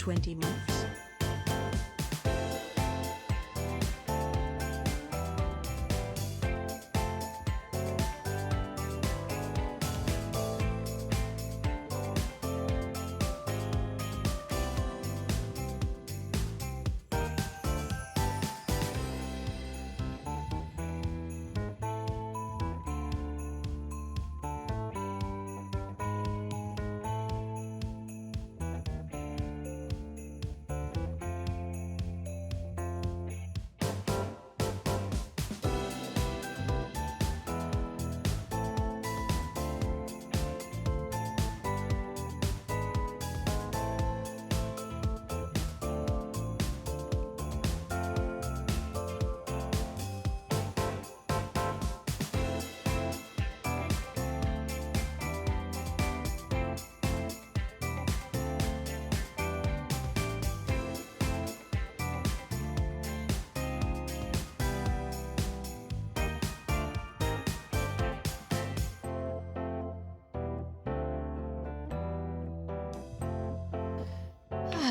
20 months.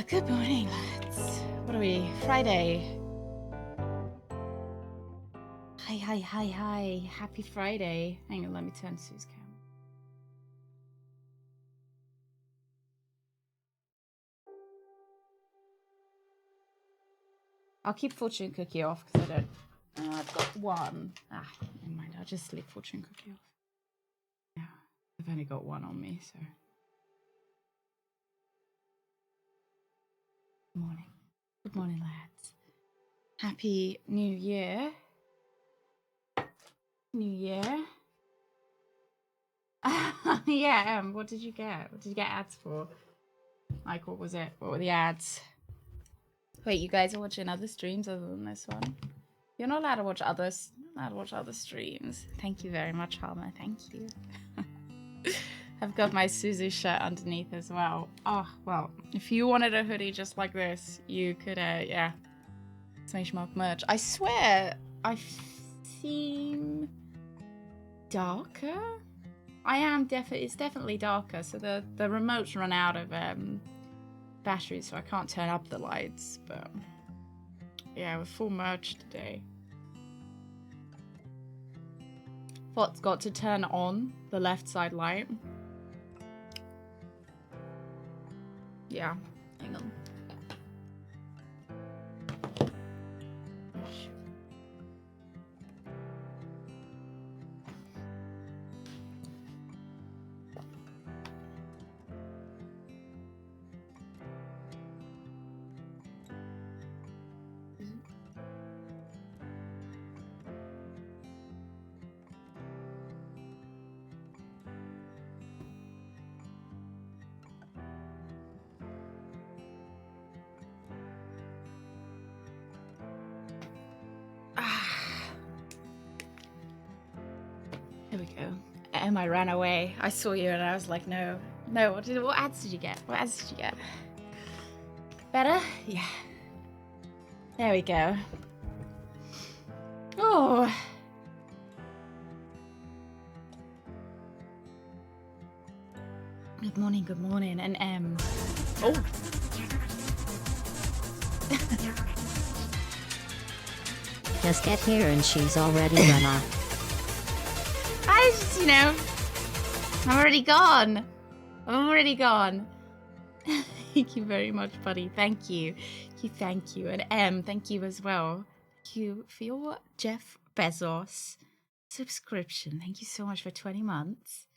Good morning, lads. What are we? Friday. Hi. Happy Friday. Hang on, let me turn Sue's camera. I'll keep Fortune Cookie off because I don't... I've got one. Never mind. I'll just leave Fortune Cookie off. Yeah, I've only got one on me, so... Good morning. Good morning, lads. Happy New Year. New Year. Yeah, what did you get? What did you get ads for? Like, what was it? What were the ads? Wait, you guys are watching other streams other than this one? You're not allowed to watch others. Not allowed to watch other streams. Thank you very much, Harmer. Thank you. I've got my Suzu shirt underneath as well. Oh, well, if you wanted a hoodie just like this, you could, yeah. Smash Mark merch. I swear, I seem darker. I am it's definitely darker. So the remote's run out of batteries, so I can't turn up the lights. But yeah, we're full merch today. Thoughts got to turn on the left side light. Yeah, hang on. Here we go. Emma ran away. I saw you and I was like, no. What ads did you get? What ads did you get? Better? Yeah. There we go. Oh. Good morning. And oh. Just get here and she's already run off. I just, I'm already gone. Thank you very much, buddy. Thank you. Thank you. And thank you as well. Thank you for your Jeff Bezos subscription. Thank you so much for 20 months.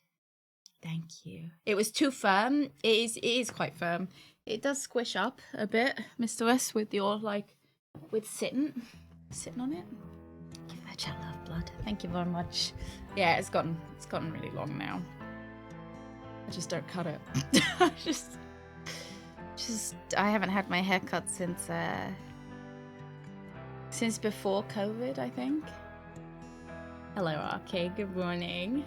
Thank you. It was too firm. It is quite firm. It does squish up a bit, Mr. West, with your, with sitting on it. Give that chat love, blood. Thank you very much. Yeah, it's gotten really long now. I just don't cut it. I haven't had my hair cut since before COVID, I think. Hello, RK. Good morning.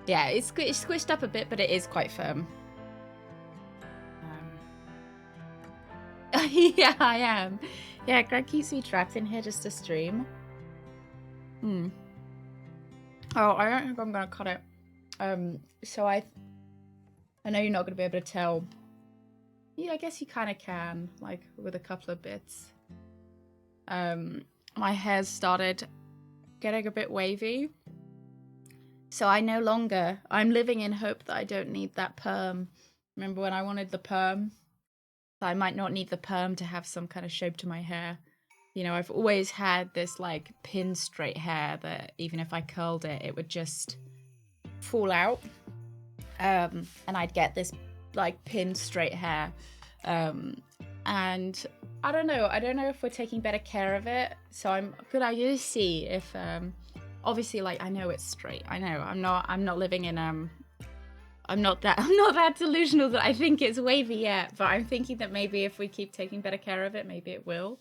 Yeah, it's squished up a bit, but it is quite firm. Yeah, I am. Yeah, Greg keeps me trapped in here just to stream. Oh, I don't think I'm gonna cut it. So I know you're not gonna be able to tell Yeah, I guess you kind of can, like with a couple of bits. My hair's started getting a bit wavy. So I'm living in hope that I don't need that perm. Remember when I wanted the perm? I might not need the perm to have some kind of shape to my hair. You know, I've always had this like pin straight hair that even if I curled it, it would just fall out. And I'd get this like pin straight hair. And I don't know if we're taking better care of it. So I'm good idea to see if obviously like I know it's straight. I know I'm not living in I'm not that delusional that I think it's wavy yet, but I'm thinking that maybe if we keep taking better care of it, maybe it will.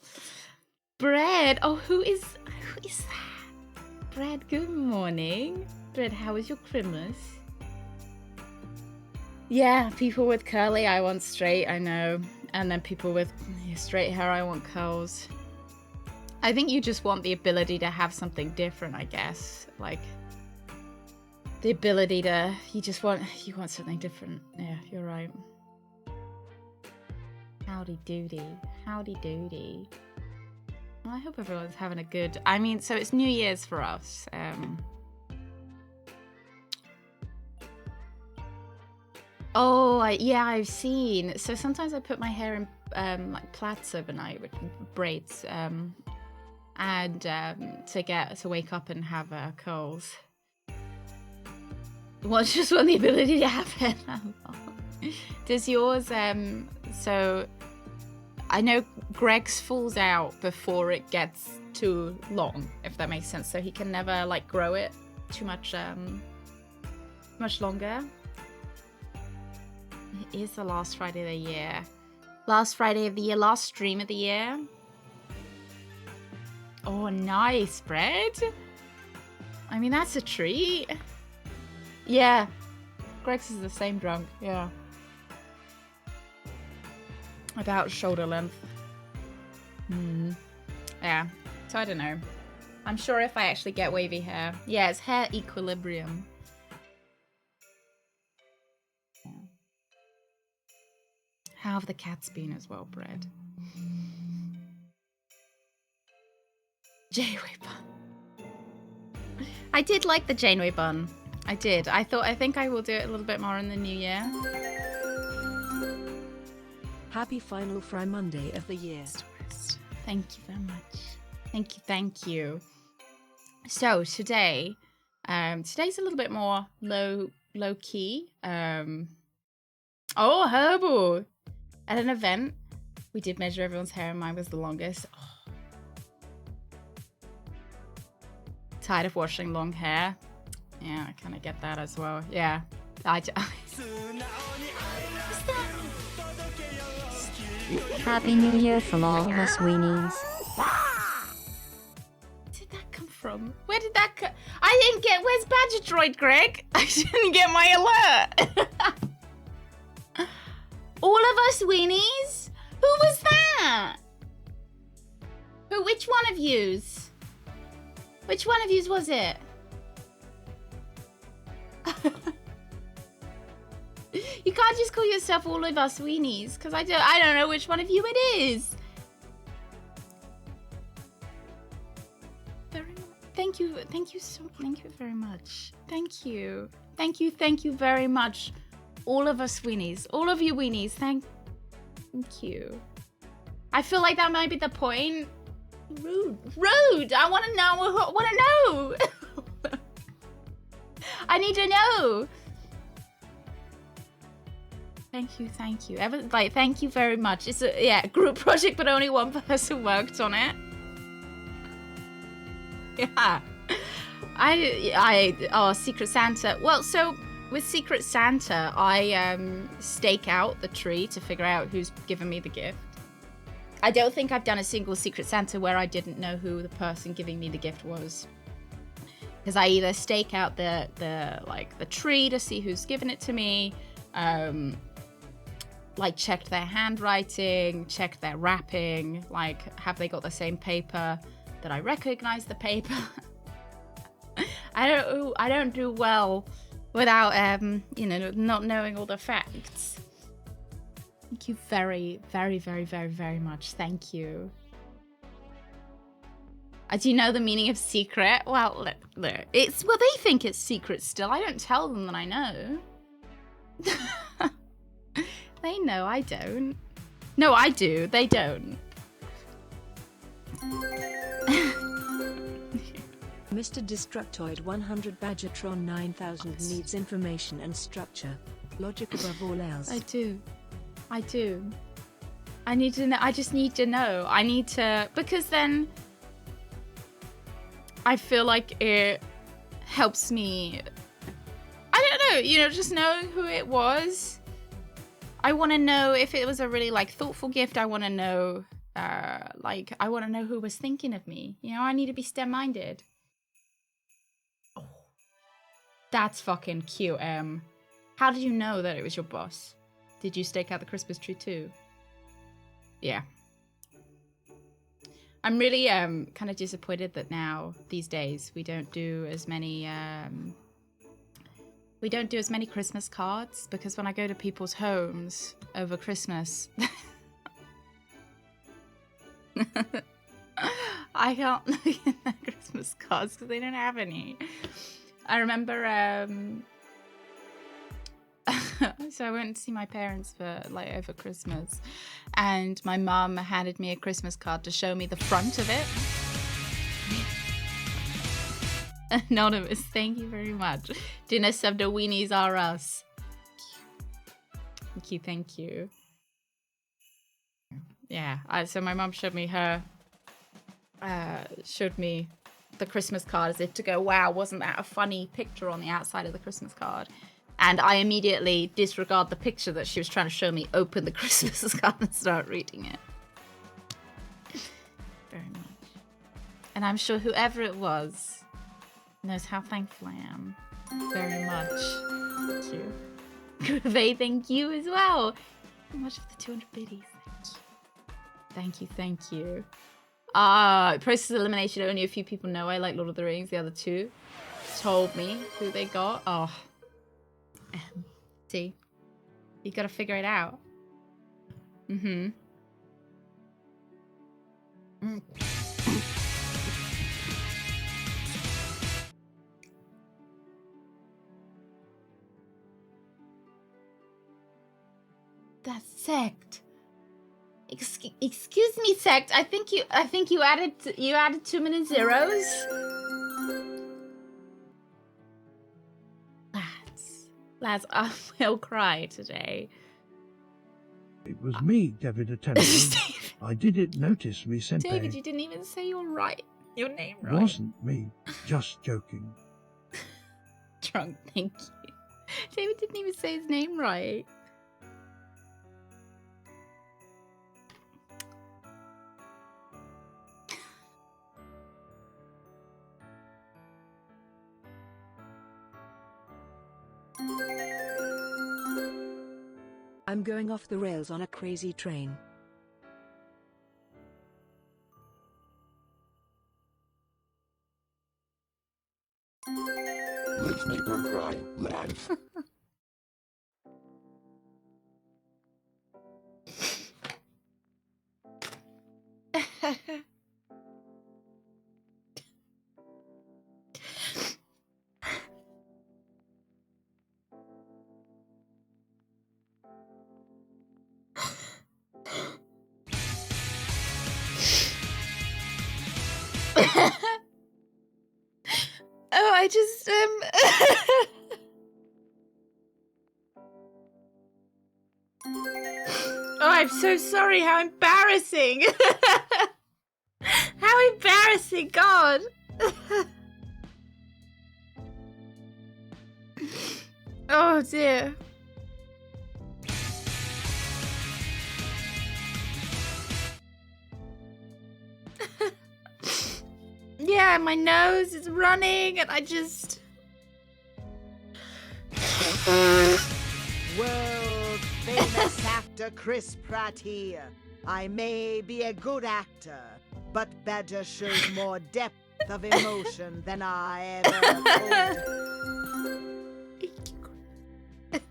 Bread. Oh, who is that? Bread, good morning. Bread, how was your Christmas? Yeah, people with curly, I want straight, I know. And then people with straight hair, I want curls. I think you just want the ability to have something different, I guess. Like, the ability to, you want something different. Yeah, you're right. Howdy doody. Howdy doody. Well, I hope everyone's having a good, I mean, so it's New Year's for us. Yeah, I've seen. So sometimes I put my hair in like plaits overnight with braids, and to wake up and have curls. Well, it's just want the ability to have hair now. Does yours? So I know Greg's falls out before it gets too long, if that makes sense. So he can never like grow it too much longer. It is the last Friday of the year. Last Friday of the year, last stream of the year. Oh, nice, Bread. I mean, that's a treat. Yeah. Greg's is the same drunk, yeah. About shoulder length. Yeah, so I don't know. I'm sure if I actually get wavy hair. Yeah, it's hair equilibrium. Yeah. How have the cats been as well, Bread? Janeway bun. I did like the Janeway bun. I did. I think I will do it a little bit more in the new year. Happy final Fry Monday of the year. Thank you very much. Thank you. So today, today's a little bit more low key. Oh, herbal! At an event, we did measure everyone's hair, and mine was the longest. Oh. Tired of washing long hair. Yeah, I kind of get that as well. Yeah, Happy New Year from all of us weenies. Where did that come from? Where did that come? I didn't get. Where's Badgertail, Greg? I didn't get my alert. All of us weenies? Who was that? Which one of yous? Which one of yous was it? You can't just call yourself all of us weenies, because I don't know which one of you it is. Thank you very much. Thank you very much. All of us weenies, all of you weenies, thank you. I feel like that might be the point. Rude. I want to know. I need to know. Thank you. Thank you very much. It's a group project, but only one person worked on it. Yeah. Secret Santa. Well, so with Secret Santa, I stake out the tree to figure out who's given me the gift. I don't think I've done a single Secret Santa where I didn't know who the person giving me the gift was. Because I either stake out the tree to see who's given it to me, like checked their handwriting, checked their wrapping, like have they got the same paper, that I recognize the paper. I don't do well without not knowing all the facts. Thank you very, very, very, very, very much. Thank you. Do you know the meaning of secret? Well, look, it's well, they think it's secret still. I don't tell them that I know. They know I don't. No, I do. They don't. Mr. Destructoid 100 Badgertron 9000 needs information and structure. Logic above all else. I do. I do. I need to know. I just need to know. I need to, because then I feel like it helps me. I don't know, you know, just know who it was. I want to know if it was a really like thoughtful gift. I want to know, like, I want to know who was thinking of me. You know, I need to be STEM-minded. Oh, that's fucking cute, How did you know that it was your boss? Did you stake out the Christmas tree too? Yeah. I'm really kind of disappointed that now, these days, we don't do as many Christmas cards, because when I go to people's homes over Christmas, I can't look at their Christmas cards because they don't have any. I remember, so I went to see my parents for like over Christmas, and my mum handed me a Christmas card to show me the front of it. Anonymous, thank you very much. Dinner of the weenies are us. Thank you, thank you. Yeah, so my mum showed me the Christmas card as if to go, wow, wasn't that a funny picture on the outside of the Christmas card? And I immediately disregard the picture that she was trying to show me, open the Christmas card and start reading it. Very much. And I'm sure whoever it was knows how thankful I am. Very much. Thank you. Groovy, thank you as well. So much for the 200 biddies. Thank you, thank you. Process of elimination, only a few people know I like Lord of the Rings. The other two told me who they got. Oh. See? You gotta figure it out. Mm-hmm. That sect. Excuse me, sect. I think you added too many zeros. Lads, I will cry today. It was me, David attended. I didn't notice me sent David, you didn't even say your name right. Wasn't me. Just joking. Drunk, thank you. David didn't even say his name right. I'm going off the rails on a crazy train. Let's make her cry, lads. Oh, I just Oh, I'm so sorry. How embarrassing. How embarrassing, God. Oh, dear. Yeah, my nose is running and I just... World famous actor Chris Pratt here. I may be a good actor, but Badger shows more depth of emotion than I ever could.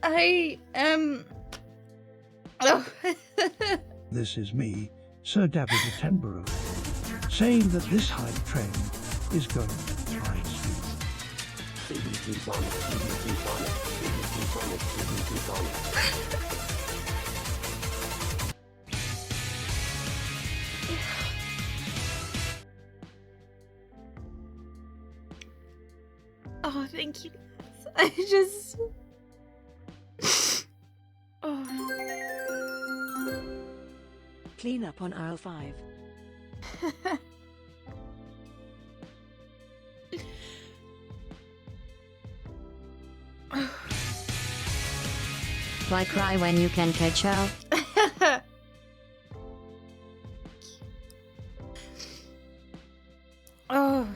I Oh. This is me, Sir David Attenborough, saying that this hype train is going high speed. Oh, thank you. I just. Oh. Clean up on aisle 5. Why cry when you can catch up? Oh.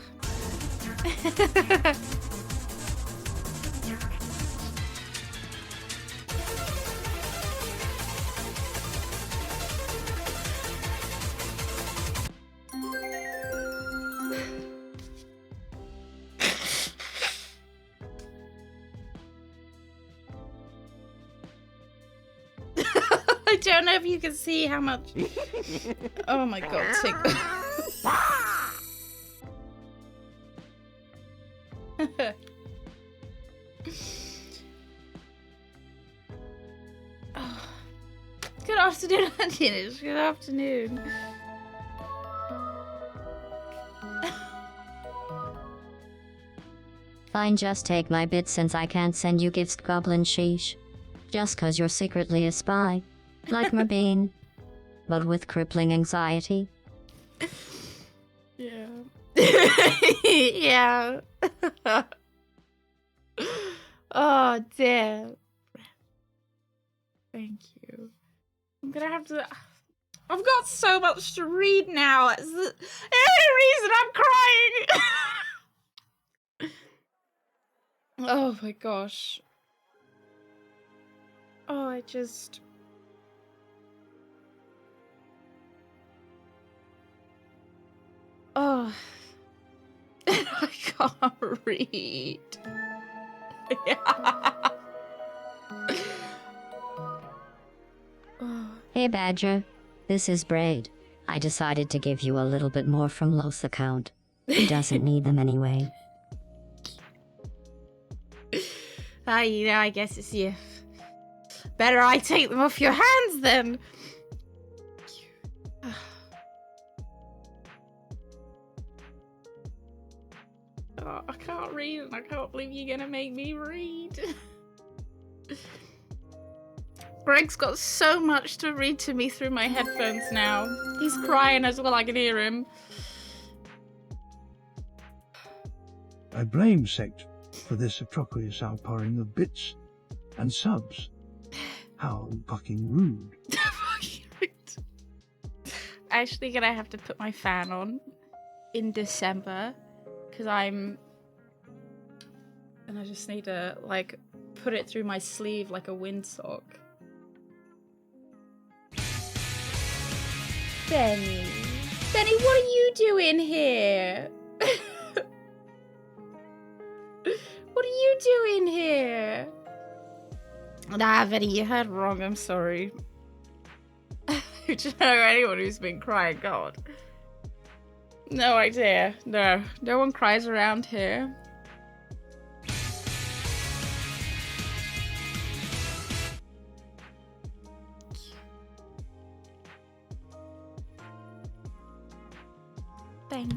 I don't know if you can see how much. Oh my god, Oh. Good afternoon, Antinous. Good afternoon. Fine, just take my bit since I can't send you gifts, goblin sheesh. Just 'cause you're secretly a spy. Like Mabine. But with crippling anxiety. Yeah. Yeah. Oh, damn. Thank you. I'm gonna have to. I've got so much to read now. It's the only reason I'm crying. Oh my gosh. Oh, I just. Oh. I can't read. Yeah. Oh. Hey Badger, this is Braid. I decided to give you a little bit more from Lo's account. He doesn't need them anyway. You know, I guess it's you. Better I take them off your hands then. Oh, I can't read and I can't believe you're gonna make me read. Greg's got so much to read to me through my headphones now. He's crying as well, I can hear him. I blame Sect for this atrocious outpouring of bits and subs. How fucking rude. Actually gonna have to put my fan on in December because and I just need to like put it through my sleeve like a windsock. Benny, what are you doing here? What are you doing here? Nah, Benny, you heard wrong. I'm sorry. Do you know anyone who's been crying? God. No idea. No one cries around here. Thank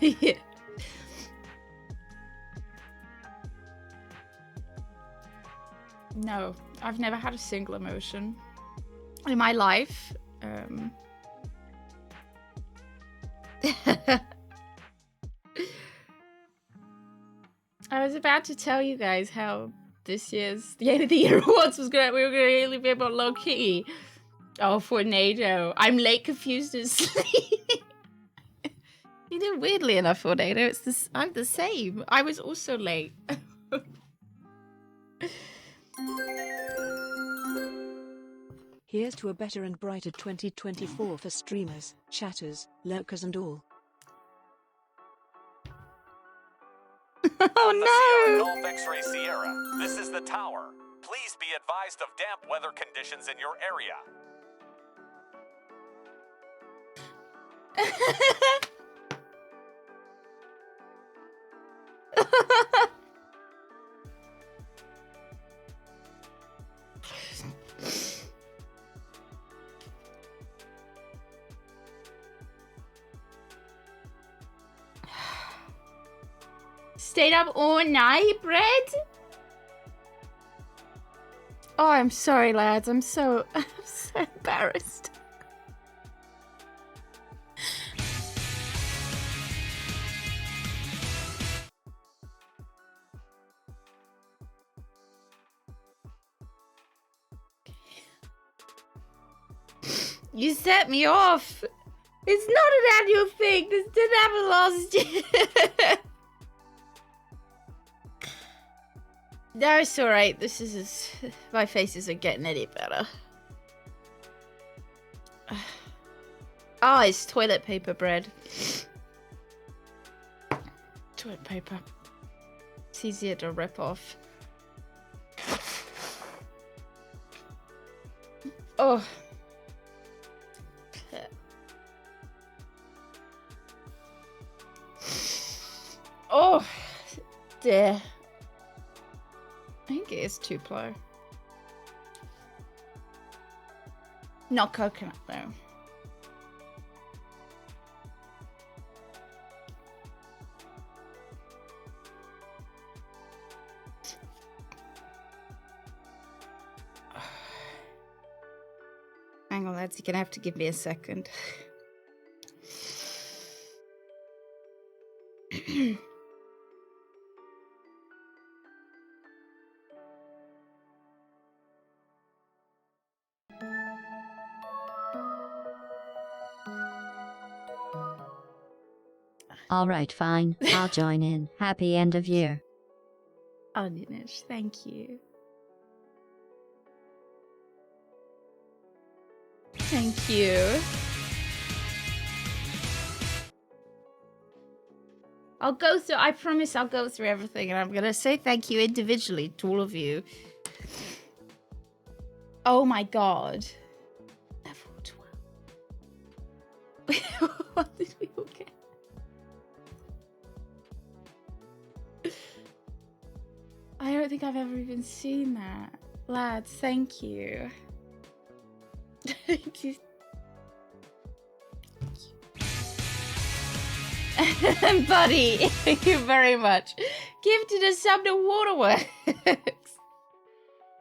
you. Yeah. No, I've never had a single emotion in my life. I was about to tell you guys how this year's the end of the year awards we were gonna really be about low key. Oh, for NATO. I'm late, confused, and sleeping. You know, weirdly enough, for NATO, I'm the same. I was also late. Here's to a better and brighter 2024 for streamers, chatters, lurkers and all. Oh Sierra no! Golf X-Ray Sierra. This is the tower. Please be advised of damp weather conditions in your area. Stayed up all night, Bread? Oh, I'm sorry, lads. I'm so embarrassed. You set me off. It's not an annual thing. This didn't happen last year. No, it's alright. This is... My face isn't getting any better. Oh, it's toilet paper, Bread. Toilet paper. It's easier to rip off. Oh. Oh, dear. I think it is 2-ply. Not coconut, though. Hang on, lads. You're gonna have to give me a second. Alright, fine. I'll join in. Happy end of year. Oh, Ninesh, thank you. Thank you. I'll go through, I promise I'll go through everything, and I'm gonna say thank you individually to all of you. Oh my god. Level 12. What did we all get? I don't think I've ever even seen that. Lads, thank you. Thank you. Buddy, thank you very much. Gifted us some to Waterworks.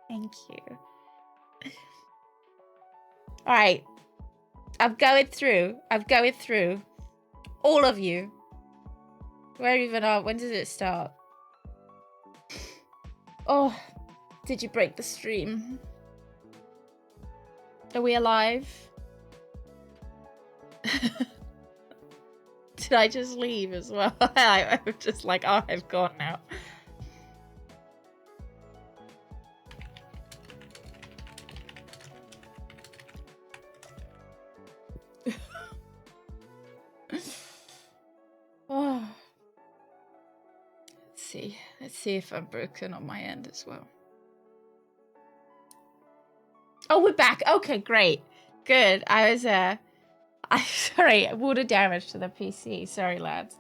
Thank you. Alright. I'm going through. All of you. Where even are? When does it start? Oh, did you break the stream? Are we alive? Did I just leave as well? I'm just like, oh, I've gone now. Oh. Let's see if I'm broken on my end as well. Oh, we're back. Okay, great. Good. I'm sorry, water damage to the PC. Sorry, lads.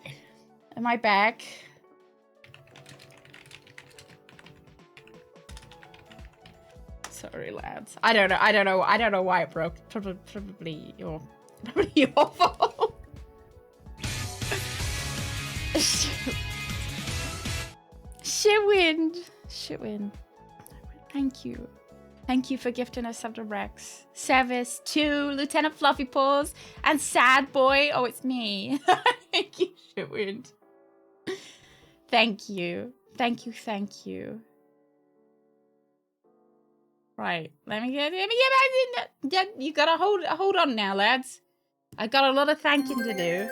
Am I back? Sorry, lads. I don't know why it broke. Probably your fault. Shit wind. Thank you. Thank you for gifting us some to Rex. Sevis, 2, Lieutenant Fluffy Paws, and Sad Boy. Oh, it's me. Thank you, Shitwind. Thank you. Thank you. Right, let me get back in. You gotta hold on now, lads. I got a lot of thanking to do.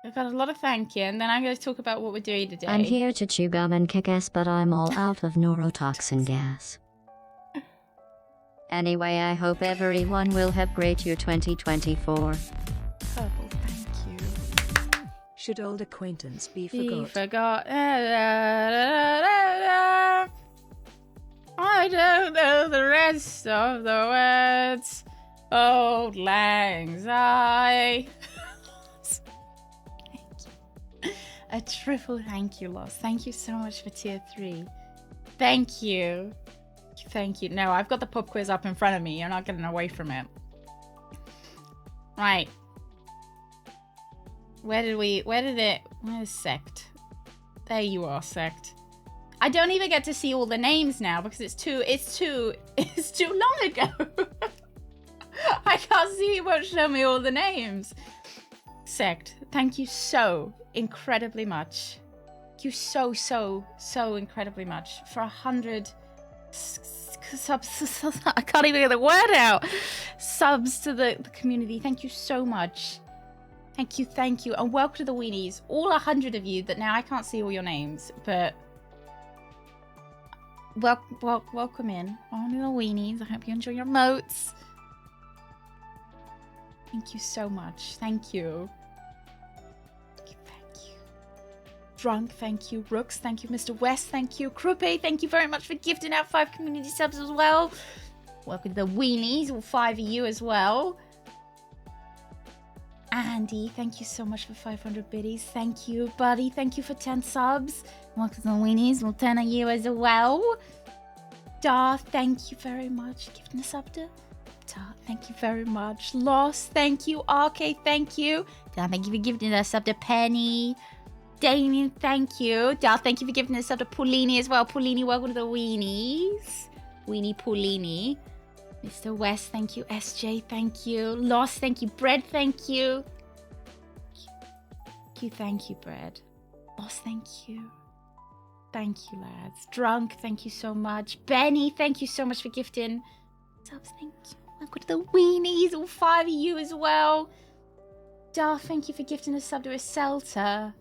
I've got a lot of thank you, and then I'm going to talk about what we're doing today. I'm here to chew gum and kick ass, but I'm all out of neurotoxin gas. Anyway, I hope everyone will have great year 2024. Purple, thank you. Should old acquaintance be Be forgot? forgot. I don't know the rest of the words. Old lang syne. A triple thank you, Lost. Thank you so much for tier 3. Thank you. Thank you. No, I've got the pub quiz up in front of me. You're not getting away from it. Right. Where's Sect? There you are, Sect. I don't even get to see all the names now because it's too long ago. I can't see, it won't show me all the names. Sect, thank you so incredibly much. Thank you so incredibly much for 100 subs. I can't even get the word out. Subs to the community. Thank you so much. Thank you, and welcome to the weenies. All 100 of you that now I can't see all your names, but welcome in. All the weenies. I hope you enjoy your moats. Thank you so much. Thank you. Thank you. Drunk, thank you. Rooks, thank you. Mr. West, thank you. Krupe, thank you very much for gifting out 5 community subs as well. Welcome to the weenies, all 5 of you as well. Andy, thank you so much for 500 biddies. Thank you, buddy. Thank you for 10 subs. Welcome to the weenies. Well, 10 of you as well. Dar, thank you very much. Gifting a sub to Dar, thank you very much. Lost, thank you. RK, thank you. Dar, thank you for gifting a sub to Penny. Damien, thank you. Dar, thank you for gifting a sub to Paulini as well. Paulini, welcome to the weenies. Weenie Paulini. Mr. West, thank you. SJ, thank you. Lost, thank you. Bread, thank you. Thank you, Bread. Lost, thank you. Thank you, lads. Drunk, thank you so much. Benny, thank you so much for gifting subs. Thank you. Welcome to the weenies, all 5 of you as well. Dar, thank you for gifting a sub to a Celta.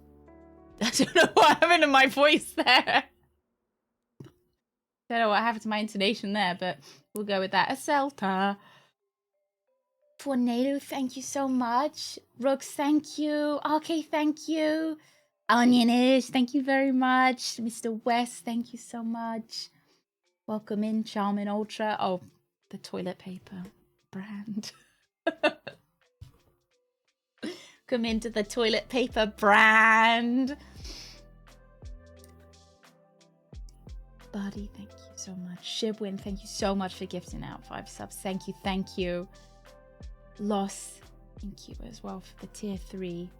I don't know what happened to my voice there. Don't know what happened to my intonation there, but we'll go with that. A Celta. Tornado, thank you so much. Rooks, thank you. RK, thank you. Onionish, thank you very much. Mr. West, thank you so much. Welcome in, Charmin Ultra. Oh, the toilet paper brand. Come into the toilet paper brand. Buddy, thank you so much. Shibwin, thank you so much for gifting out 5 subs. Thank you. Loss, thank you as well for the tier 3.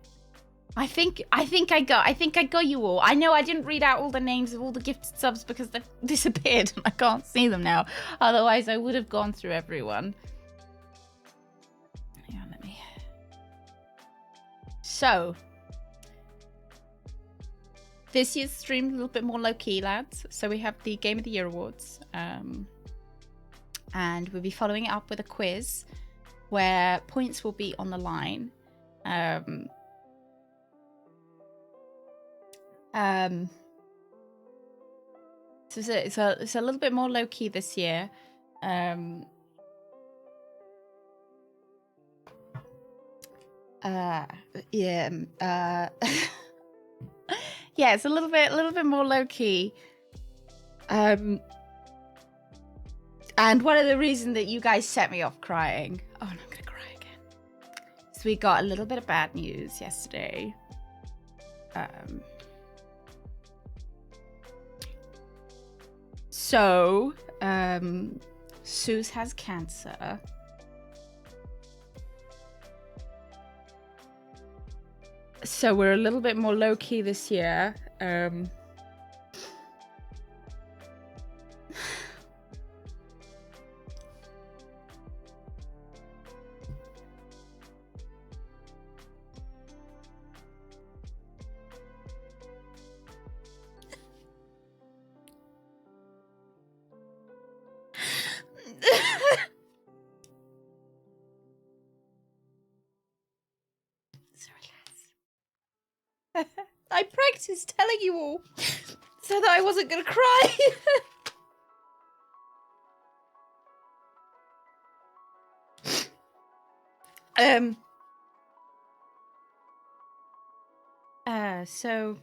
I think I got you all. I know I didn't read out all the names of all the gifted subs because they've disappeared and I can't see them now. Otherwise I would have gone through everyone. Hang on, let me. So this year's stream a little bit more low-key, lads. So we have the Game of the Year awards. And we'll be following it up with a quiz where points will be on the line. So it's a little bit more low-key this year. Yeah, it's a little bit more low-key. And one of the reasons that you guys set me off crying. Oh, and I'm gonna cry again. So we got a little bit of bad news yesterday. Suze has cancer. So we're a little bit more low-key this year. I practiced telling you all so that I wasn't gonna cry. So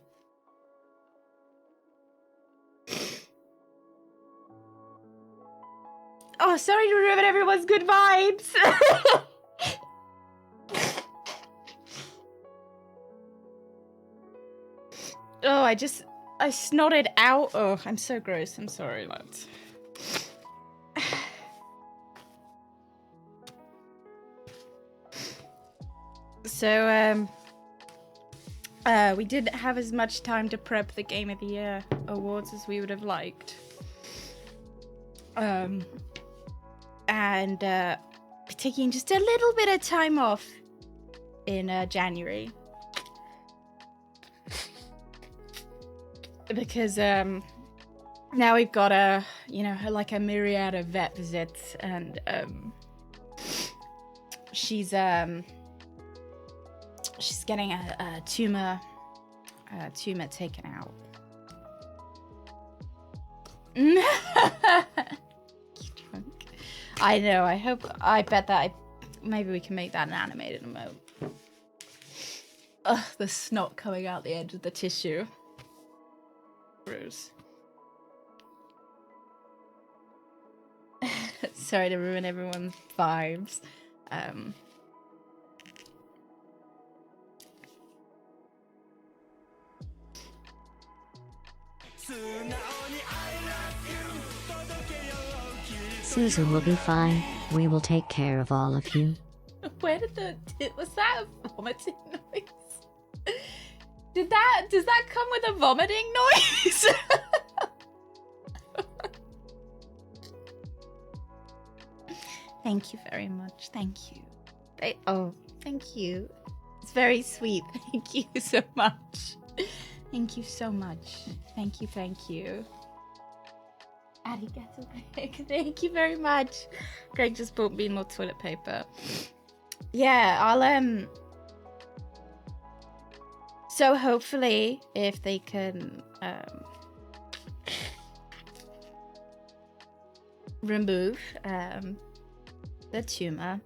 oh, sorry to ruin everyone's good vibes. Oh, I snotted out. Oh, I'm so gross. I'm sorry, lads. So, we didn't have as much time to prep the Game of the Year awards as we would have liked. And taking just a little bit of time off in January. Because now we've got a myriad of vet visits, and she's getting a tumor taken out. I know. I bet that maybe we can make that an animated emote. Ugh, the snot coming out the edge of the tissue. Gross. Sorry to ruin everyone's vibes. Susan will be fine. We will take care of all of you. Where did was that a vomiting noise? Does that come with a vomiting noise? Thank you very much. Thank you. Thank you. It's very sweet. Thank you so much. Thank you so much. Thank you. Arigato, Greg. Thank you very much. Greg just bought me more toilet paper. Yeah, I'll so hopefully if they can remove the tumor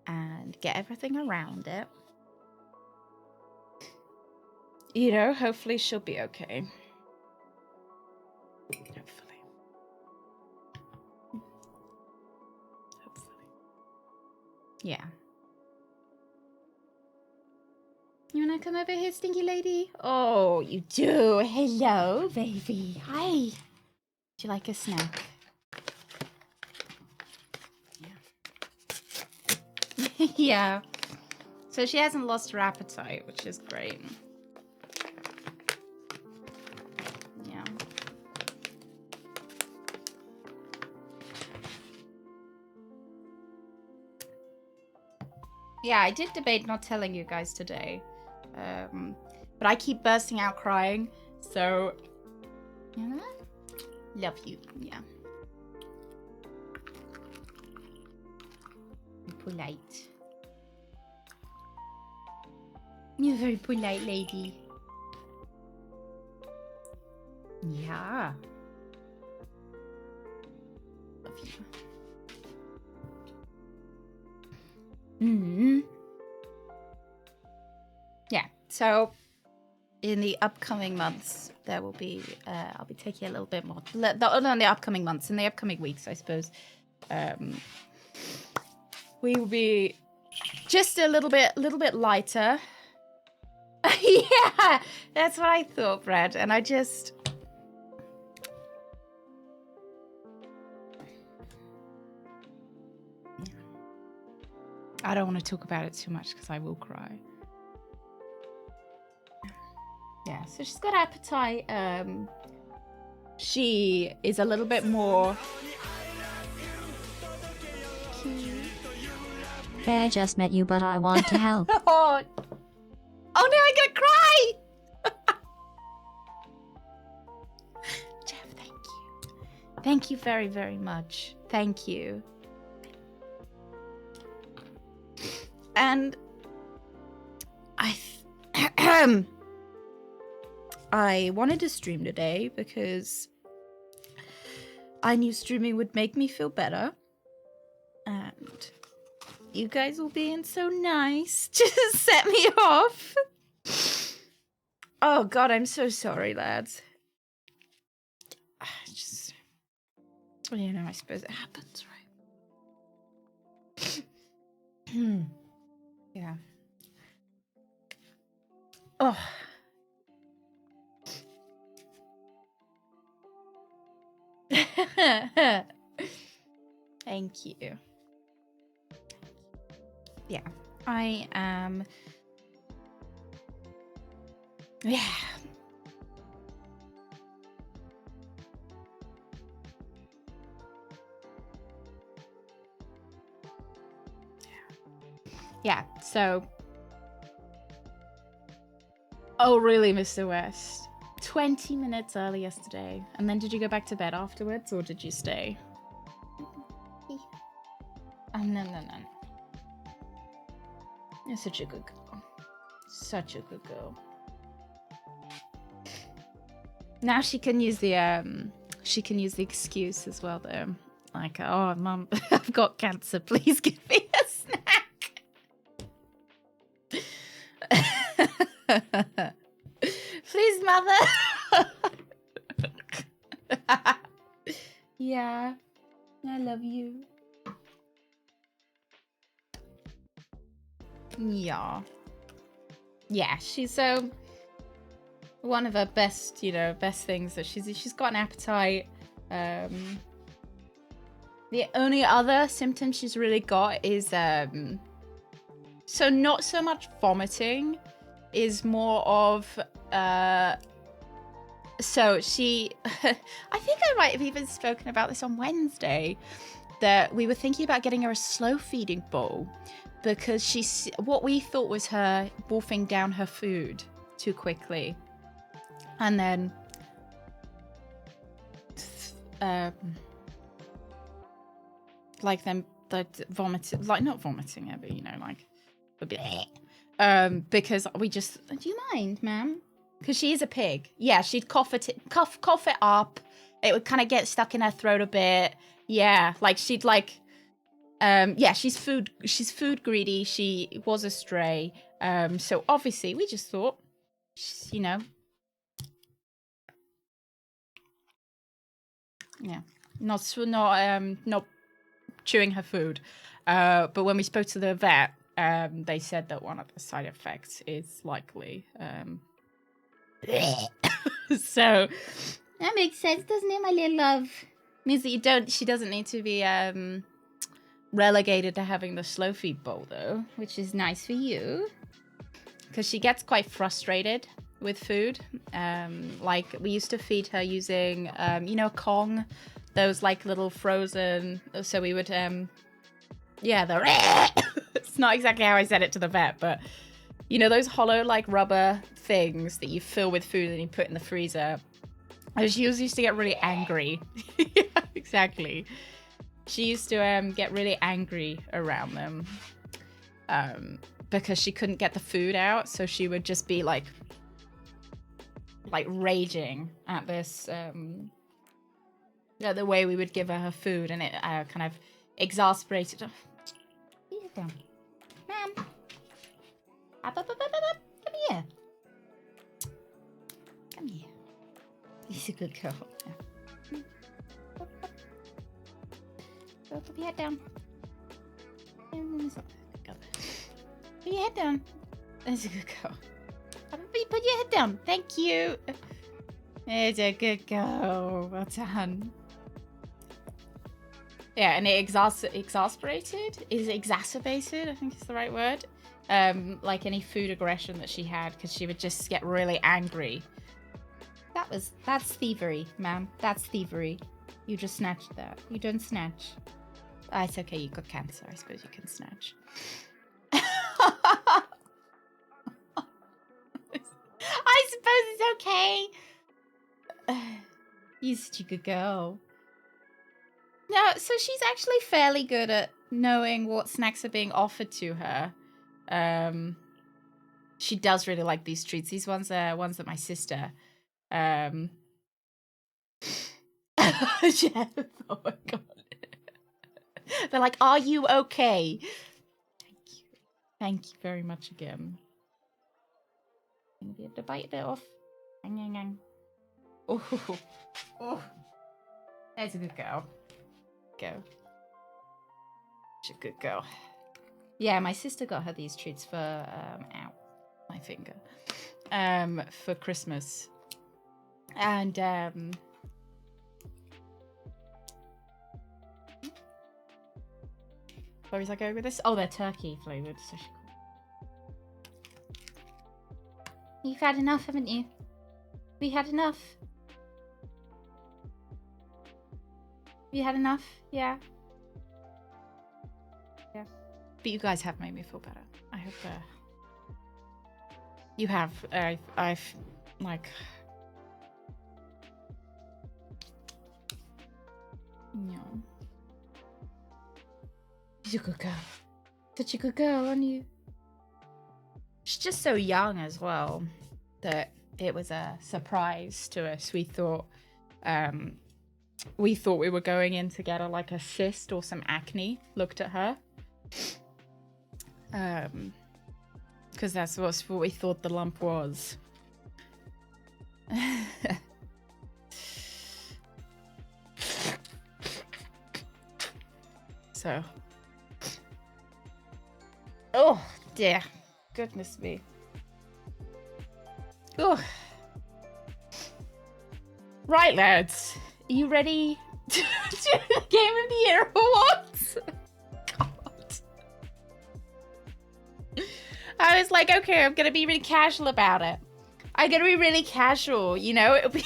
and get everything around it, you know, hopefully she'll be okay. Hopefully. Yeah. You wanna come over here, stinky lady? Oh, you do. Hello, baby. Hi. Would you like a snack? Yeah. Yeah. So she hasn't lost her appetite, which is great. Yeah. Yeah, I did debate not telling you guys today. But I keep bursting out crying, so love you. Yeah. Polite. You're a very polite lady. Yeah. Love you. Mm-hmm. Yeah, so in the upcoming months, there will be, I'll be taking a little bit more, not in the upcoming months, in the upcoming weeks, I suppose, we will be just a little bit lighter. Yeah, that's what I thought, Brad, and I just... I don't want to talk about it too much because I will cry. Yeah, so she's got appetite. She is a little bit more... Hey, I just met you, but I want to help. Oh no, I'm gonna cry! Jeff, thank you. Thank you very, very much. Thank you. And I wanted to stream today because I knew streaming would make me feel better. And you guys will being so nice to set me off. Oh God, I'm so sorry, lads. Just, you know, I suppose it happens, right? Yeah. Oh. Thank you. Yeah, I am. Yeah. Yeah, so. Oh, really, Mr. West? 20 minutes early yesterday. And then did you go back to bed afterwards, or did you stay? No. You're such a good girl. Such a good girl. Now she can use the excuse as well, though. Like, oh, Mum, I've got cancer. Please give me a snack. Please, Mother. Yeah, I love you. Yeah. Yeah, she's so one of her best, best things that she's got an appetite. The only other symptom she's really got is so not so much vomiting, is more of so she I think I might have even spoken about this on Wednesday, that we were thinking about getting her a slow feeding bowl, because what we thought was her wolfing down her food too quickly, and then like them the vomiting, like not vomiting it, but like a bit because we just, do you mind, ma'am? Because she is a pig. Yeah, she'd cough it up. It would kind of get stuck in her throat a bit. Yeah, like she'd like yeah, she's food greedy. She was a stray. So obviously we just thought, yeah, not chewing her food. But when we spoke to the vet, they said that one of the side effects is likely so that makes sense, doesn't it, my little love? Means that she doesn't need to be relegated to having the slow feed bowl, though, which is nice for you, because she gets quite frustrated with food. Like we used to feed her using Kong, those like little frozen, so we would it's not exactly how I said it to the vet, but those hollow like rubber things that you fill with food and you put in the freezer. She used to get really angry. Yeah, exactly. She used to get really angry around them because she couldn't get the food out, so she would just be like raging at this the way we would give her food, and it kind of exasperated her. Sit down, ma'am. Up. Come here. Come here. She's a good girl. Yeah. Go, put your head down. Put your head down. That's a good girl. Put your head down. Thank you. It's a good girl. Well done. Yeah, and it exacerbated, I think is the right word. Like any food aggression that she had, because she would just get really angry. That's thievery, ma'am. That's thievery. You just snatched that. You don't snatch. It's okay, you got cancer. I suppose you can snatch. I suppose it's okay. You're such a good girl. No, so she's actually fairly good at knowing what snacks are being offered to her. She does really like these treats. These ones are ones that my sister. Jeff, oh my god. They're like, are you okay? Thank you. Thank you very much again. I'm gonna be able to bite it off. Oh, oh, that's a good girl. Go. She's a good girl. Yeah, my sister got her these treats for ow, my finger. For Christmas. And where was I going with this? Oh, they're turkey flavored. So you've had enough, haven't you? We had enough. You had enough? Yeah. Yeah. But you guys have made me feel better. I hope you have. I've like. No. She's a good girl. Such a good girl, aren't you? She's just so young as well that it was a surprise to us. We thought we were going in to get her like a cyst or some acne looked at her. Because that's what we thought the lump was. So. Oh dear. Goodness me. Oh. Right, lads. Are you ready to do the Game of the Year awards? God. I was like, okay, I'm gonna be really casual about it. I'm gonna be really casual, you know? It'll be.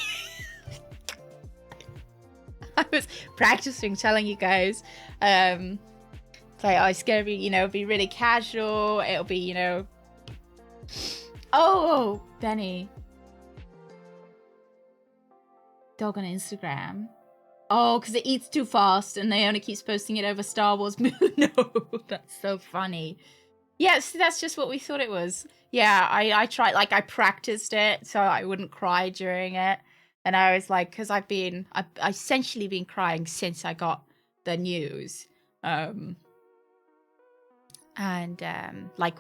I was practicing telling you guys. Like, oh, it's gonna be, you know, be really casual. It'll be, you know. Oh, Benny. Dog on Instagram. Oh, because it eats too fast and they only keeps posting it over Star Wars Moon. No, that's so funny. Yes, that's just what we thought it was. Yeah, I tried, like, I practiced it so I wouldn't cry during it. And I was like, because I've essentially been crying since I got the news. Like,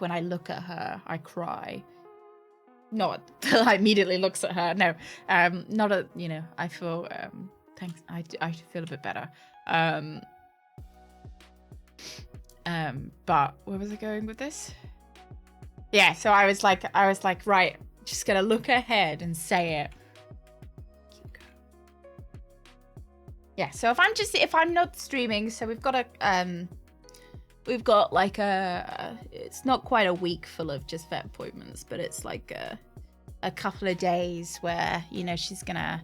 when I look at her, I cry. Not that I immediately looks at her. No, not a, you know, I feel, thanks. I feel a bit better. But where was I going with this? Yeah, so I was like, right, just gonna look ahead and say it. Yeah, so if I'm not streaming, so we've got like it's not quite a week full of just vet appointments, but it's like a couple of days where, you know, she's gonna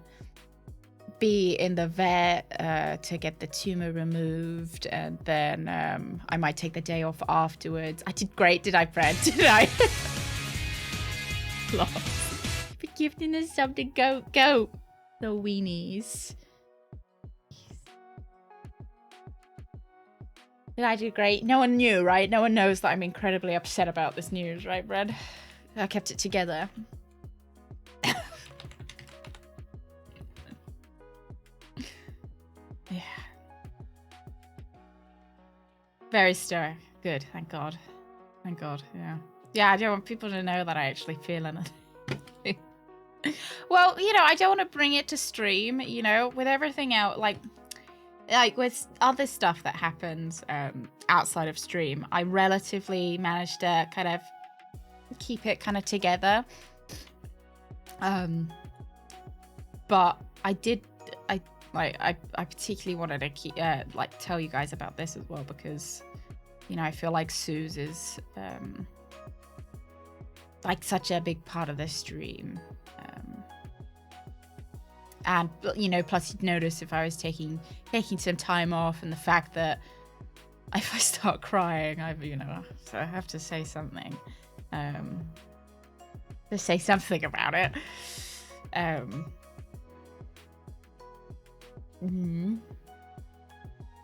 be in the vet to get the tumor removed, and then I might take the day off afterwards. I did great, did I, Fred? Did I? For gifting us something, go. The weenies. Did I do great? No one knew, right? No one knows that I'm incredibly upset about this news, right, Brad? I kept it together. Yeah. Very stoic. Good, thank God. Thank God, yeah. Yeah, I don't want people to know that I actually feel anything. Well, you know, I don't want to bring it to stream, you know, with everything out, like with other stuff that happens outside of stream, I relatively managed to kind of keep it kind of together. But I particularly wanted to keep like tell you guys about this as well, because, you know, I feel like Suze is like such a big part of the stream. And, you know, plus you'd notice if I was taking some time off, and the fact that if I start crying, so I have to say something. To say something about it.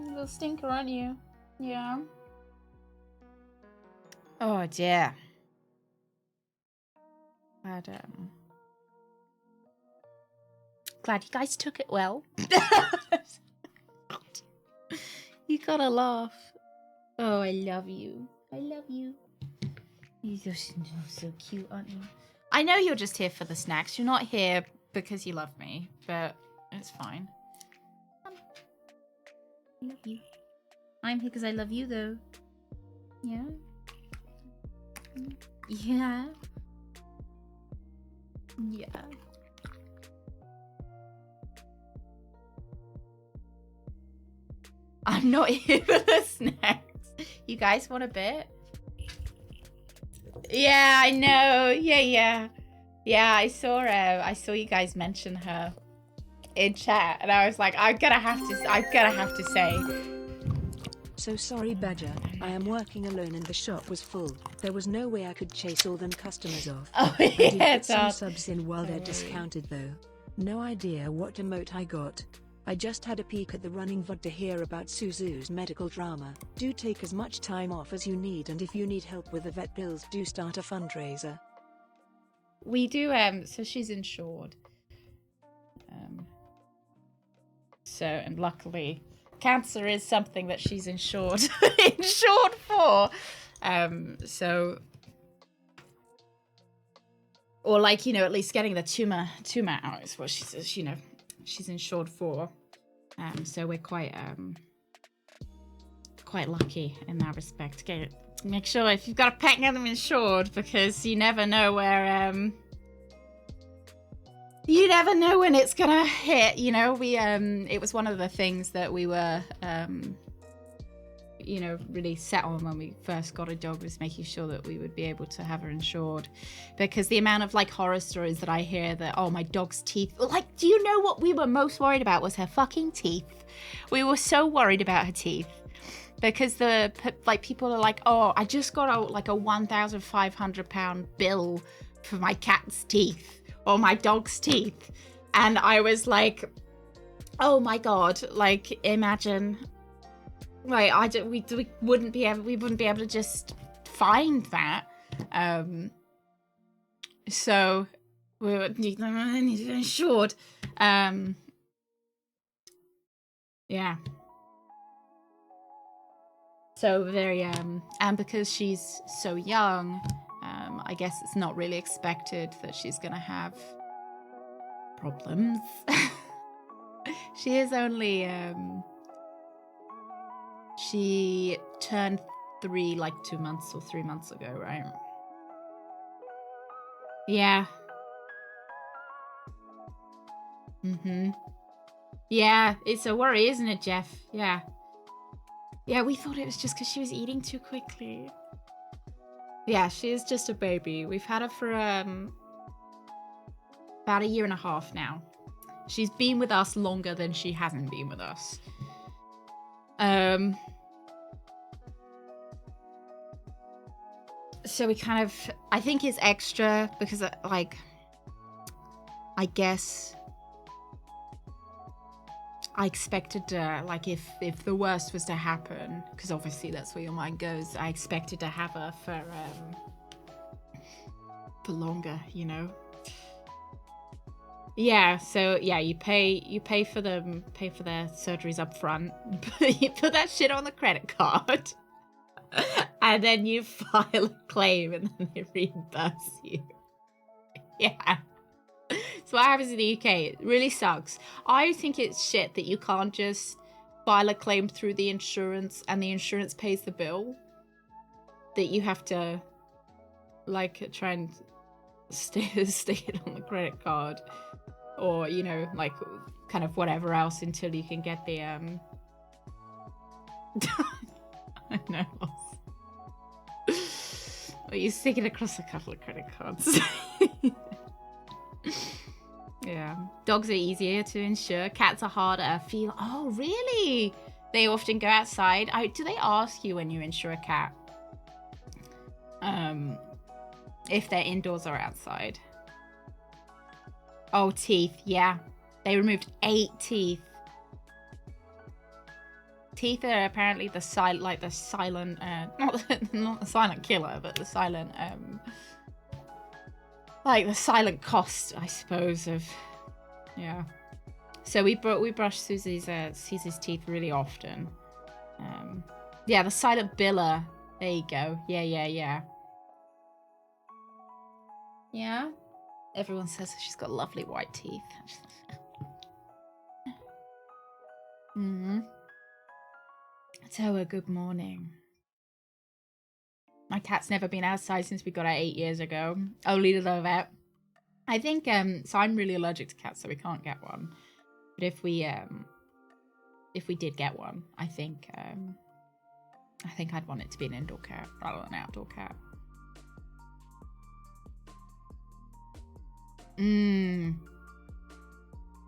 Little stinker, aren't you? Yeah. Oh dear. But, glad you guys took it well. You gotta laugh. Oh, I love you. I love you. You're so cute, aren't you? I know you're just here for the snacks. You're not here because you love me, but it's fine. I love you. I'm here because I love you, though. Yeah. Yeah. Yeah. I'm not here for the snacks. You guys want a bit? Yeah, I know. Yeah. I saw you guys mention her in chat, and I was like, I'm gonna have to say. So sorry, Badger. I am working alone and the shop was full. There was no way I could chase all them customers off. Oh I did yeah, get some Dad. subs in while they're Don't worry. discounted though. No idea what emote I got. I just had a peek at the running VOD to hear about Suzu's medical drama. Do take as much time off as you need, and if you need help with the vet bills, do start a fundraiser. We do, so she's insured. And luckily, cancer is something that she's insured for. Or like, at least getting the tumor out is what she's insured for. So we're quite lucky in that respect. Make sure if you've got a pet, get them insured, because you never know where you never know when it's gonna hit. We it was one of the things that we were really set on when we first got a dog, was making sure that we would be able to have her insured, because the amount of horror stories that I hear that, oh, my dog's teeth, do you know what we were most worried about? Was her fucking teeth. We were so worried about her teeth, because people are like, oh, I just got a £1,500 bill for my cat's teeth or my dog's teeth, and I was like, oh my god, imagine. We wouldn't be able to just find that. So we would need them insured. Yeah. So very and because she's so young, I guess it's not really expected that she's gonna have problems. She is only she turned 3 2 months or 3 months ago, right? Yeah. Yeah, it's a worry, isn't it, Jeff? Yeah. Yeah, we thought it was just because she was eating too quickly. Yeah, she is just a baby. We've had her for about 1.5 years now. She's been with us longer than she hasn't been with us. So we kind of, I think it's extra because I guess I expected if the worst was to happen, because obviously that's where your mind goes, I expected to have her for longer, Yeah, so yeah, you pay for their surgeries up front, you put that shit on the credit card, and then you file a claim, and then they reimburse you. Yeah. So what happens in the UK? It really sucks. I think it's shit that you can't just file a claim through the insurance and the insurance pays the bill. That you have to try and stick it on the credit card, or kind of whatever else until you can get the I know. Or you stick it across a couple of credit cards. Yeah. Dogs are easier to insure. Cats are harder. Oh, really? They often go outside. Do they ask you when you insure a cat? If they're indoors or outside? Oh, teeth. Yeah. They removed 8 teeth. Teeth are apparently the silent, not the silent killer, but the silent, the silent cost, I suppose, of, yeah. So we brush Susie's teeth really often. Yeah, the silent biller. There you go. Yeah. Yeah. Everyone says she's got lovely white teeth. So, good morning. My cat's never been outside since we got her 8 years ago. Only to the vet. I think, so I'm really allergic to cats, so we can't get one. But if we did get one, I think I'd want it to be an indoor cat rather than an outdoor cat.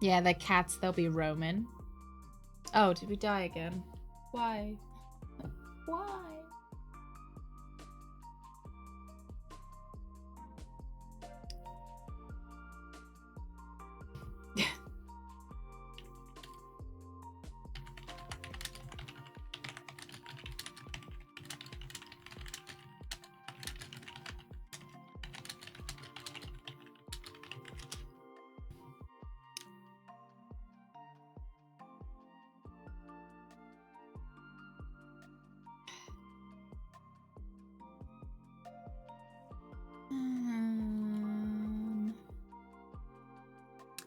Yeah, the cats, they'll be roaming. Oh, did we die again? Why? Why?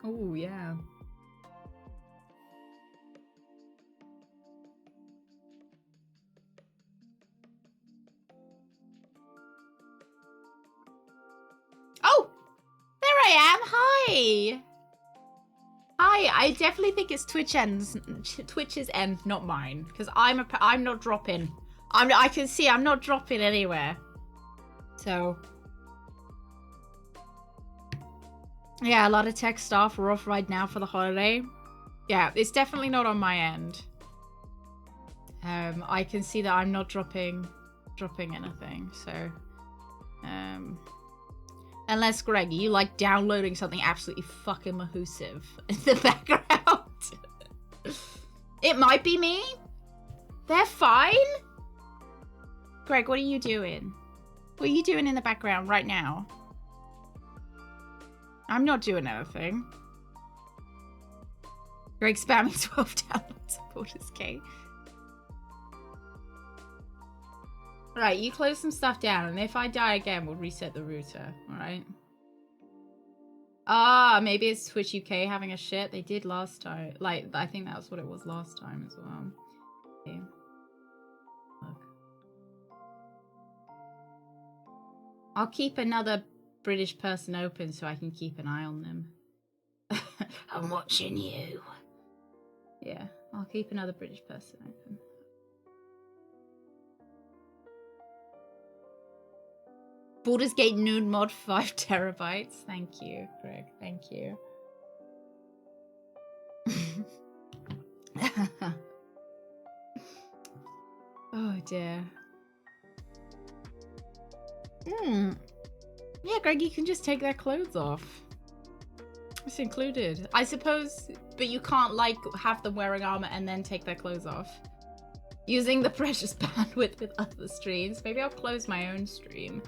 Oh, yeah. Oh, there I am. Hi. Hi. I definitely think it's Twitch's end, not mine, because I'm not dropping. I can see I'm not dropping anywhere. So. Yeah, a lot of tech staff are off right now for the holiday. Yeah, it's definitely not on my end. I can see that I'm not dropping anything, so unless Greg, you like downloading something absolutely fucking mahoosive in the background. It might be me. They're fine. Greg, what are you doing? What are you doing in the background right now? I'm not doing anything. Greg spamming 12 download supporters, Kate. Right, you close some stuff down, and if I die again, we'll reset the router, alright? Ah, maybe it's Twitch UK having a shit. They did last time. Like, I think that was what it was last time as well. Okay. Look. I'll keep another British person open so I can keep an eye on them. I'm watching you. Yeah, I'll keep another British person open. Baldur's Gate Noon mod 5 terabytes. Thank you, Greg. Thank you. Oh dear. Yeah, Greg, you can just take their clothes off. It's included. I suppose, but you can't, like, have them wearing armor and then take their clothes off. Using the precious bandwidth with other streams. Maybe I'll close my own stream.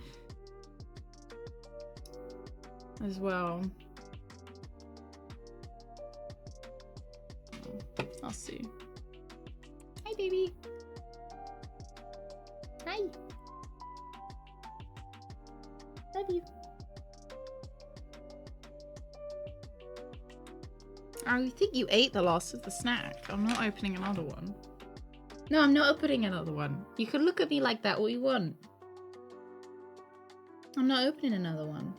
As well. I'll see. Hi, baby. Hi. Love you. I think you ate the last of the snack. I'm not opening another one. No, I'm not opening another one. You can look at me like that all you want. I'm not opening another one.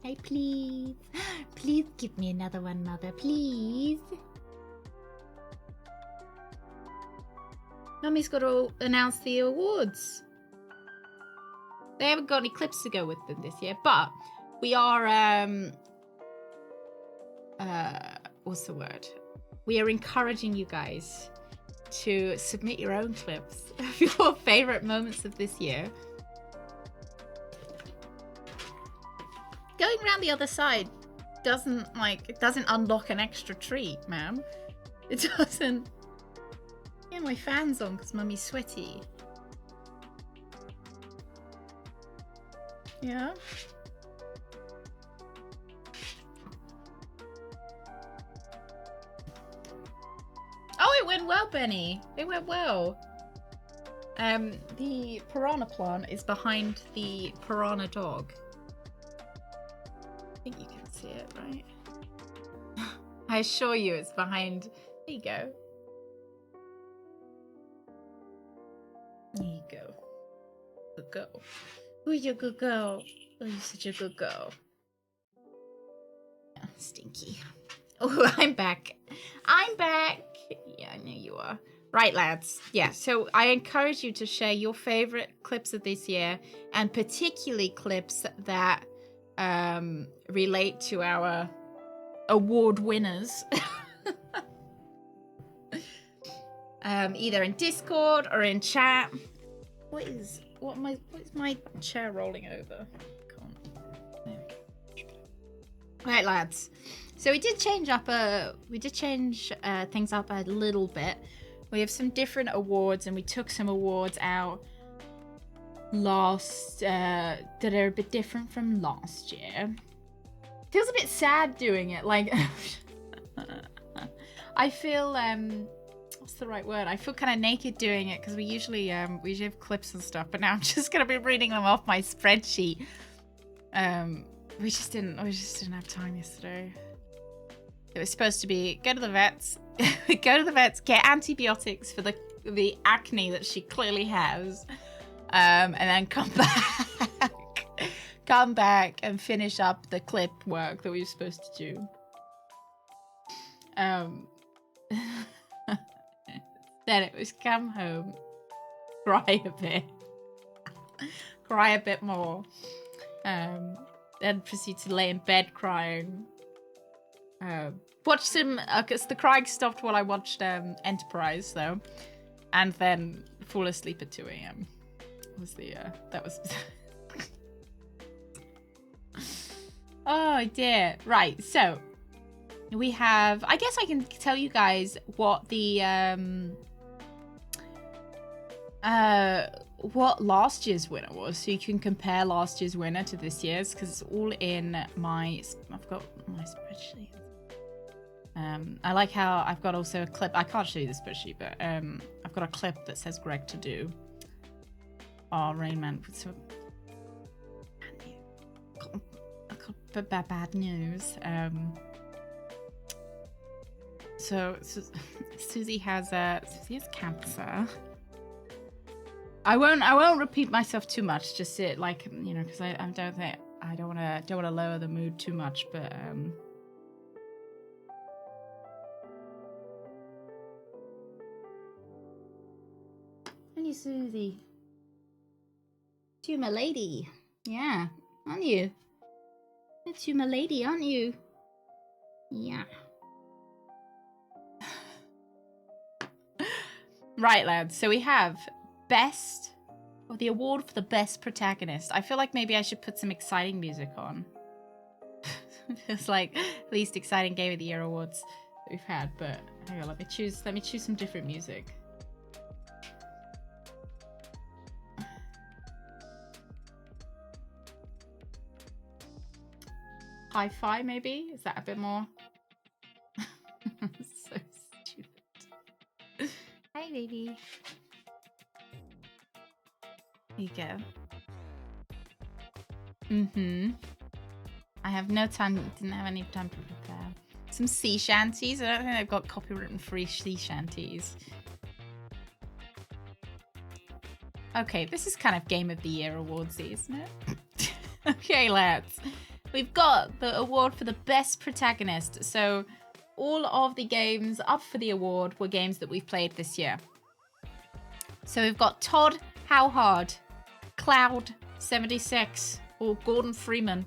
Hey, please. Please give me another one, Mother. Please. Mummy's got to announce the awards. They haven't got any clips to go with them this year, but we are, what's the word? We are encouraging you guys to submit your own clips of your favorite moments of this year. Going around the other side doesn't unlock an extra treat, ma'am. It doesn't. Yeah, my fan's on because Mummy's sweaty. Yeah. Oh, it went well, Benny. It went well. The piranha plant is behind the piranha dog. I think you can see it, right? I assure you it's behind. There you go. There you go. Good girl. Oh, you're a good girl. Oh, you're such a good girl. Oh, stinky. Oh, I'm back. I'm back. Yeah, I know you are. Right, lads. Yeah, so I encourage you to share your favorite clips of this year, and particularly clips that relate to our award winners. Either in Discord or in chat. What is my chair rolling over? There we go. Right, lads. So we did change things up a little bit. We have some different awards, and we took some awards out that are a bit different from last year. Feels a bit sad doing it. Like, I feel what's the right word? I feel kind of naked doing it, because we usually have clips and stuff, but now I'm just gonna be reading them off my spreadsheet. We just didn't have time yesterday. It was supposed to be go to the vets, get antibiotics for the acne that she clearly has, and then come back and finish up the clip work that we were supposed to do. Then it was come home, cry a bit more, then proceed to lay in bed crying. Watch some, because the crying stopped while I watched Enterprise though, and then fall asleep at 2 a.m. That was oh dear. Right, so we have, I guess I can tell you guys what the what last year's winner was, so you can compare last year's winner to this year's, because it's all in I've got my spreadsheet. I like how I've got also a clip. I can't show you the spreadsheet, but I've got a clip that says Greg to do. Oh, Rain Man. So bad news. So Susie has cancer. I won't repeat myself too much. Just it, like, you know, because I don't want to lower the mood too much, but aren't you, Susie? You my lady. Yeah, aren't you? It's you my lady, aren't you? Yeah. Right, lads. So we have the award for the best protagonist. I feel like maybe I should put some exciting music on. It's like least exciting game of the year awards that we've had, but hang on, let me choose some different music. Hi-fi, maybe? Is that a bit more? So stupid. Hi, baby. Here you go. I have no time, didn't have any time to prepare. Some sea shanties. I don't think they've got copyright free sea shanties. Okay, this is kind of Game of the Year awardsy, isn't it? Okay, lads. We've got the award for the best protagonist. So all of the games up for the award were games that we've played this year. So we've got Todd How Hard, Cloud 76, or Gordon Freeman.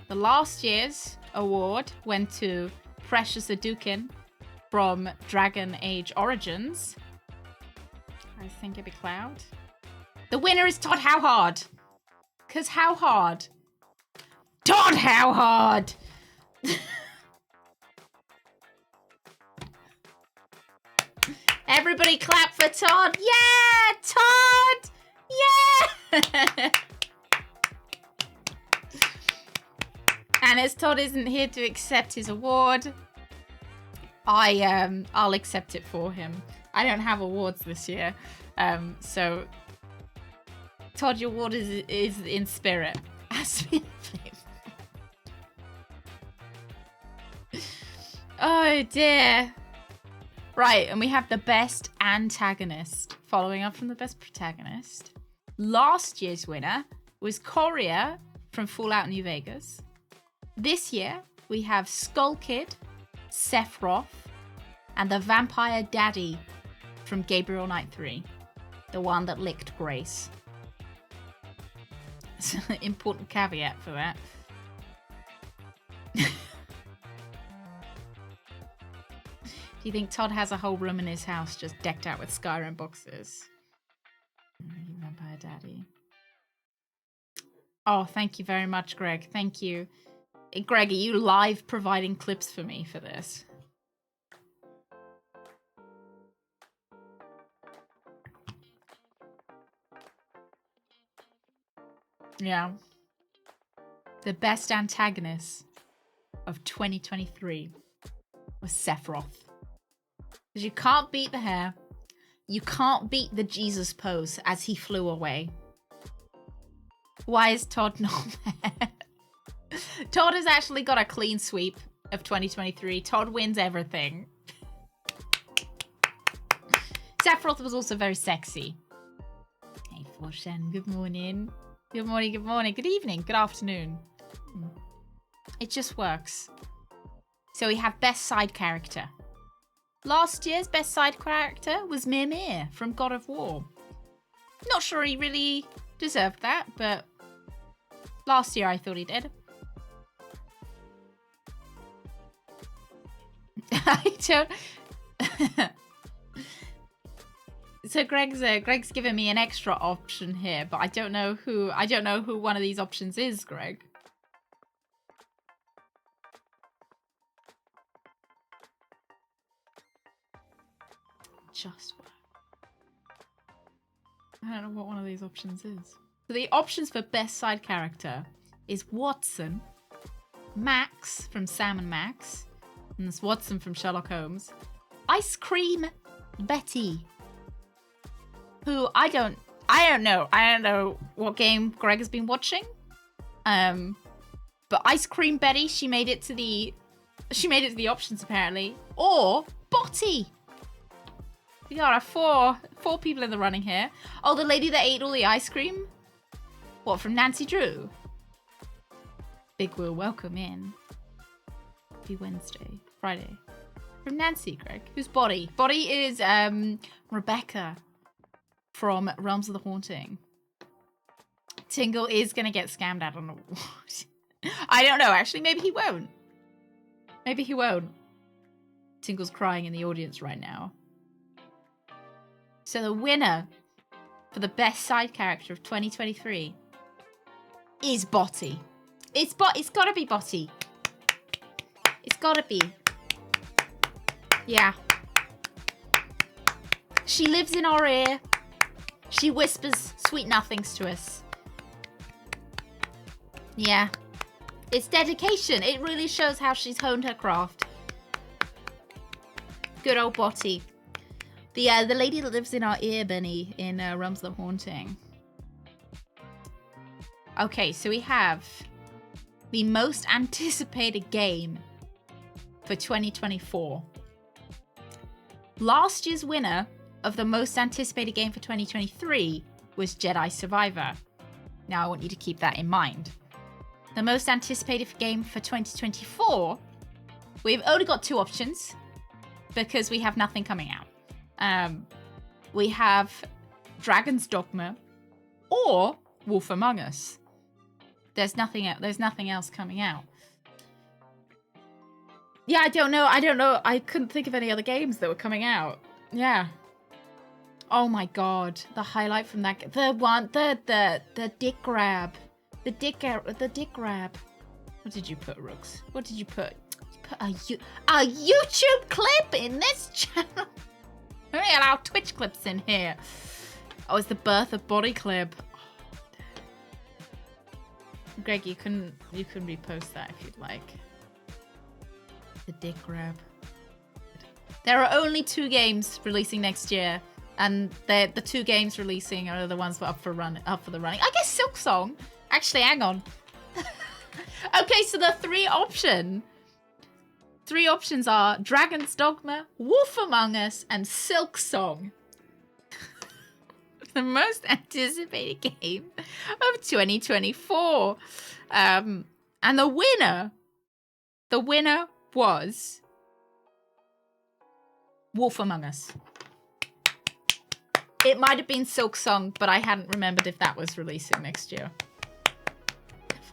The last year's award went to Precious Adukin from Dragon Age Origins. I think it'd be Cloud. The winner is Todd How Hard. Because how hard? Todd How Hard! Everybody clap for Todd. Yeah, Todd! Yeah! And as Todd isn't here to accept his award, I'll accept it for him. I don't have awards this year, so Todd, your award is in spirit. Oh dear. Right, and we have the best antagonist. Following up from the best protagonist. Last year's winner was Coria from Fallout New Vegas. This year, we have Skull Kid, Sephiroth, and the Vampire Daddy from Gabriel Knight 3. The one that licked Grace. It's an important caveat for that. Do you think Todd has a whole room in his house just decked out with Skyrim boxes? Vampire Daddy. Oh, thank you very much, Greg. Thank you. Greg, are you live providing clips for me for this? Yeah. The best antagonist of 2023 was Sephiroth. Because you can't beat the hair. You can't beat the Jesus pose as he flew away. Why is Todd not there? Todd has actually got a clean sweep of 2023. Todd wins everything. Sephiroth was also very sexy. Hey, Forshan, good morning. Good morning, good morning, good evening, good afternoon. It just works. So we have best side character. Last year's best side character was Mimir from God of War. Not sure he really deserved that, but last year I thought he did. I don't. So Greg's given me an extra option here, but I don't know who one of these options is, Greg. Just work. I don't know what one of these options is. So the options for best side character is Watson, Max from Sam and Max, and this Watson from Sherlock Holmes, Ice Cream Betty, who I don't know what game Greg has been watching. But Ice Cream Betty, she made it to the options apparently. Or Botty. We got four people in the running here. Oh, the lady that ate all the ice cream? What, from Nancy Drew? Big Will, welcome in. Be Friday. From Nancy, Greg. Who's Body? Body is Rebecca from Realms of the Haunting. Tingle is gonna get scammed out on a I don't know, actually, maybe he won't. Maybe he won't. Tingle's crying in the audience right now. So the winner for the best side character of 2023 is Botty. It's gotta be Botty. It's gotta be. Yeah. She lives in our ear. She whispers sweet nothings to us. Yeah. It's dedication. It really shows how she's honed her craft. Good old Botty. The lady that lives in our ear, Benny, in Realms of the Haunting. Okay, so we have the most anticipated game for 2024. Last year's winner of the most anticipated game for 2023 was Jedi Survivor. Now I want you to keep that in mind. The most anticipated game for 2024, we've only got two options because we have nothing coming out. We have Dragon's Dogma or Wolf Among Us. There's nothing else coming out. Yeah, I don't know. I couldn't think of any other games that were coming out. Yeah. Oh my god, the highlight from that, the dick grab. The dick grab. What did you put, Rooks? What did you put? You put a YouTube clip in this channel. We allow Twitch clips in here. Oh, it's the birth of body clip. Oh, Greg, you can repost that if you'd like. The dick grab. There are only 2 games releasing next year, and the 2 games releasing are the ones up for the running. I guess Silk Song. Actually, hang on. Okay, so the 3 options are Dragon's Dogma, Wolf Among Us, and Silk Song. The most anticipated game of 2024. And the winner was Wolf Among Us. It might have been Silk Song, but I hadn't remembered if that was releasing next year.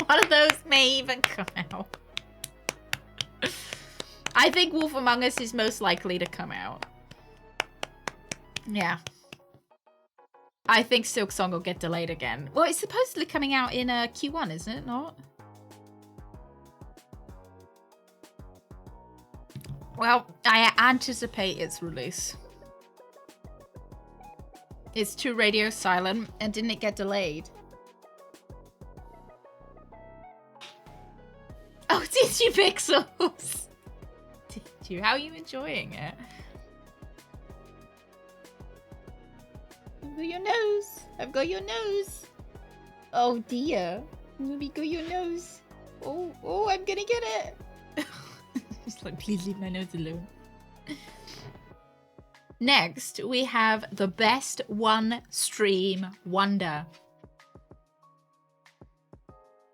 One of those may even come out. I think Wolf Among Us is most likely to come out. Yeah. I think Silk Song will get delayed again. Well, it's supposedly coming out in Q1, isn't it not? Well, I anticipate its release. It's too radio silent, and didn't it get delayed? Oh, did you, Pixels? Did you? How are you enjoying it? I've got your nose. I've got your nose. Oh dear. Let me go your nose. Oh, I'm gonna get it. Just like, please leave my nose alone. Next, we have the best one stream wonder.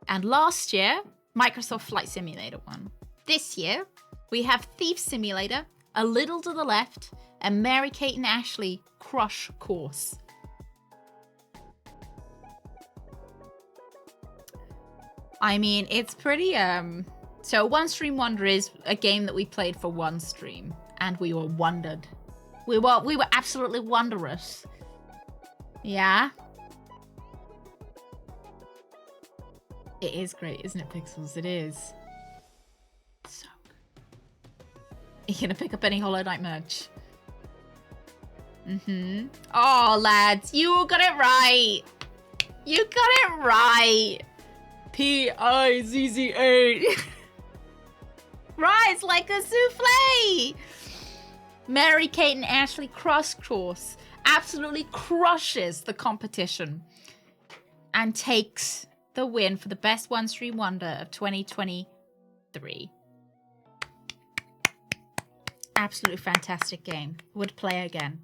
And last year, Microsoft Flight Simulator won. This year, we have Thief Simulator, A Little to the Left, and Mary-Kate and Ashley Crush Course. I mean, it's pretty, So One Stream Wonder is a game that we played for one stream, and we were wondered. We were absolutely wondrous. Yeah? It is great, isn't it, Pixels? It is. So good. Are you gonna pick up any Hollow Knight merch? Mm-hmm. Oh, lads, you got it right. You got it right. P-I-Z-Z-A. Rise like a souffle. Mary-Kate and Ashley Cross Course absolutely crushes the competition and takes the win for the best one stream wonder of 2023. Absolutely fantastic game. Would play again.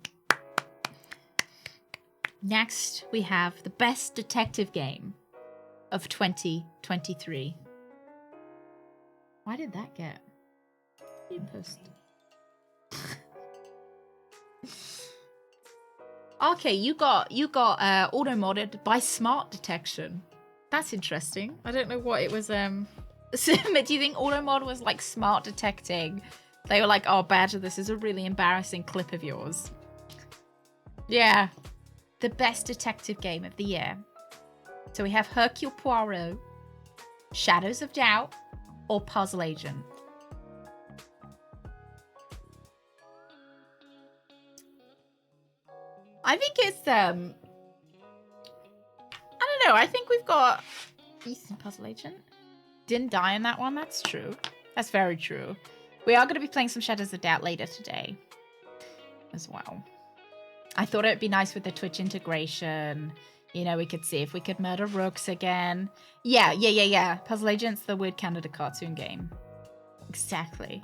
Next, we have the best detective game of 2023. Why did that get post? Okay, you got auto modded by Smart Detection. That's interesting. I don't know what it was. Do you think auto mod was like smart detecting? They were like, "Oh, Badger, this is a really embarrassing clip of yours." Yeah, the best detective game of the year. So we have Hercule Poirot, Shadows of Doubt, or Puzzle Agent. I think it's I don't know. I think we've got decent Puzzle Agent. Didn't die in that one. That's true. That's very true. We are going to be playing some Shadows of Doubt later today as well. I thought it'd be nice with the Twitch integration. You know, we could see if we could murder rooks again. Yeah. Puzzle Agent's the Weird Canada cartoon game. Exactly.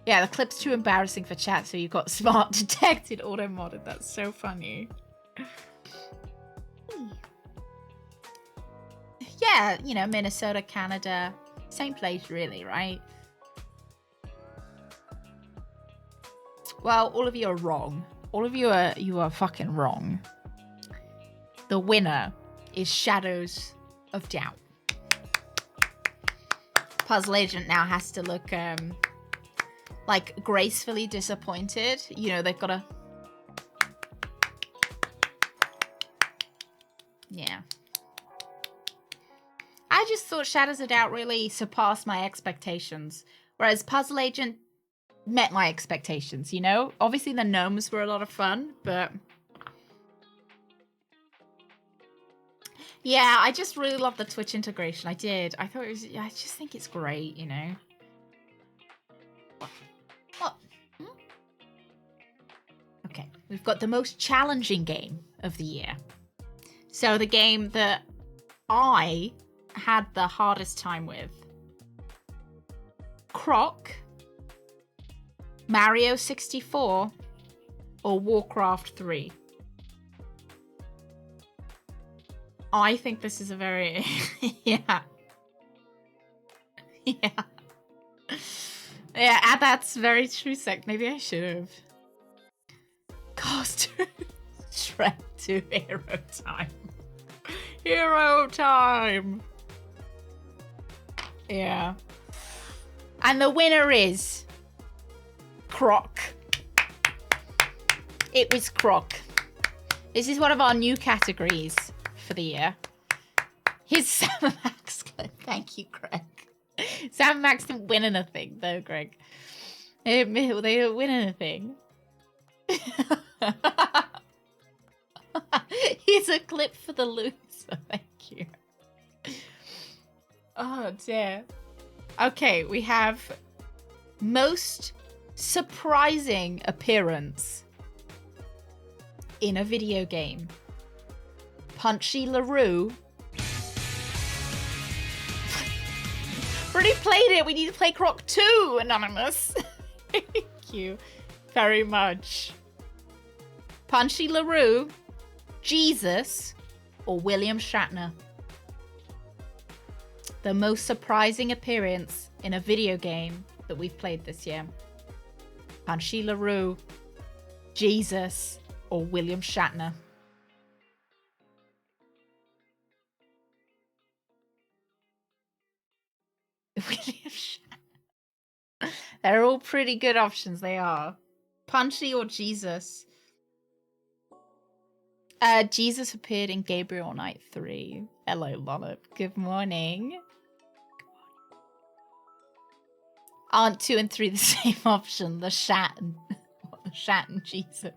Yeah, the clip's too embarrassing for chat, so you got Smart Detected auto-modded. That's so funny. Yeah, you know, Minnesota, Canada. Same place, really, right? Well, all of you are wrong. All of you are fucking wrong. The winner is Shadows of Doubt. Puzzle Agent now has to look like gracefully disappointed. You know, they've got to... Yeah. I just thought Shadows of Doubt really surpassed my expectations. Whereas Puzzle Agent met my expectations, you know? Obviously the gnomes were a lot of fun, but... Yeah, I just really love the Twitch integration. I did. I thought it was... I just think it's great, you know? What? Hmm? we've got the most challenging game of the year. So the game that I had the hardest time with. Croc, Mario 64, or Warcraft 3. I think this is a very... yeah. Yeah. Yeah, that's very true, Sec. Maybe I should have. Costume. Shrek 2 Hero Time. Hero Time! Yeah. And the winner is... Croc. It was Croc. This is one of our new categories for the year. Here's Sam Max clip. Thank you, Greg. Sam Max didn't win anything, though, Greg. They didn't win anything. Here's a clip for the loser. Thank you. Oh, dear. Okay, we have most surprising appearance in a video game. Punchy LaRue. Already played it. We need to play Croc 2, Anonymous. Thank you very much. Punchy LaRue, Jesus, or William Shatner. The most surprising appearance in a video game that we've played this year. Punchy LaRue, Jesus, or William Shatner. William Shatner. They're all pretty good options, they are. Punchy or Jesus? Jesus appeared in Gabriel Knight 3. Hello, Lollop. Good morning. Aren't 2 and 3 the same option? The Shatn. The Shatn Jesus.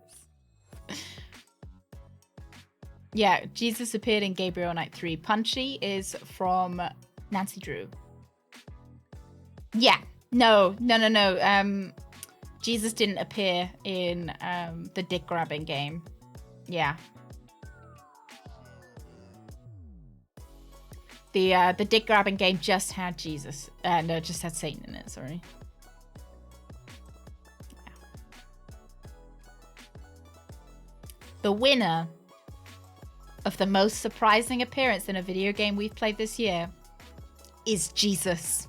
Yeah, Jesus appeared in Gabriel Knight 3. Punchy is from Nancy Drew. Yeah. No. Jesus didn't appear in the dick grabbing game. Yeah. The dick grabbing game just had Jesus. No, just had Satan in it, sorry. The winner of the most surprising appearance in a video game we've played this year is Jesus.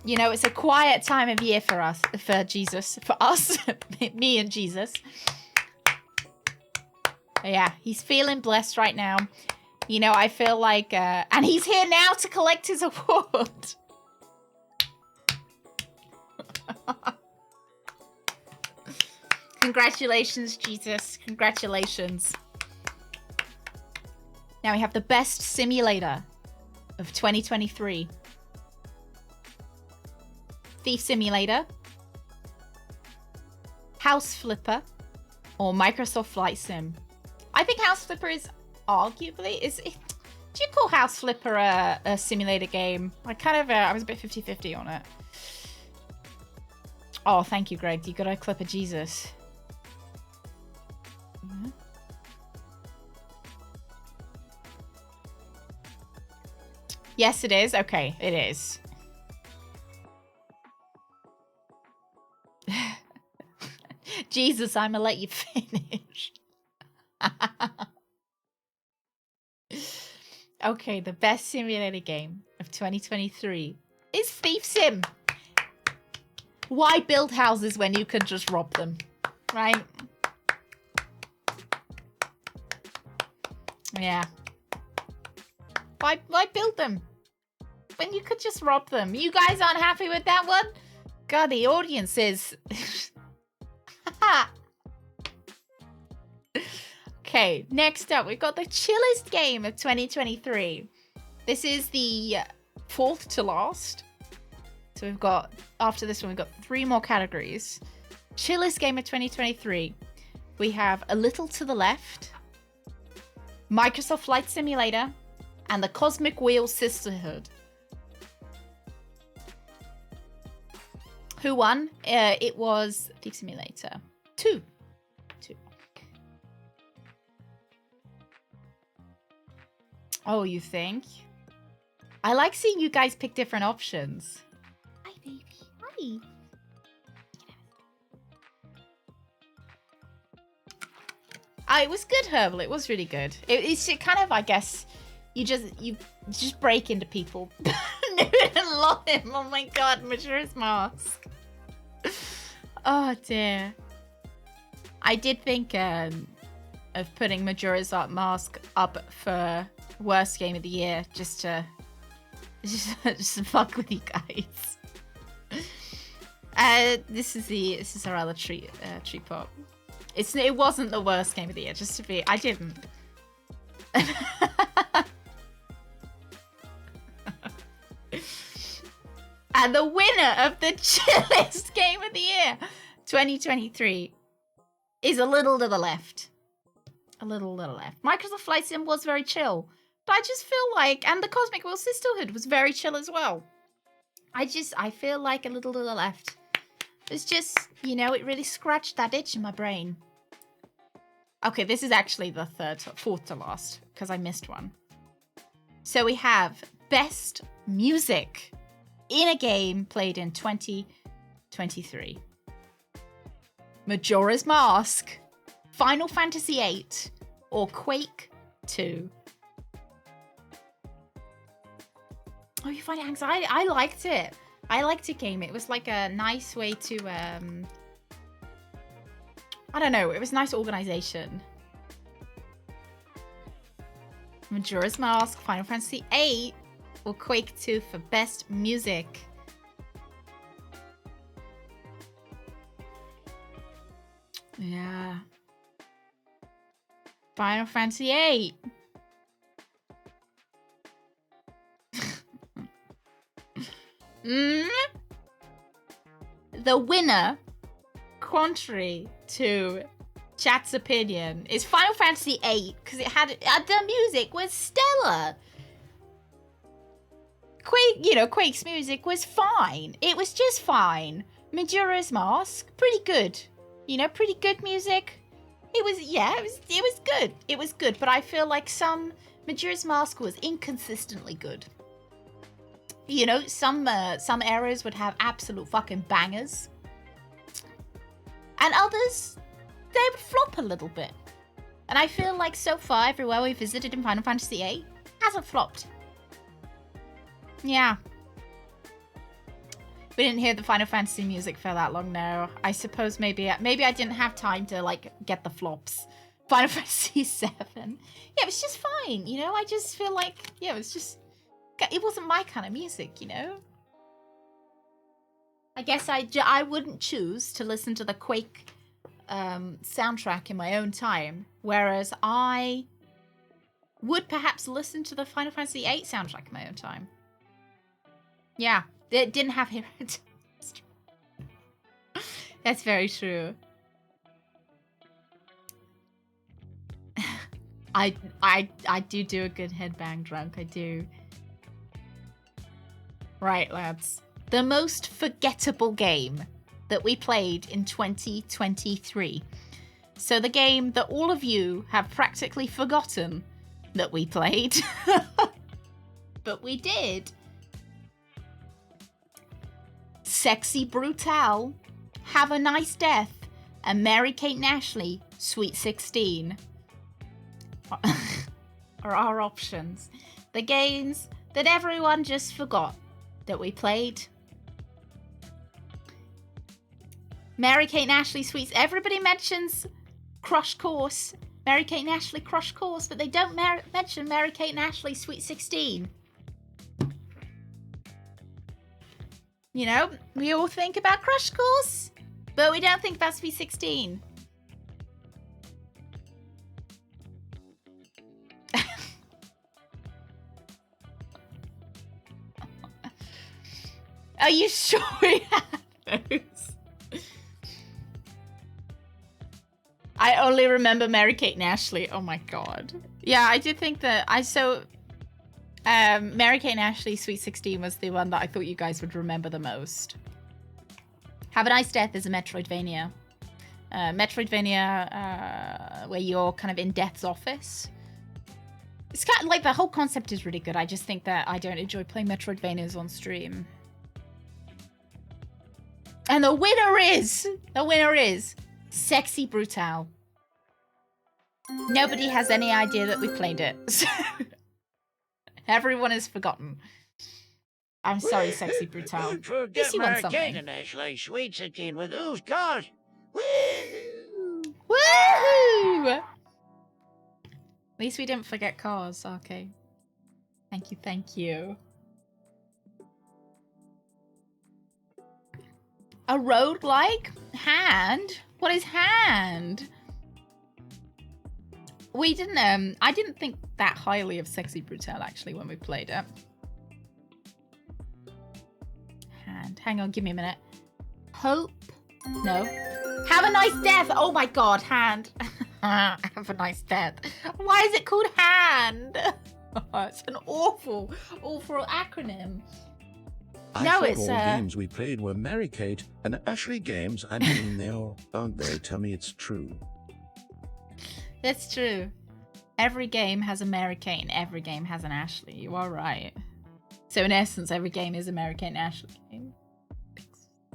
You know, it's a quiet time of year for us, for Jesus, for us, me and Jesus. Yeah, he's feeling blessed right now. You know, I feel like, and he's here now to collect his award. Congratulations, Jesus. Congratulations. Now we have the best simulator of 2023. Thief Simulator, House Flipper, or Microsoft Flight Sim. I think House Flipper is arguably... do you call House Flipper a simulator game? I was a bit 50-50 on it. Oh, thank you, Greg. You got a clip of Jesus. Mm-hmm. Yes, it is. Okay, it is. Jesus, I'ma let you finish. Okay, the best simulator game of 2023 is Thief Sim. Why build houses when you can just rob them, right? Yeah. Why build them when you could just rob them? You guys aren't happy with that one? God, the audience is... Okay, next up, we've got the chillest game of 2023. This is the 4th to last. So we've got, after this one, we've got 3 more categories. Chillest game of 2023. We have A Little to the Left, Microsoft Flight Simulator, and the Cosmic Wheel Sisterhood. Who won? It was Thief Simulator 2. Oh, you think? I like seeing you guys pick different options. Hi, baby. Hi. It was good, Herbal. It was really good. It's kind of, I guess, you just break into people. I love him. Oh my god, Majora's Mask. Oh dear. I did think of putting Majora's Mask up for worst game of the year, just to fuck with you guys. This is our other treat pot. It wasn't the worst game of the year, just to be. I didn't. And the winner of the chillest game of the year, 2023, is a little to the left. A little to the left. Microsoft Flight Sim was very chill. But I just feel like, and the Cosmic Wheel Sisterhood was very chill as well. I feel like a little to the left. It's just, you know, it really scratched that itch in my brain. Okay, this is actually the fourth to last, because I missed one. So we have Best Music in a game played in 2023. Majora's Mask, Final Fantasy VIII, or Quake 2. Oh, you find it anxiety? I liked it. I liked it game. It was like a nice way to, I don't know. It was nice organization. Majora's Mask, Final Fantasy VIII, or Quake 2 for Best Music. Yeah. Final Fantasy VIII. The winner, contrary to chat's opinion, is Final Fantasy VIII because it had the music was stellar. Quake's music was fine. It was just fine. Majora's Mask, pretty good. Pretty good music. It was good. It was good, but I feel like some Majora's Mask was inconsistently good. Some eras would have absolute fucking bangers. And others, they would flop a little bit. And I feel like so far, everywhere we visited in Final Fantasy VIII hasn't flopped. Yeah. We didn't hear the Final Fantasy music for that long, no. I suppose maybe I didn't have time to, get the flops. Final Fantasy VII. Yeah, it was just fine, I just feel like, it wasn't my kind of music, I guess I wouldn't choose to listen to the Quake soundtrack in my own time, whereas I would perhaps listen to the Final Fantasy VIII soundtrack in my own time. Yeah, it didn't have hero. That's very true. I do a good headbang drunk, I do. Right, lads. The most forgettable game that we played in 2023. So the game that all of you have practically forgotten that we played. But we did. Sexy Brutal, Have a Nice Death, and Mary-Kate and Ashley, Sweet 16 are our options. The games that everyone just forgot that we played. Mary-Kate and Ashley Sweets. Everybody mentions Crush Course. Mary-Kate and Ashley Crush Course, but they don't mention Mary-Kate and Ashley Sweet 16. We all think about Crush Course, but we don't think about Sweet 16. Are you sure we have those? I only remember Mary-Kate and Ashley. Oh my god. Yeah, I did think that Mary-Kate and Ashley Sweet 16 was the one that I thought you guys would remember the most. Have a Nice Death is a Metroidvania. Metroidvania where you're kind of in Death's office. It's kind of like the whole concept is really good. I just think that I don't enjoy playing Metroidvanias on stream. And the winner is Sexy Brutal. Nobody has any idea that we played it. So everyone has forgotten. I'm sorry, Sexy Brutal. At least you won something. Actually, sweets again with those cars. Woohoo! At least we didn't forget cars. Okay. Thank you, thank you. A roguelike? Hand? What is Hand? We didn't, I didn't think that highly of Sexy Brutal actually when we played it. Hand. Hang on, give me a minute. Hope? No. Have a Nice Death! Oh my god, Hand. Have a Nice Death. Why is it called Hand? It's an awful acronym. I No, thought it's all games we played were Mary Kate and Ashley games. I mean, they all, aren't they? Tell me it's true. That's true. Every game has a Mary Kate and every game has an Ashley. You are right. So in essence, every game is a Mary Kate and Ashley game.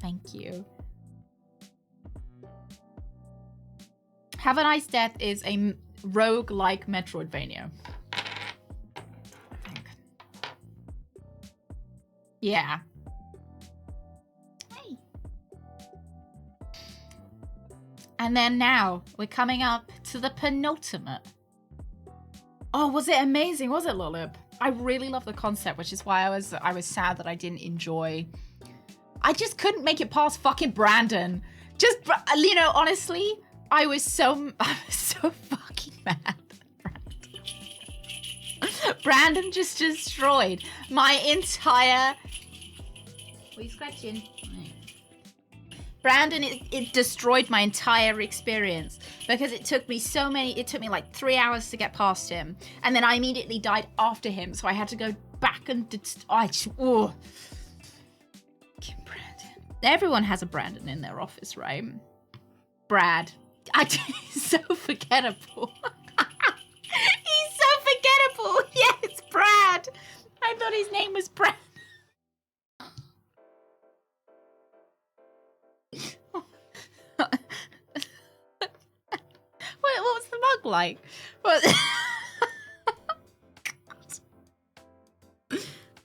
Thank you. Have a Nice Death is a rogue-like Metroidvania. I think. Yeah. Hey. And then now we're coming up to the penultimate. Oh, was it amazing? Was it, Lollip? I really love the concept, which is why I was sad that I didn't enjoy. I just couldn't make it past fucking Brandon. Just, you know, honestly, I was so fucking mad. Brandon just destroyed my entire. What are you scratching? Brandon, it destroyed my entire experience because it took me like 3 hours to get past him. And then I immediately died after him. So I had to go back and, Brandon. Everyone has a Brandon in their office, right? Brad. He's so forgettable. He's so forgettable. Yeah, it's Brad. I thought his name was Brad. What was the mug like? What?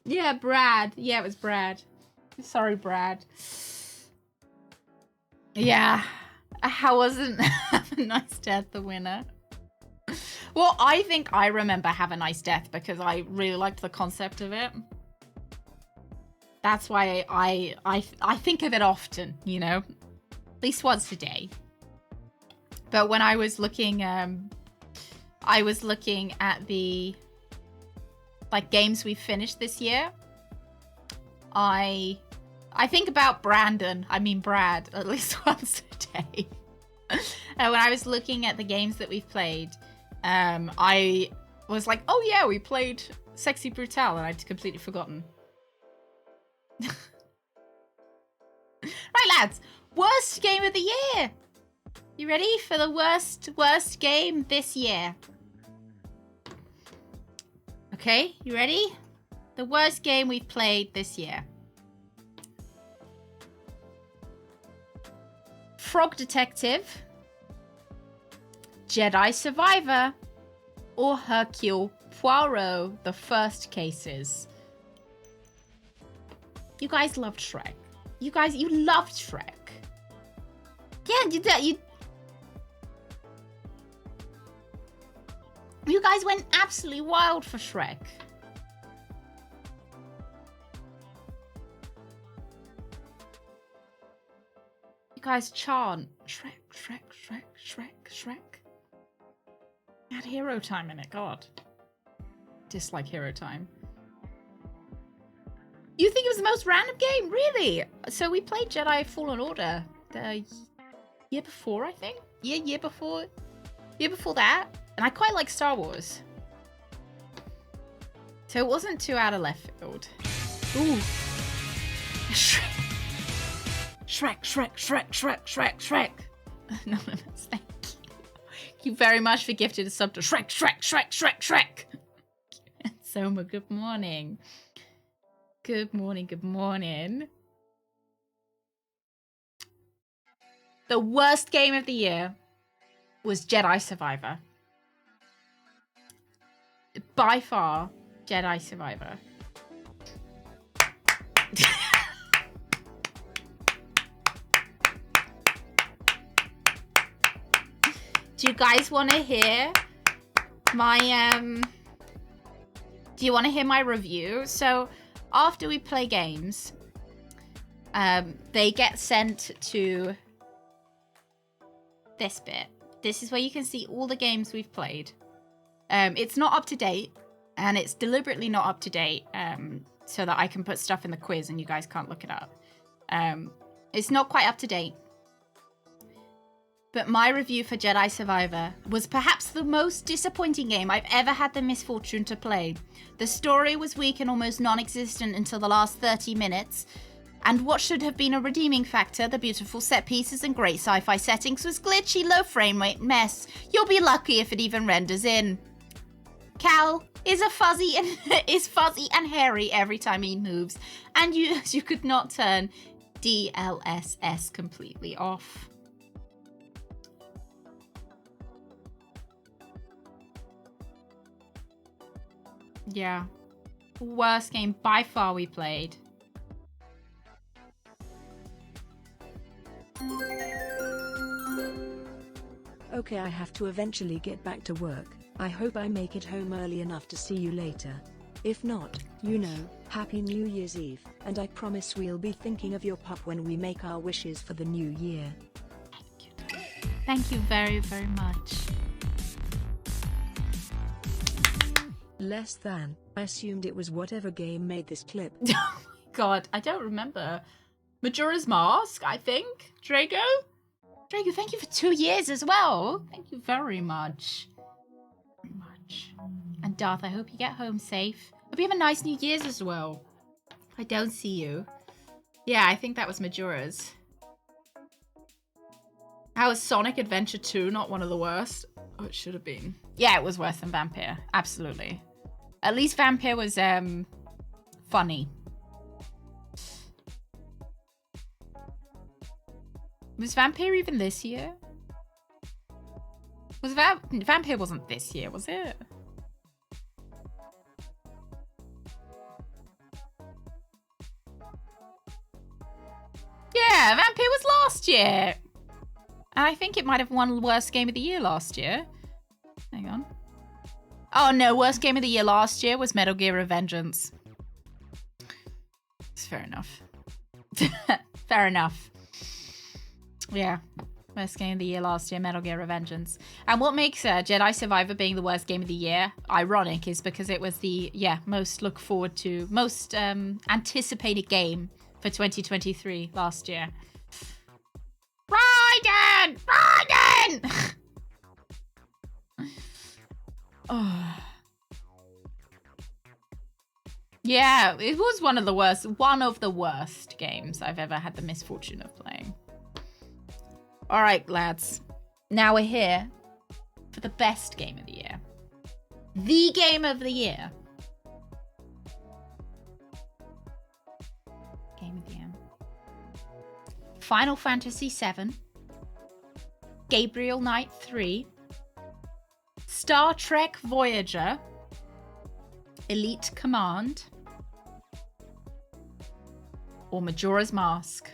Yeah, Brad. Yeah, it was Brad. Sorry, Brad. Yeah. How wasn't Have a Nice Death the winner? Well, I think I remember Have a Nice Death because I really liked the concept of it. That's why I think of it often, you know? At least once a day. But when I was looking at the like games we finished this year, I think about Brad at least once a day. And when I was looking at the games that we've played, I was like, oh yeah, we played Sexy Brutal, and I'd completely forgotten. Right, lads, worst game of the year. You ready for the worst game this year? Okay, you ready? The worst game we've played this year. Frog Detective, Jedi Survivor, or Hercule Poirot, The First Cases. You guys loved Shrek. You loved Shrek. Yeah, you guys went absolutely wild for Shrek. You guys chant Shrek, Shrek, Shrek, Shrek, Shrek. It had Hero Time in it, God. Dislike Hero Time. You think it was the most random game? Really? So we played Jedi Fallen Order the year before, I think? Year before that. And I quite like Star Wars. So it wasn't too out of left field. Ooh. Shrek, Shrek, Shrek, Shrek, Shrek, Shrek. Anonymous, thank you. Thank you very much for gifting a sub to Shrek, Shrek, Shrek, Shrek, Shrek. Soma, good morning. Good morning, good morning. The worst game of the year was Jedi Survivor. By far, Jedi Survivor. Do you guys want to hear my do you want to hear my review? So after we play games, they get sent to this bit. This is where you can see all the games we've played. It's not up to date, and it's deliberately not up to date so that I can put stuff in the quiz and you guys can't look it up. It's not quite up to date. But my review for Jedi Survivor was perhaps the most disappointing game I've ever had the misfortune to play. The story was weak and almost non-existent until the last 30 minutes. And what should have been a redeeming factor, the beautiful set pieces and great sci-fi settings, was glitchy, low frame rate mess. You'll be lucky if it even renders in. Cal is fuzzy and hairy every time he moves, and you could not turn DLSS completely off. Yeah. Worst game by far we played. Okay, I have to eventually get back to work. I hope I make it home early enough to see you later. If not, you know, Happy New Year's Eve, and I promise we'll be thinking of your pup when we make our wishes for the new year. Thank you very, very much. Less than. I assumed it was whatever game made this clip. Oh my god, I don't remember. Majora's Mask, I think. Drago? Drago, thank you for 2 years as well. Thank you very much. Very much. And Darth, I hope you get home safe. Hope you have a nice New Year's as well. I don't see you. Yeah, I think that was Majora's. How is Sonic Adventure 2 not one of the worst? Oh, it should have been. Yeah, it was worse than Vampire. Absolutely. At least Vampire was funny. Was Vampire even this year? Was Vampire wasn't this year, was it? Yeah, Vampire was last year. And I think it might have won worst game of the year last year. Hang on. Oh no, worst game of the year last year was Metal Gear Revengeance. It's fair enough. Fair enough. Yeah. Worst game of the year last year, Metal Gear Revengeance. And what makes Jedi Survivor being the worst game of the year ironic is because it was the, most look forward to, most anticipated game for 2023 last year. Raiden! Raiden! Oh. Yeah, it was one of the worst games I've ever had the misfortune of playing. All right, lads. Now we're here for the best game of the year. The game of the year. Game of the year. Final Fantasy VII. Gabriel Knight 3. Star Trek Voyager. Elite Command. Or Majora's Mask.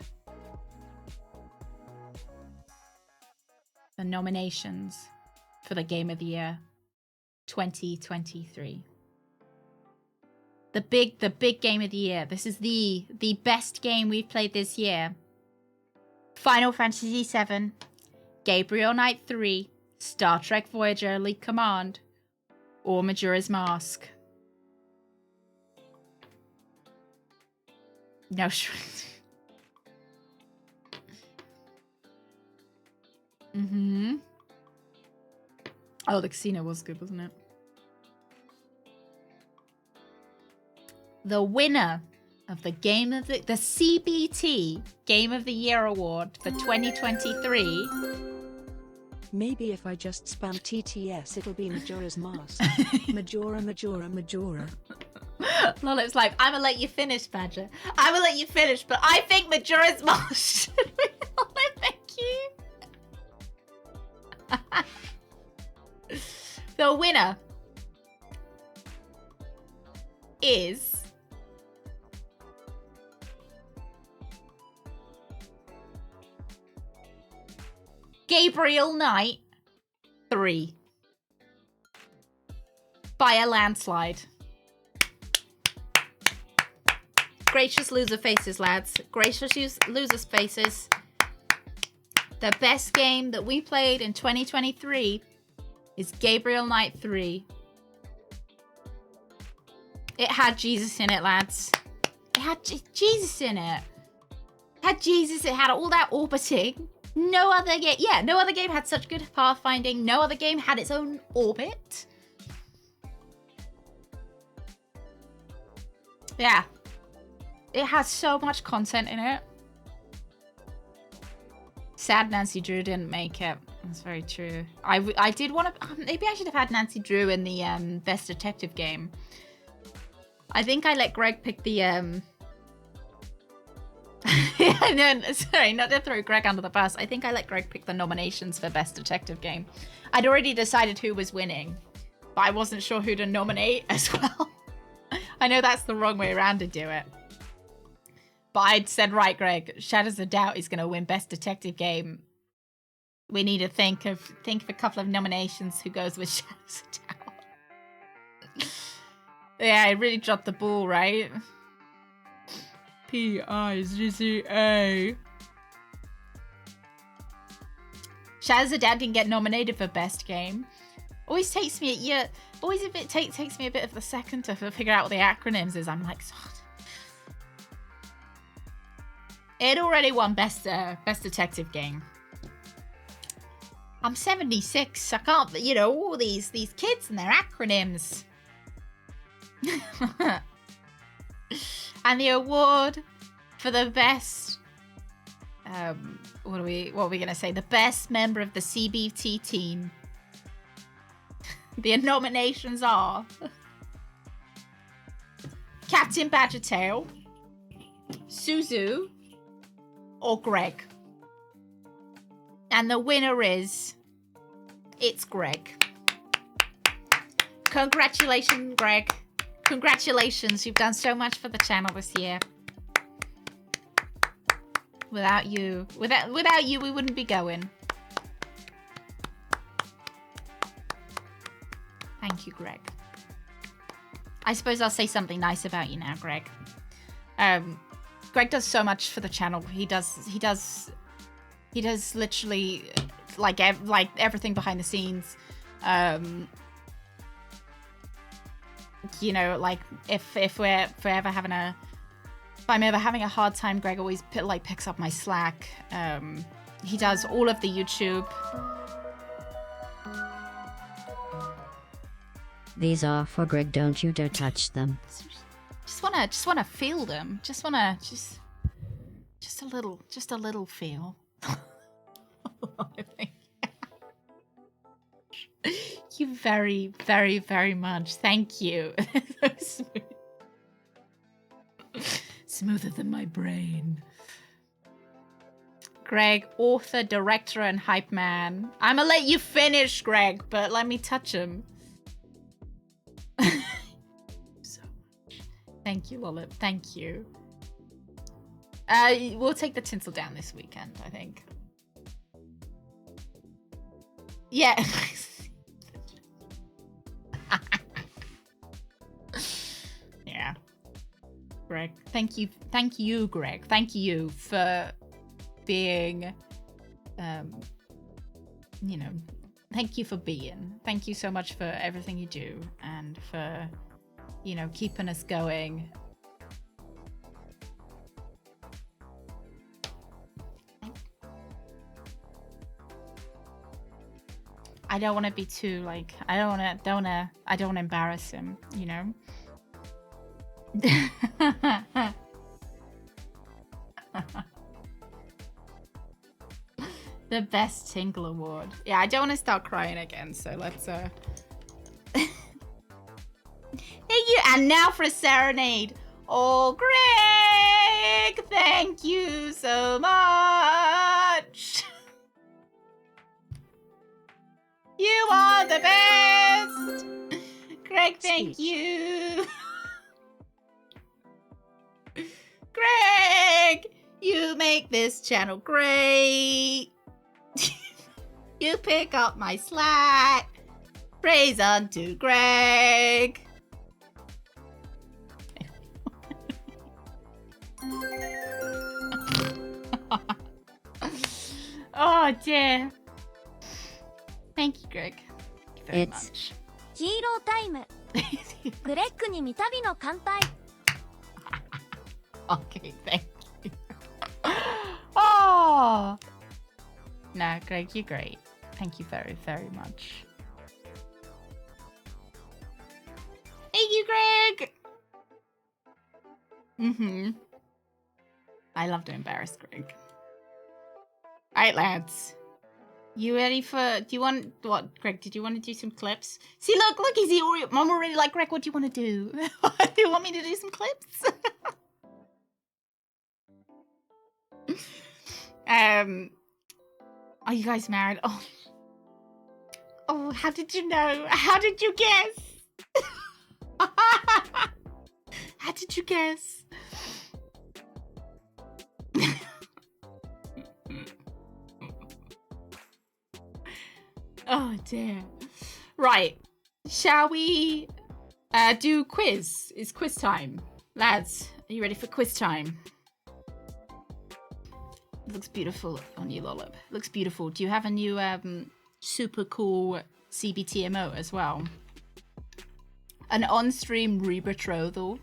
The nominations for the Game of the Year 2023. The big game of the year. This is the best game we've played this year. Final Fantasy VII, Gabriel Knight 3, Star Trek Voyager Elite Command, or Majora's Mask. No, sure. Mm-hmm. Oh, the casino was good, wasn't it? The winner of the CBT Game of the Year Award for 2023. Maybe if I just spam TTS, it'll be Majora's Mask. Majora, Majora, Majora. Lolip's like, I'm gonna let you finish, Badger. I'm gonna let you finish, but I think Majora's Mask should be Lolip, thank you. The winner is Gabriel Knight 3 by a landslide. Gracious loser faces, lads. Gracious losers faces. The best game that we played in 2023 is Gabriel Knight 3. It had Jesus in it, lads. It had Jesus in it. It had Jesus, it had all that orbiting. No other game, no other game had such good pathfinding. No other game had its own orbit. Yeah. It has so much content in it. Sad Nancy Drew didn't make it. That's very true. I did want to... maybe I should have had Nancy Drew in the Best Detective game. I think I let Greg pick the... no, sorry, not to throw Greg under the bus. I think I let Greg pick the nominations for Best Detective Game. I'd already decided who was winning, but I wasn't sure who to nominate as well. I know that's the wrong way around to do it. But I'd said, right, Greg, Shadows of Doubt is going to win Best Detective Game. We need to think of a couple of nominations who goes with Shadows of Doubt. Yeah, I really dropped the ball, right? Pizza. Shadows of Doubt didn't get nominated for Best Game. Always takes me takes me a bit of a second to figure out what the acronyms is. I'm like, God. It already won Best Detective Game. I'm 76. I can't, all these kids and their acronyms. And the award for the best, what are we gonna say? The best member of the CBT team. The nominations are Captain Badgertail, Suzu, or Greg. And the winner is, it's Greg. Congratulations, Greg. Congratulations, you've done so much for the channel this year. Without you, we wouldn't be going. Thank you, Greg. I suppose I'll say something nice about you now, Greg. Greg does so much for the channel. He does literally like everything behind the scenes. Like if I'm ever having a hard time, Greg always picks up my slack. He does all of the YouTube. These are for Greg, don't you dare touch them. Just wanna feel them. Just a little feel. You very, very, very much. Thank you. So smooth. Smoother than my brain. Greg, author, director, and hype man. I'ma let you finish, Greg, but let me touch him. So much. Thank you, Lollip. Thank you. We'll take the tinsel down this weekend, I think. Yeah. Yeah. Greg. Thank you, Greg. Thank you for being, thank you for being. Thank you so much for everything you do and for, keeping us going. I don't want to be too I don't want to embarrass him, The best Tingle Award. Yeah, I don't want to start crying again, so let's Thank you, and now for a serenade. Oh, Greg! Thank you so much! You are the best! Greg, thank you! Greg! You make this channel great! You pick up my slack! Praise unto Greg! Oh dear. Thank you, Greg. Thank you very much. ヒーロータイムグレッグに三度の乾杯 Okay, thank you. Oh! No, Greg, you're great. Thank you very, very much. Thank you, Greg! I love to embarrass Greg. Alright, lads. You ready for... Do you want... What, Greg, did you want to do some clips? See, look, he's already... I'm already like, Greg, what do you want to do? Do you want me to do some clips? Are you guys married? Oh. Oh, how did you know? How did you guess? How did you guess? Oh dear. Right. Shall we do quiz? It's quiz time. Lads, are you ready for quiz time? It looks beautiful on you, Lollop. Looks beautiful. Do you have a new super cool CBTMO as well? An on-stream re-betrothal.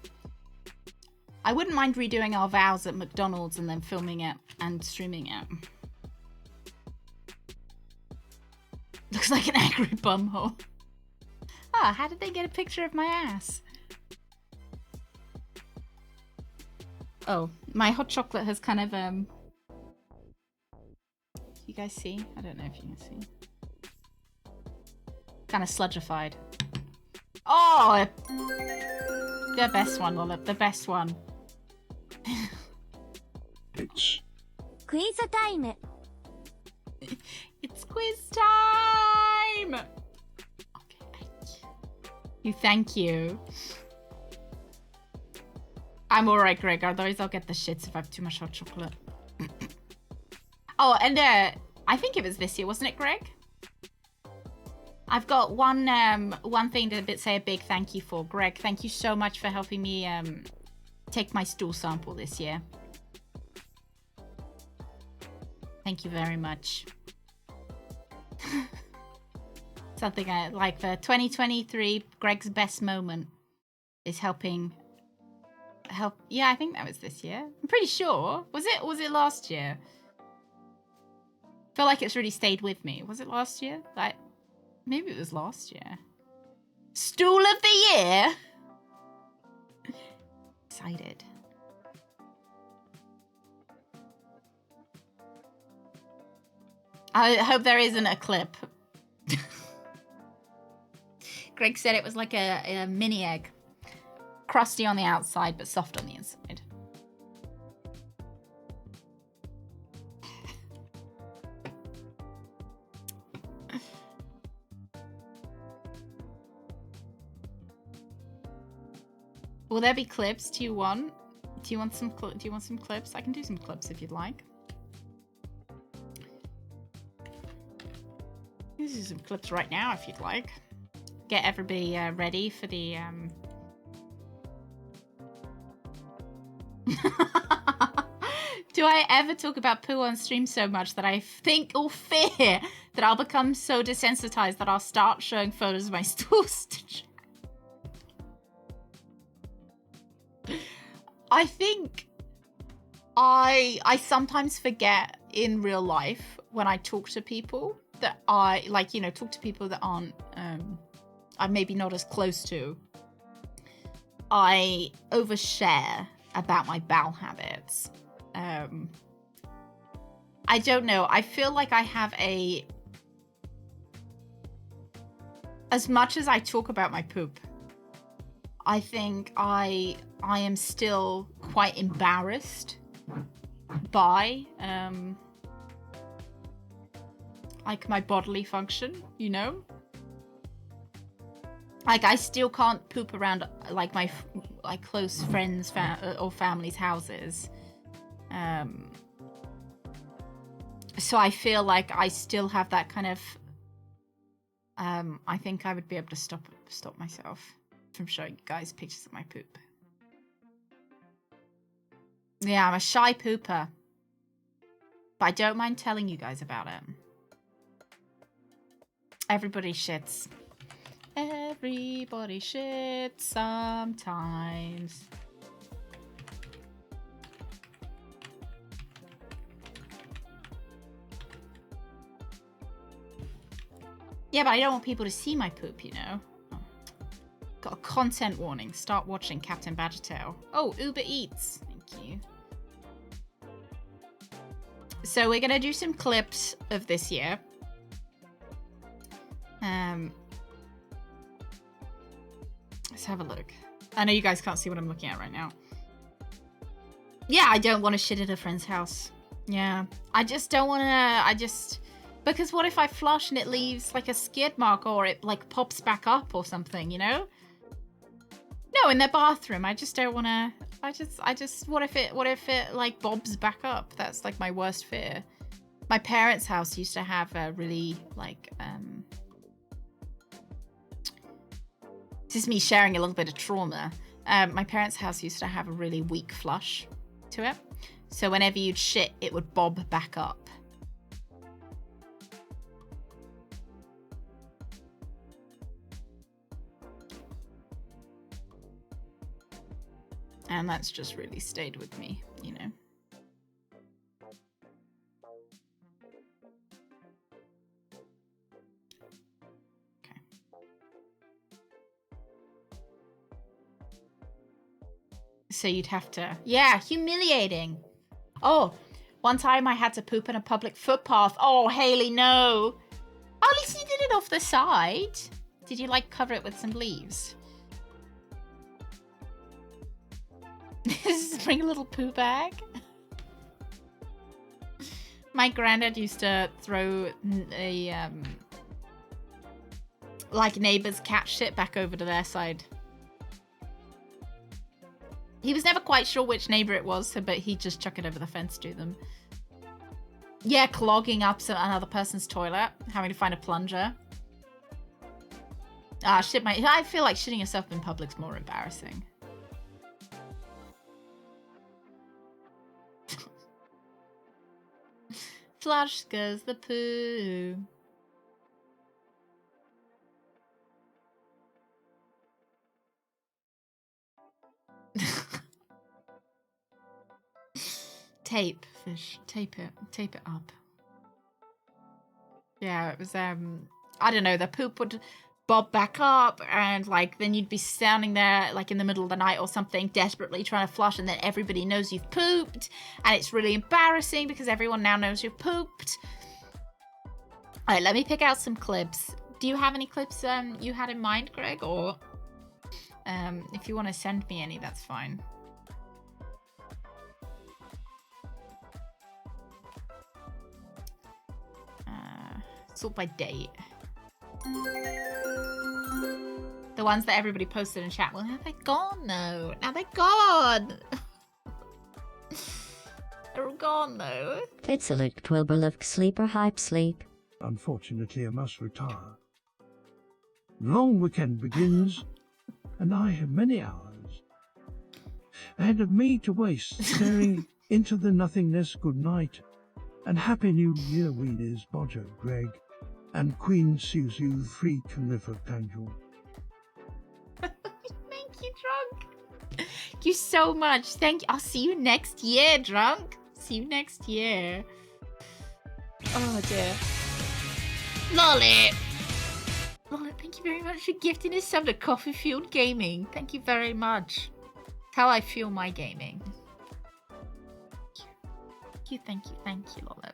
I wouldn't mind redoing our vows at McDonald's and then filming it and streaming it. Looks like an angry bumhole. Ah, how did they get a picture of my ass? Oh, my hot chocolate has kind of, you guys see? I don't know if you can see. Kind of sludgified. Oh! The best one, Lollip. The best one. It's クイズタイム It's quiz time! Okay, thank you. I'm alright, Greg. Otherwise, I'll get the shits if I have too much hot chocolate. Oh, and I think it was this year, wasn't it, Greg? I've got one thing to say a big thank you for. Greg, thank you so much for helping me take my stool sample this year. Thank you very much. Something I like for 2023, Greg's best moment is help. Yeah, I think that was this year. I'm pretty sure. Was it last year? I feel like it's really stayed with me. Was it last year? Like, maybe it was last year. Stool of the year. Excited. I hope there isn't a clip. Greg said it was like a mini egg. Crusty on the outside, but soft on the inside. Will there be clips? Do you want some clips? I can do some clips if you'd like. This is some clips right now if you'd like. Get everybody ready for the Do I ever talk about poo on stream so much that I think or fear that I'll become so desensitized that I'll start showing photos of my stool stitch? I think I sometimes forget in real life when I talk to people that I like, you know, talk to people that aren't I'm maybe not as close to. I overshare about my bowel habits. I don't know. I feel like I have a... As much as I talk about my poop, I think I am still quite embarrassed by like my bodily function, you know? Like I still can't poop around like my close friends or family's houses. So I feel like I still have that kind of I think I would be able to stop myself from showing you guys pictures of my poop. Yeah, I'm a shy pooper. But I don't mind telling you guys about it. Everybody shits. Everybody shits sometimes. Yeah, but I don't want people to see my poop, you know? Oh. Got a content warning. Start watching Captain Badgertail. Oh, Uber Eats. Thank you. So we're going to do some clips of this year. Let's have a look. I know you guys can't see what I'm looking at right now. Yeah, I don't want to shit at a friend's house. Yeah, I just don't want to, because what if I flush and it leaves like a skid mark or it like pops back up or something, you know? No, in their bathroom. I just don't want to, what if it like bobs back up? That's like my worst fear. My parents' house used to have a really like, this is me sharing a little bit of trauma. My parents' house used to have a really weak flush to it. So whenever you'd shit, it would bob back up. And that's just really stayed with me, you know. Okay. So you'd have to... Yeah, humiliating. Oh, one time I had to poop in a public footpath. Oh, Haley, no. Oh, at least you did it off the side. Did you, like, cover it with some leaves? Bring a little poo bag. My granddad used to throw a like neighbor's cat shit back over to their side. He was never quite sure which neighbor it was, so, but he'd just chuck it over the fence to them. Yeah, clogging up another person's toilet, having to find a plunger. Ah, shit, I feel like shitting yourself in public's more embarrassing. Flush goes the poo. Tape, fish. Tape it. Tape it up. Yeah, it was, I don't know, the poop would bob back up and, like, then you'd be standing there, like, in the middle of the night or something, desperately trying to flush, and then everybody knows you've pooped, and it's really embarrassing because everyone now knows you've pooped. All right, let me pick out some clips. Do you have any clips you had in mind, Greg? Or if you want to send me any, that's fine. Sort by date. The ones that everybody posted in chat. Well, now they're gone, though. Now they're gone. They're all gone, though. Pitselik Twilberluk Sleeper Hype Sleep. Unfortunately, I must retire. The long weekend begins, and I have many hours ahead of me to waste staring into the nothingness. Good night, and Happy New Year, Weeders, Bodger, Greg, and Queen Suzu, Free Conifer Tangle. Thank you, Drunk. Thank you so much. Thank you. I'll see you next year, Drunk. See you next year. Oh, dear. Lolly. Lolly, thank you very much for gifting us some to Coffee Fueled Gaming. Thank you very much. How I feel my gaming. Thank you, thank you, thank you, Lolly.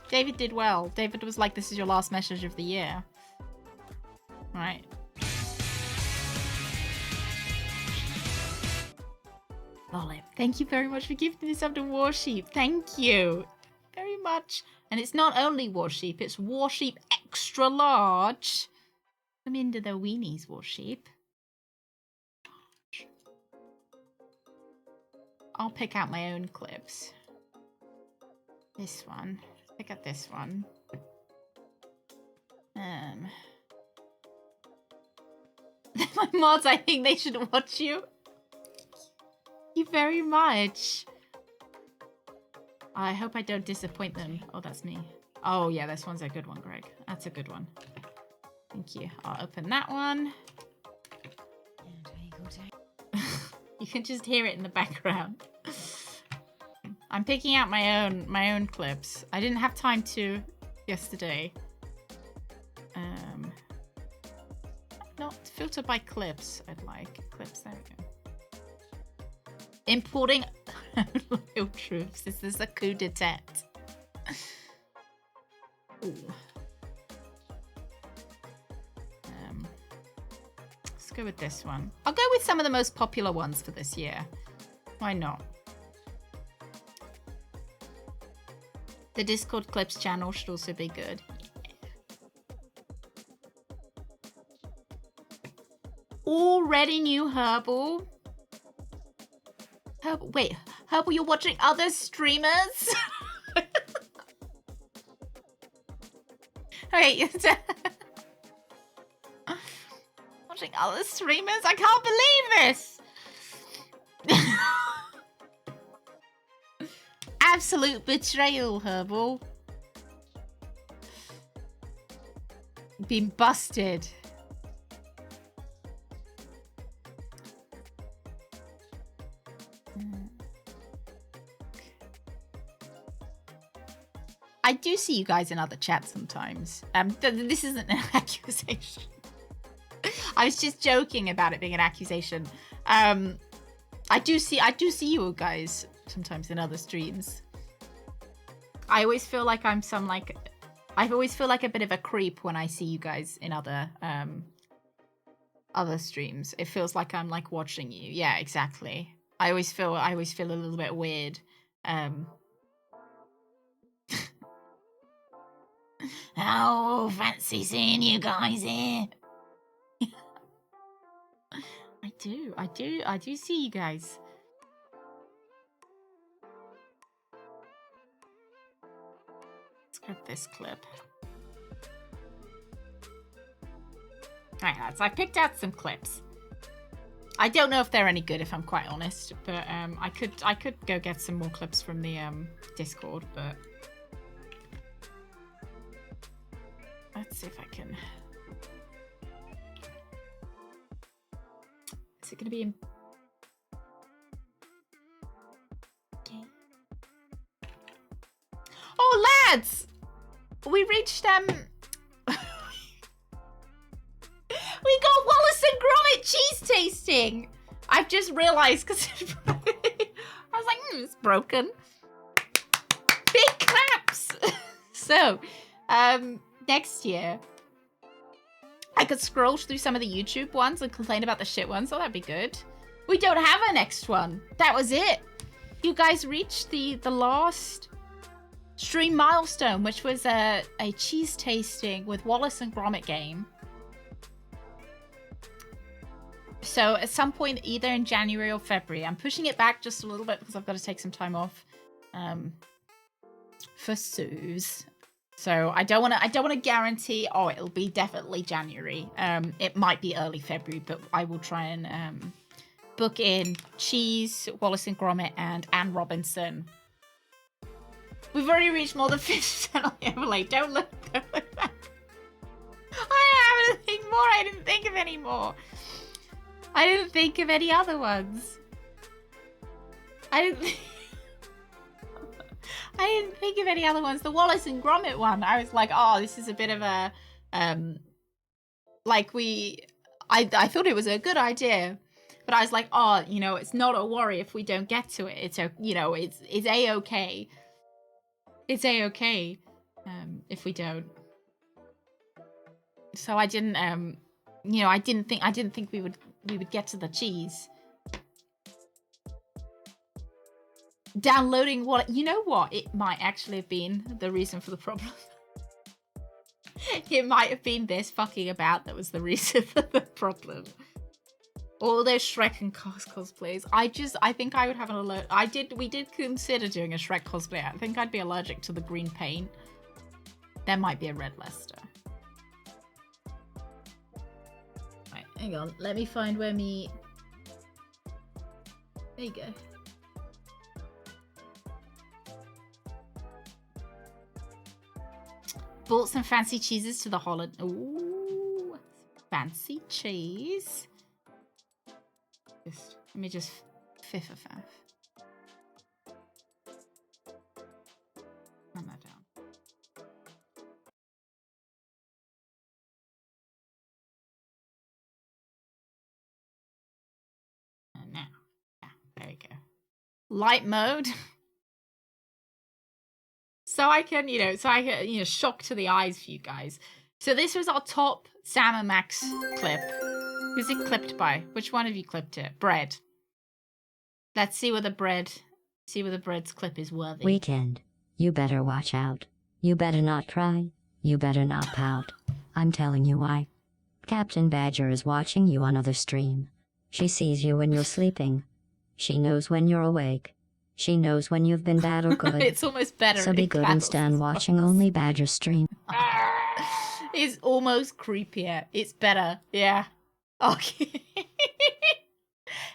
David did well. David was like, this is your last message of the year. Right. Olive, thank you very much for gifting this up to Warsheep. Thank you very much. And it's not only Warsheep, it's Warsheep extra large. Come into the weenies, Warsheep. I'll pick out my own clips. This one. Pick up this one. My mods, I think they should watch you. Thank you very much. I hope I don't disappoint them. Oh, that's me. Oh, yeah, this one's a good one, Greg. That's a good one. Thank you. I'll open that one. You can just hear it in the background. I'm picking out my own clips. I didn't have time to yesterday. Not filter by clips. I'd like clips. There we go. Importing loyal troops. Is this a coup d'etat? Ooh. Let's go with this one. I'll go with some of the most popular ones for this year. Why not? The Discord Clips channel should also be good. Already new Herbal. Wait, Herbal, you're watching other streamers? Wait, watching other streamers? I can't believe this! Absolute betrayal, Herbal. Been busted. I do see you guys in other chats sometimes. This isn't an accusation. I was just joking about it being an accusation. I do see you guys sometimes in other streams. I always feel like I always feel like a bit of a creep when I see you guys in other streams. It feels like I'm like watching you. Yeah, exactly. I always feel a little bit weird. Oh, fancy seeing you guys here. I do see you guys. Let's grab this clip. Alright, lads, I picked out some clips. I don't know if they're any good, if I'm quite honest, but I could go get some more clips from the Discord, but let's see if I can. Is it going to be in? Okay. Oh, lads! We reached, we got Wallace and Gromit cheese tasting! I've just realised, because I was like, it's broken. Big claps! So, next year, I could scroll through some of the YouTube ones and complain about the shit ones, so that'd be good. We don't have a next one. That was it. You guys reached the last stream milestone, which was a cheese tasting with Wallace and Gromit game. So at some point, either in January or February, I'm pushing it back just a little bit because I've got to take some time off for Suze. So I don't want to guarantee. Oh, it'll be definitely January. It might be early February, but I will try and book in Cheese, Wallace and Gromit, and Anne Robinson. We've already reached more than 50% on the overlay. Don't look back. I don't have anything more. I didn't think of any more. I didn't think of any other ones. I didn't think of any other ones. The Wallace and Gromit one, I was like, oh, this is a bit of a, I thought it was a good idea, but I was like, oh, you know, it's not a worry if we don't get to it. It's, you know, it's A-okay. It's A-okay. if we don't. So I didn't you know, I didn't think we would get to the cheese. Downloading what, you know what? It might actually have been the reason for the problem. It might have been this fucking about that was the reason for the problem. All those Shrek and cosplays. I think I would have an alert. We did consider doing a Shrek cosplay. I think I'd be allergic to the green paint. There might be a red Lester. Right, hang on. Let me find where me... There you go. Bought some fancy cheeses to the holiday. Ooh, fancy cheese. Let me just fiff a faff. Run that down. And now, yeah, there we go. Light mode. So I can, shock to the eyes for you guys. So this was our top Sam and Max clip. Who's it clipped by? Which one of you clipped it? Bread. Let's see whether bread's clip is worthy. Weekend. You better watch out. You better not cry. You better not pout. I'm telling you why. Captain Badger is watching you on other stream. She sees you when you're sleeping. She knows when you're awake. She knows when you've been bad or good. It's almost better. So be good and stand watching only Badger stream. It's almost creepier. It's better. Yeah. Okay.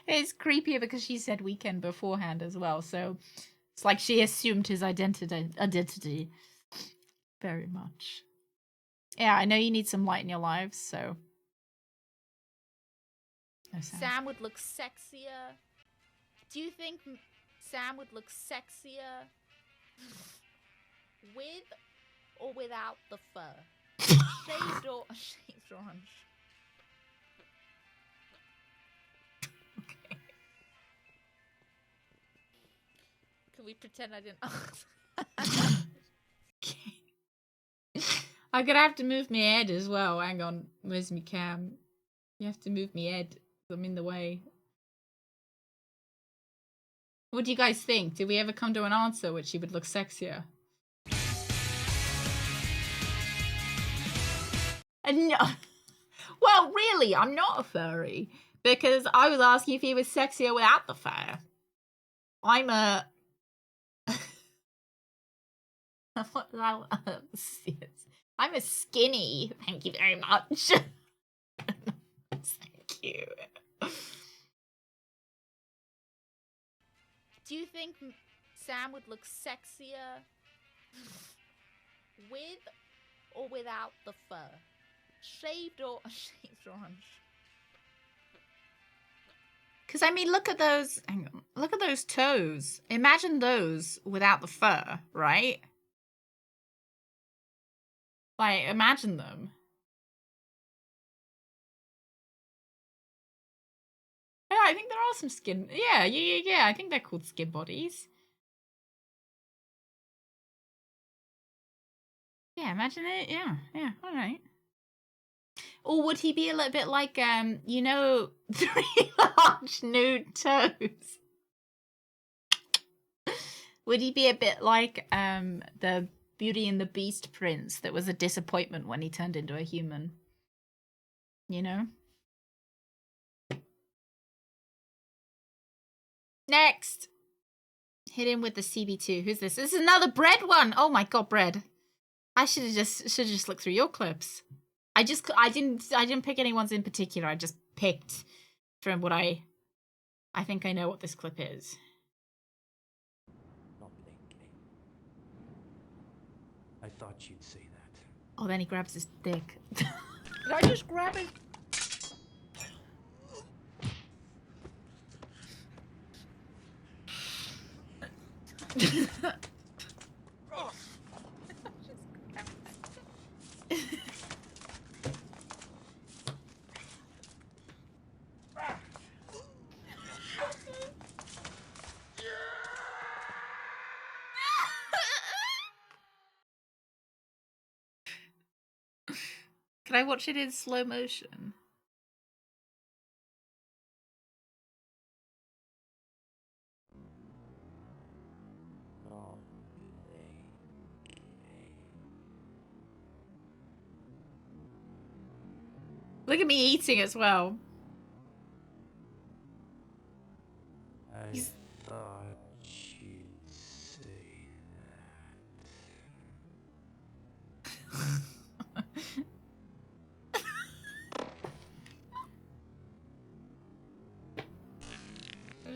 It's creepier because she said weekend beforehand as well. So it's like she assumed his identity very much. Yeah, I know you need some light in your lives, so. No Sam would look sexier. Do you think Sam would look sexier with or without the fur? Shaved or orange? Okay. Can we pretend I didn't? Okay. I'm gonna have to move my head as well. Hang on, where's my cam? You have to move my head. I'm in the way. What do you guys think? Did we ever come to an answer which she would look sexier? No. Well, really, I'm not a furry because I was asking if he was sexier without the fur. I'm a... I'm a skinny. Thank you very much. Thank you. Do you think Sam would look sexier with or without the fur? Shaved or orange? Because, I mean, look at those... Hang on. Look at those toes. Imagine those without the fur, right? Like, imagine them. Yeah, I think there are some skin... Yeah. I think they're called skin bodies. Yeah, imagine it. Yeah, all right. Or would he be a little bit like, you know, 3 large nude toes? Would he be a bit like the Beauty and the Beast prince that was a disappointment when he turned into a human? You know? Next! Hit him with the CB2. Who's this? This is another bread one! Oh my god, bread. I should have just looked through your clips. I didn't pick any ones in particular. I just picked from what I think I know what this clip is. Not lately. I thought you'd say that. Oh, then he grabs his dick. Did I just grab it? Can I watch it in slow motion? Look at me eating as well. I thought you'd say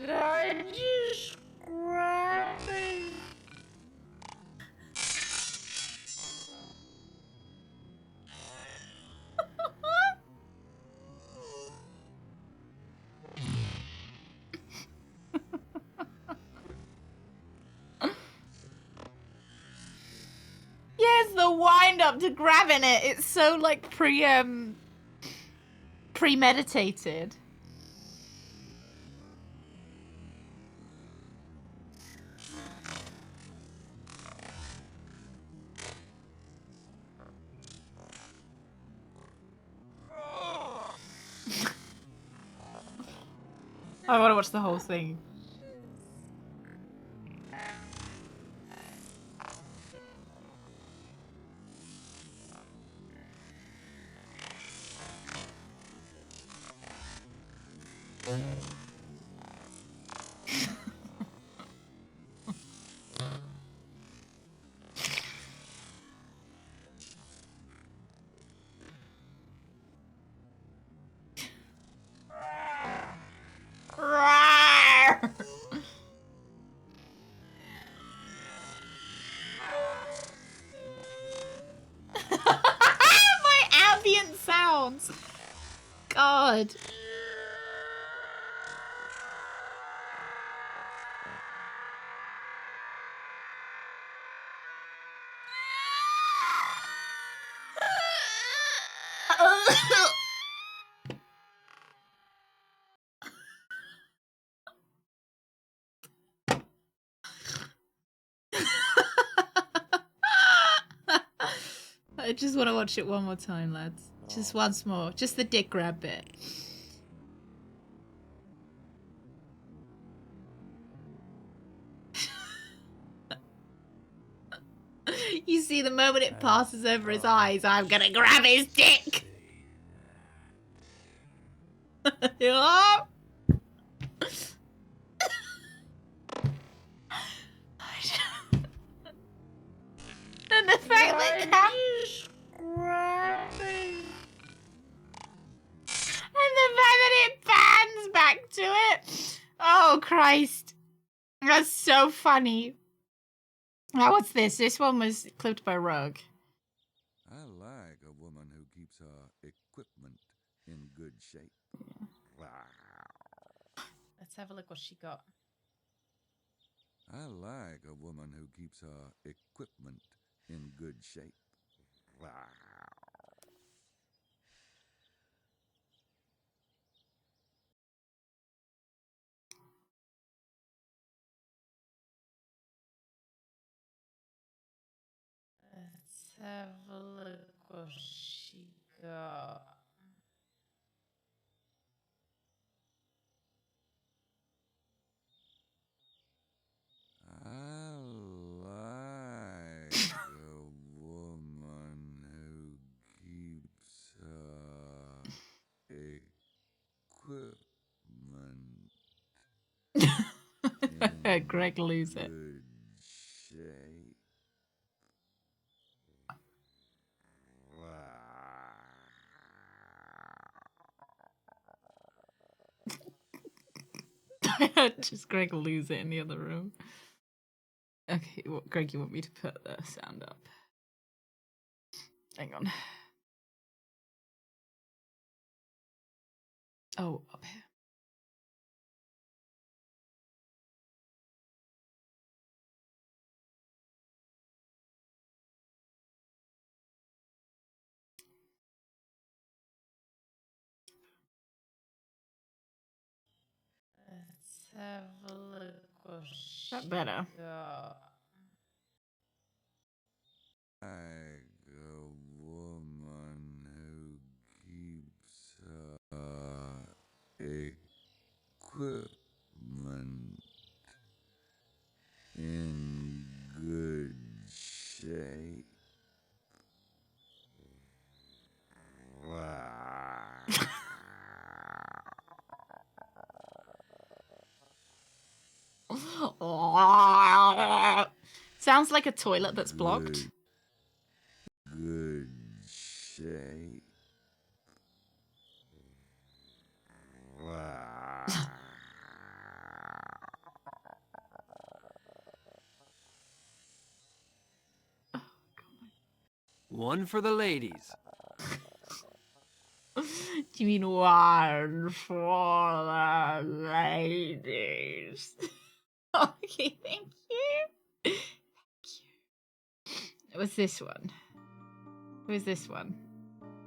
I just grab it. Yes, the wind up to grabbing it. It's so like premeditated. I want to watch the whole thing. Rawr! My ambient sounds. God. I just want to watch it one more time, lads. Just once more. Just the dick grab bit. You see, the moment it passes over his eyes, I'm gonna grab his dick. Yeah. And the fact that and the fact that it pans back to it. Oh Christ, that's so funny. Now what's this? This one was clipped by Rogue. I like a woman who keeps her equipment in good shape. Let's have a look what she got. I like a woman who keeps her equipment in good shape. Let's have a look what she got. I like a woman who keeps her equipment Greg lose it. good shape. Just Greg lose it in the other room. Okay, what Greg, you want me to put the sound up? Hang on. Oh, up here. Let's have a look what she got. Better. Like a woman who equipment in good shape. Sounds like a toilet that's blocked. Good shape. One for the ladies. Do you mean one for the ladies? Okay, thank you. Thank you. It was this one. Who is this one?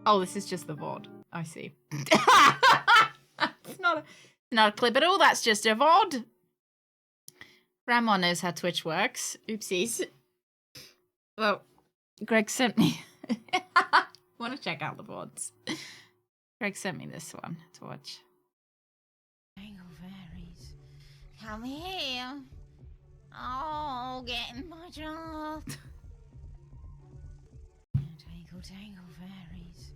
Oh, this is just the VOD. I see. It's not a clip at all. That's just a VOD. Grandma knows how Twitch works. Oopsies. Well, Greg sent me. Want to check out the VODs? Greg sent me this one to watch. Tangle fairies, come here. Oh, getting my job. Tangle, tangle fairies,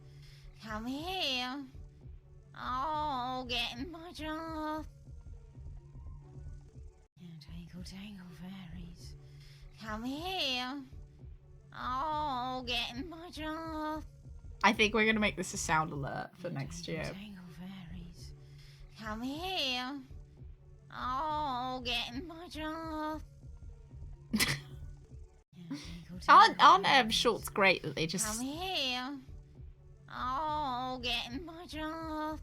come here. Oh, getting my job. Tangle, tangle fairies, come here. Oh, getting my job. I think we're gonna make this a sound alert for next year. Tangle fairies, come here. Oh, getting my job. Aren't shorts great that they just... Come here. Oh, getting my job.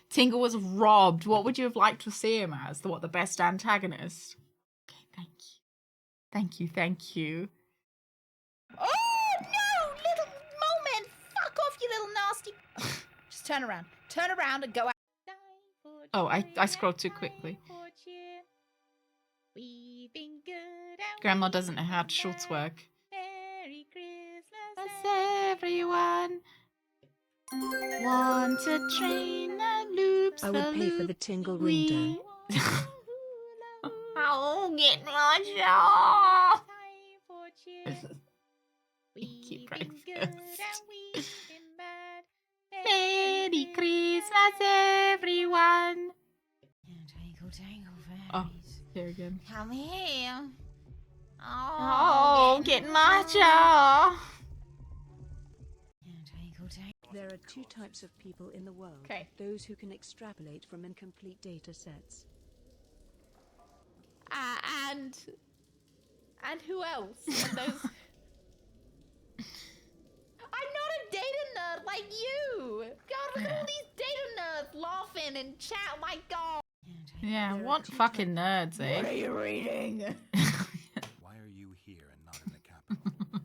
Tingle was robbed. What would you have liked to see him as? The best antagonist? Okay, thank you. Thank you, thank you. Oh, no! Little moment! Fuck off, you little nasty... Just turn around. Turn around and go out. Oh, I scrolled too quickly. Grandma doesn't know how shorts work. Merry Christmas, everyone. Want a train that loops I would pay for the tingle ringtone. I'll get my job. Keep breakfast. Merry Christmas, everyone. Tangle, tangle fairies. Oh, here again. Come here. Oh, get my job. There are two types of people in the world. Okay. Those who can extrapolate from incomplete data sets. And who else? And those... I'm not a data nerd like you! God, look at all these data nerds laughing and chat, oh my god! Yeah, what fucking nerds, eh? What are you reading? Why are you here and not in the capital?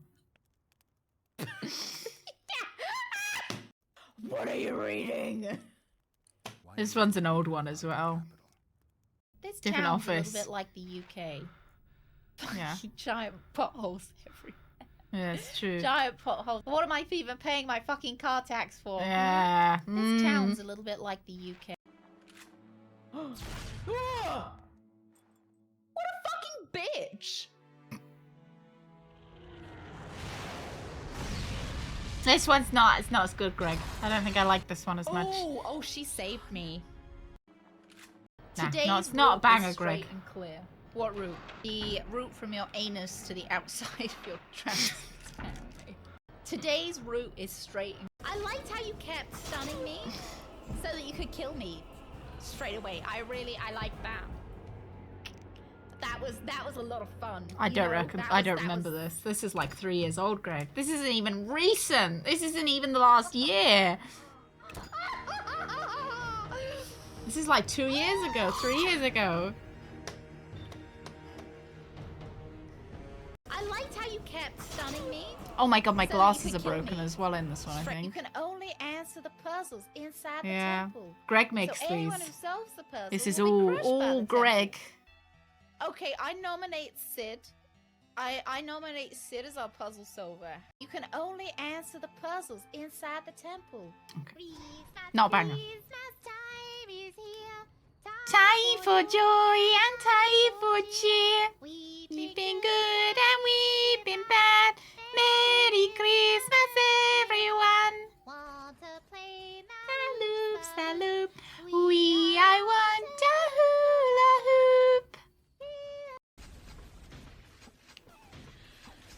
What are you reading? This one's an old one as well. This Different town's office. a little bit like the UK. Yeah. Giant potholes everywhere. Yeah, it's true. Giant potholes. What am I even paying my fucking car tax for? Yeah. This town's a little bit like the UK. What a fucking bitch! This one's not. It's not as good, Greg. I don't think I like this one as much. Oh, she saved me. Nah, Today's no, it's not a route banger, is straight Greg. and clear. What route? The route from your anus to the outside of your trans family. Today's route is straight. I liked how you kept stunning me so that you could kill me straight away. I liked that. That was a lot of fun. I don't remember this. This is like 3 years old, Greg. This isn't even recent. This isn't even the last year. This is like 2 years ago, 3 years ago. I liked how you kept stunning me. Oh my god, my so glasses you are could kill broken me. as well in this one, I You think. can only answer the puzzles inside the Yeah. temple. Greg makes so anyone these. who solves the puzzle This is will be crushed by all the Greg. temple. Okay, I nominate Sid I nominate Sid as our puzzle solver. You can only answer the puzzles inside the temple. Okay. Not a banger. Time for joy and time for cheer. We've been good and we've been bad. Merry Christmas, everyone. Want to play Salute, salute. I want a hula hoop.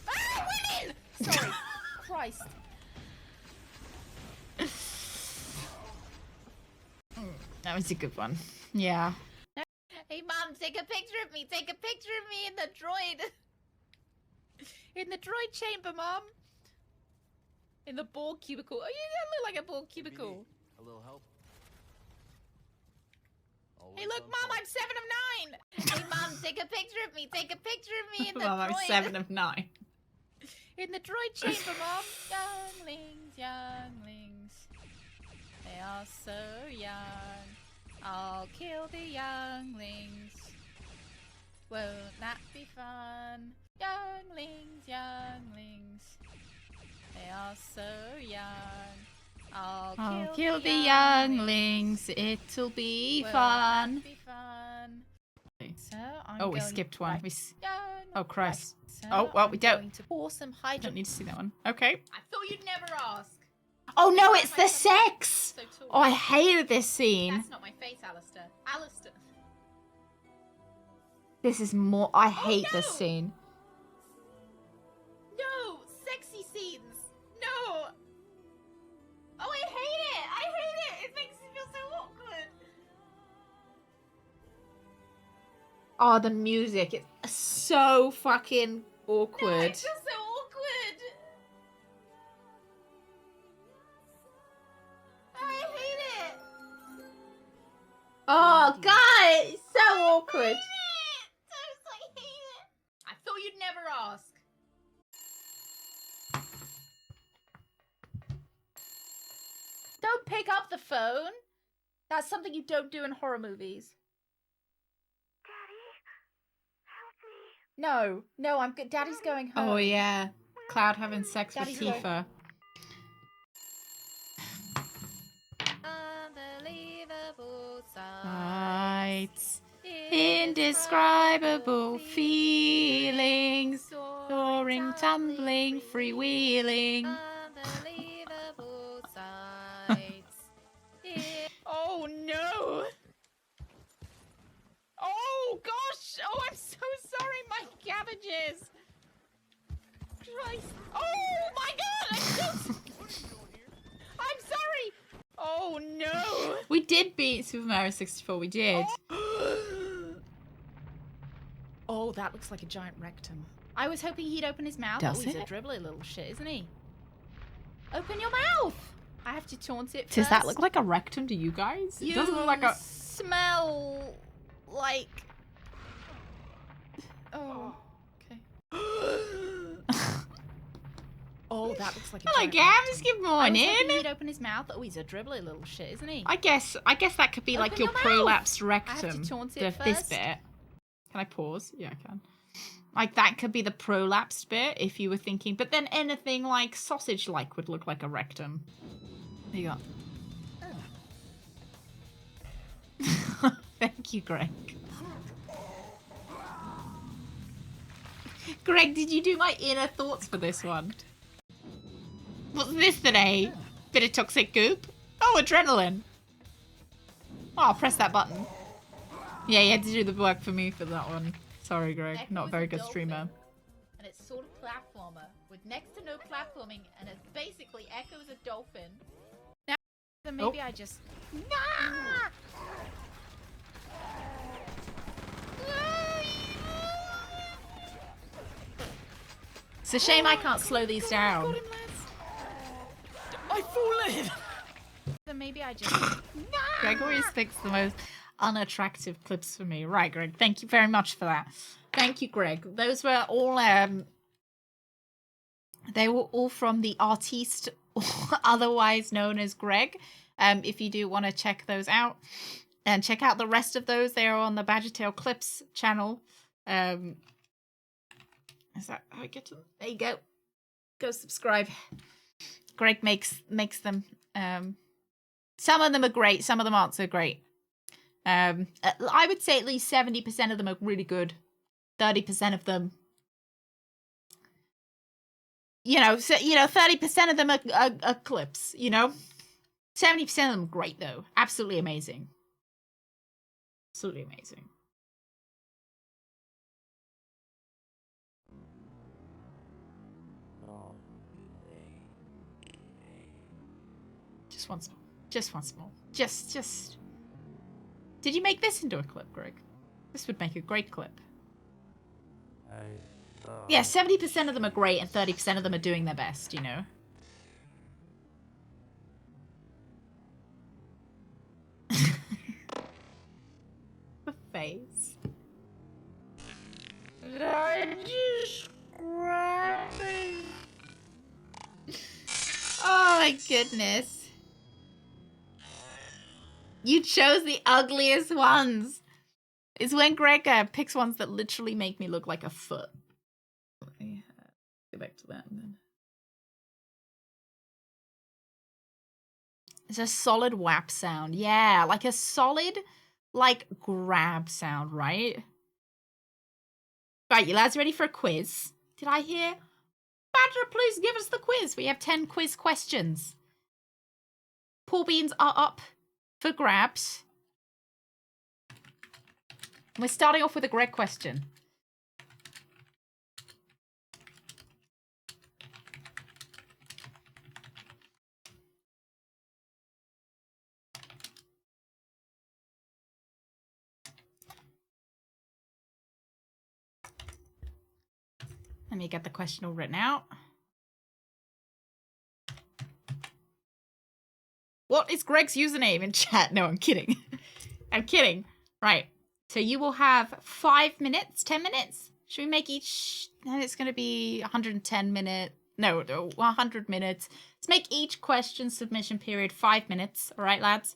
Ah, winning! Sorry. Christ. That was a good one. Yeah. Hey, Mom, take a picture of me. Take a picture of me in the droid. In the droid chamber, Mom. In the Borg cubicle. Oh, you look like a Borg cubicle. A little help? Hey, look, Mom, I'm 7 of 9. Hey, Mom, take a picture of me. Take a picture of me in the Well, I'm droid. 7 of 9. In the droid chamber, Mom. Younglings, younglings. They are so young. I'll kill the younglings. Won't that be fun? Younglings, younglings. They are so young. I'll kill the younglings. It'll be Won't fun. that be fun? So I'm Oh, we going skipped one. right. We s- Young- Oh, Christ. right. So Oh, well, we I'm don't- going to pour some I hydro. don't need to see that one. Okay. I thought you'd never ask. Oh, no, Why it's am I the so- sex. so tall? Oh, I hated this scene. That's not my face, Alistair. Alistair. This is more... I hate no! this scene. No! Sexy scenes! No! Oh, I hate it! I hate it! It makes me feel so awkward! Oh, the music. It's so fucking awkward. No, it feels so awkward! Oh, I hate it! Oh, God. It's so awkward. I thought you'd never ask. Don't pick up the phone. That's something you don't do in horror movies. No, no, I'm good. Daddy's going home. Oh, yeah. Cloud having sex Daddy's with Tifa. Unbelievable Sights. Indescribable feelings. Soaring, tumbling, freewheeling. Unbelievable sights. Oh no! Oh gosh! Oh, I'm so sorry, my cabbages! Christ! Oh my God! I'm sorry! Oh no! We did beat Super Mario 64. We did. Oh, that looks like a giant rectum. I was hoping he'd open his mouth. Does Oh, he's a it? dribbly little shit, isn't he? Open your mouth! I have to taunt it Does that first. look like a rectum to you guys? It doesn't look like You a... smell like... Oh, okay. Oh, that looks like a Hello, giant Gams. rectum. Good I was hoping morning. he'd open his mouth. Oh, he's a dribbly little shit, isn't he? I guess that could be like Open your your mouth. prolapsed I have rectum. to taunt it This first. bit. Can I pause? Yeah, I can. Like that could be the prolapsed bit if you were thinking, but then anything like sausage-like would look like a rectum. There you go. Thank you, Greg. Greg, did you do my inner thoughts for this one? What's this today? Bit of toxic goop? Oh, adrenaline. Oh, I'll press that button. Yeah, you had to do the work for me for that one. Sorry, Greg. Echo Not a is very a good dolphin, streamer. And it's sort of platformer with next to no platforming, and it's basically Echo is a dolphin. Now, then maybe I just. Ah! It's a shame I can't slow these down. I've fallen. Then maybe I just. Greg always picks the most unattractive clips for me. Right, Greg. Thank you very much for that. Thank you, Greg. Those were all they were all from the artiste, otherwise known as Greg. If you do want to check those out, and check out the rest of those, they are on the Badgertail Clips channel. Is that how I get to them? There you go. Go subscribe. Greg makes them. Some of them are great. Some of them aren't so great. I would say at least 70% of them are really good. 30% of them, 30% of them are clips. 70% of them are great though. Absolutely amazing. Absolutely amazing. Just once more. Just once more. Just. Did you make this into a clip, Greg? This would make a great clip. Yeah, 70% of them are great and 30% of them are doing their best, The face. Oh my goodness. You chose the ugliest ones. It's when Greg picks ones that literally make me look like a foot. Let me go back to that then. It's a solid whap sound. Yeah, like a solid, grab sound, right? Right, you lads ready for a quiz? Did I hear? Badger, please give us the quiz. We have 10 quiz questions. Pool beans are up for grabs. We're starting off with a Greg question. Let me get the question all written out. What is Greg's username in chat? No, I'm kidding. I'm kidding. Right. So you will have 5 minutes, 10 minutes. Should we make each... And it's going to be 110 minutes. No, 100 minutes. Let's make each question submission period 5 minutes. All right, lads?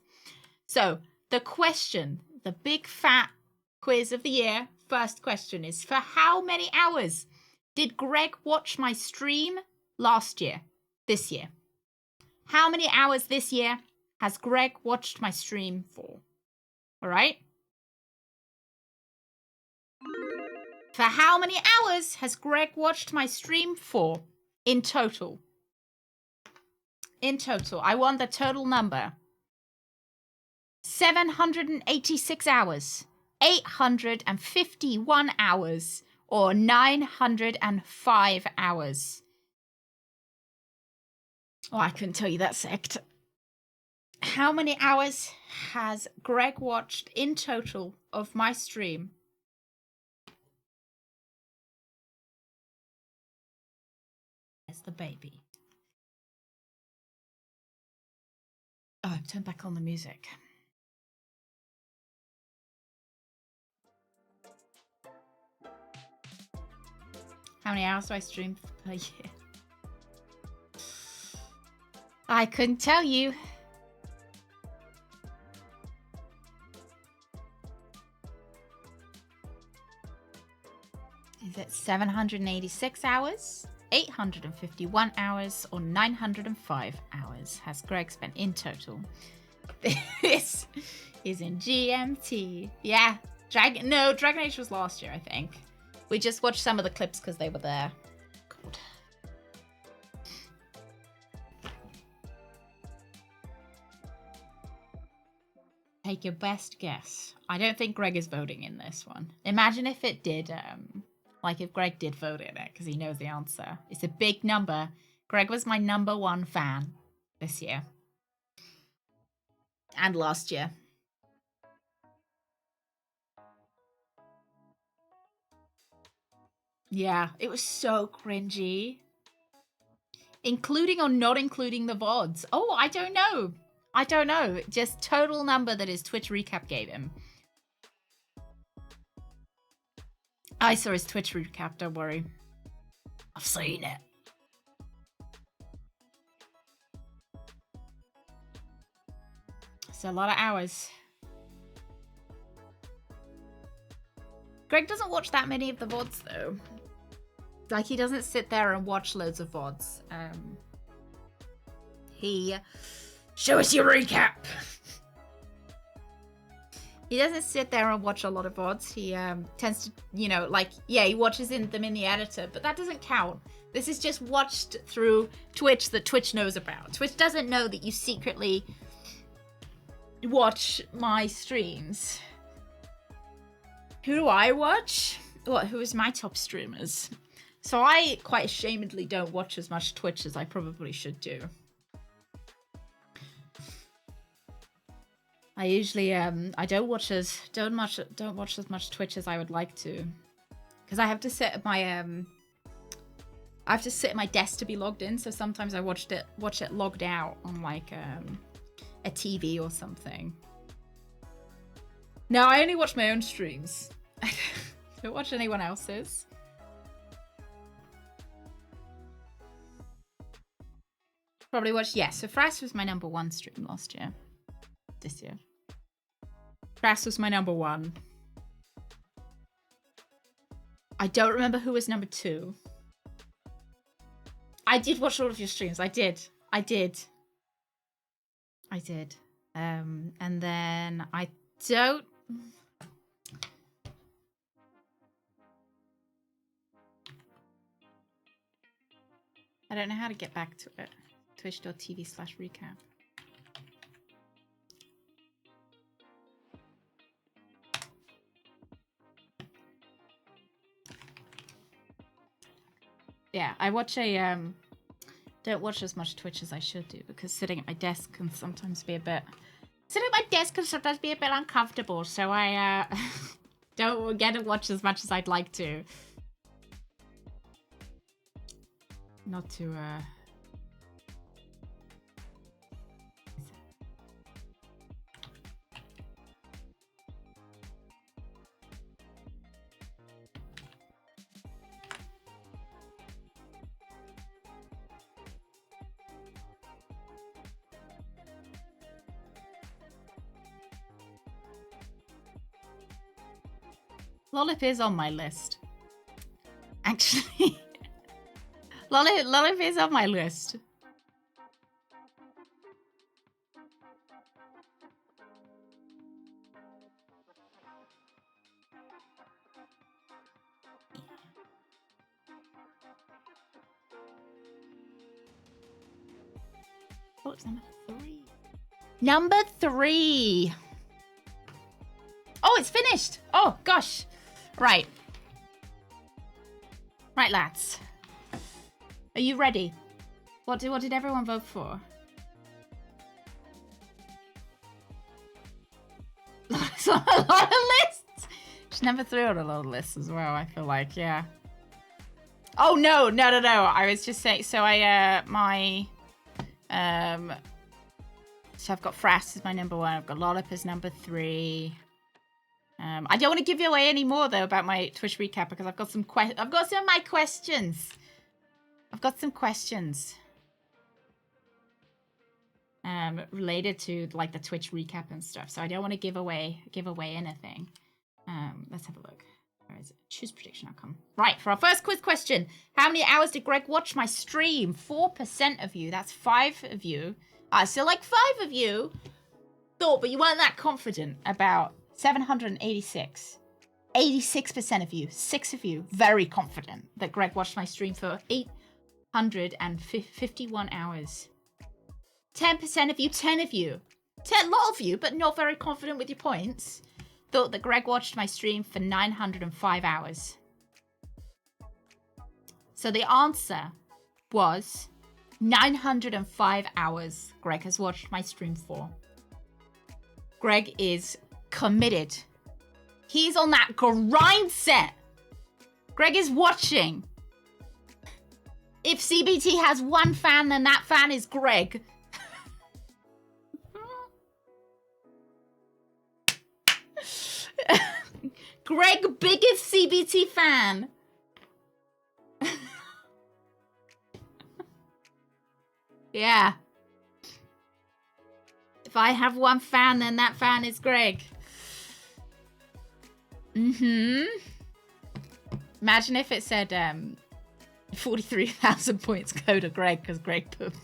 So the question, the big fat quiz of the year, first question is, for how many hours did Greg watch my stream last year, this year? How many hours this year has Greg watched my stream for? All right? For how many hours has Greg watched my stream for in total? In total. I want the total number. 786 hours, 851 hours, or 905 hours. Oh, I couldn't tell you that sect. How many hours has Greg watched in total of my stream? There's the baby. Oh, I've turned back on the music. How many hours do I stream per year? I couldn't tell you. Is it 786 hours, 851 hours, or 905 hours has Greg spent in total? This is in GMT. Yeah, Dragon Age was last year, I think. We just watched some of the clips because they were there. God. Take your best guess. I don't think Greg is voting in this one. Imagine if it did, if Greg did vote in it, because he knows the answer. It's a big number. Greg was my #1 fan this year. And last year. Yeah, it was so cringy. Including or not including the VODs? Oh, I don't know. I don't know. Just total number that his Twitch recap gave him. I saw his Twitch recap, don't worry. I've seen it. It's a lot of hours. Greg doesn't watch that many of the VODs, though. Like, he doesn't sit there and watch loads of VODs. He... Show us your recap! He doesn't sit there and watch a lot of VODs. He tends to, you know, like, yeah, he watches them in the editor, but that doesn't count. This is just watched through Twitch that Twitch knows about. Twitch doesn't know that you secretly watch my streams. Who do I watch? What? Who is my top streamers? So I quite ashamedly don't watch as much Twitch as I probably should do. I usually I don't watch as much Twitch as I would like to, because I have to sit at my I have to sit at my desk to be logged in. So sometimes I watch it logged out on like a TV or something. No, I only watch my own streams. I don't watch anyone else's. Probably watched, yeah, so Frass was my #1 stream last year. This year. Frass was my #1. I don't remember who was #2. I did watch all of your streams. I did. And then I don't... I don't know how to get back to it. Twitch.tv/recap. Yeah, I watch don't watch as much Twitch as I should do, because sitting at my desk can sometimes be a bit... Sitting at my desk can sometimes be a bit uncomfortable, so I don't get to watch as much as I'd like to. Not to, Lollip is on my list. Actually. Lollip is on my list. Lollip's #3. #3! Oh, it's finished! Oh, gosh. Right. Right, lads. Are you ready? What did everyone vote for? It's on a lot of lists! She's #3 on a lot of lists as well, I feel like, yeah. Oh, no. I was just saying, so I, so I've got Frass as my #1, I've got Lollip as #3. I don't want to give you away any more though about my Twitch recap, because I've got some of my questions. I've got some questions related to like the Twitch recap and stuff. So I don't want to give away anything. Let's have a look. Where is it? Choose prediction outcome. Right, for our first quiz question. How many hours did Greg watch my stream? 4% of you. That's 5 of you. So like 5 of you thought, but you weren't that confident about 786. 86% of you, 6 of you, very confident that Greg watched my stream for 851 hours. 10% of you, 10 of you, a lot of you, but not very confident with your points, thought that Greg watched my stream for 905 hours. So the answer was 905 hours Greg has watched my stream for. Greg is committed. He's on that grind set. Greg is watching. If CBT has one fan, then that fan is Greg. Greg, biggest CBT fan. Yeah. If I have one fan, then that fan is Greg. Imagine if it said, 43,000 points go to Greg because Greg pooped.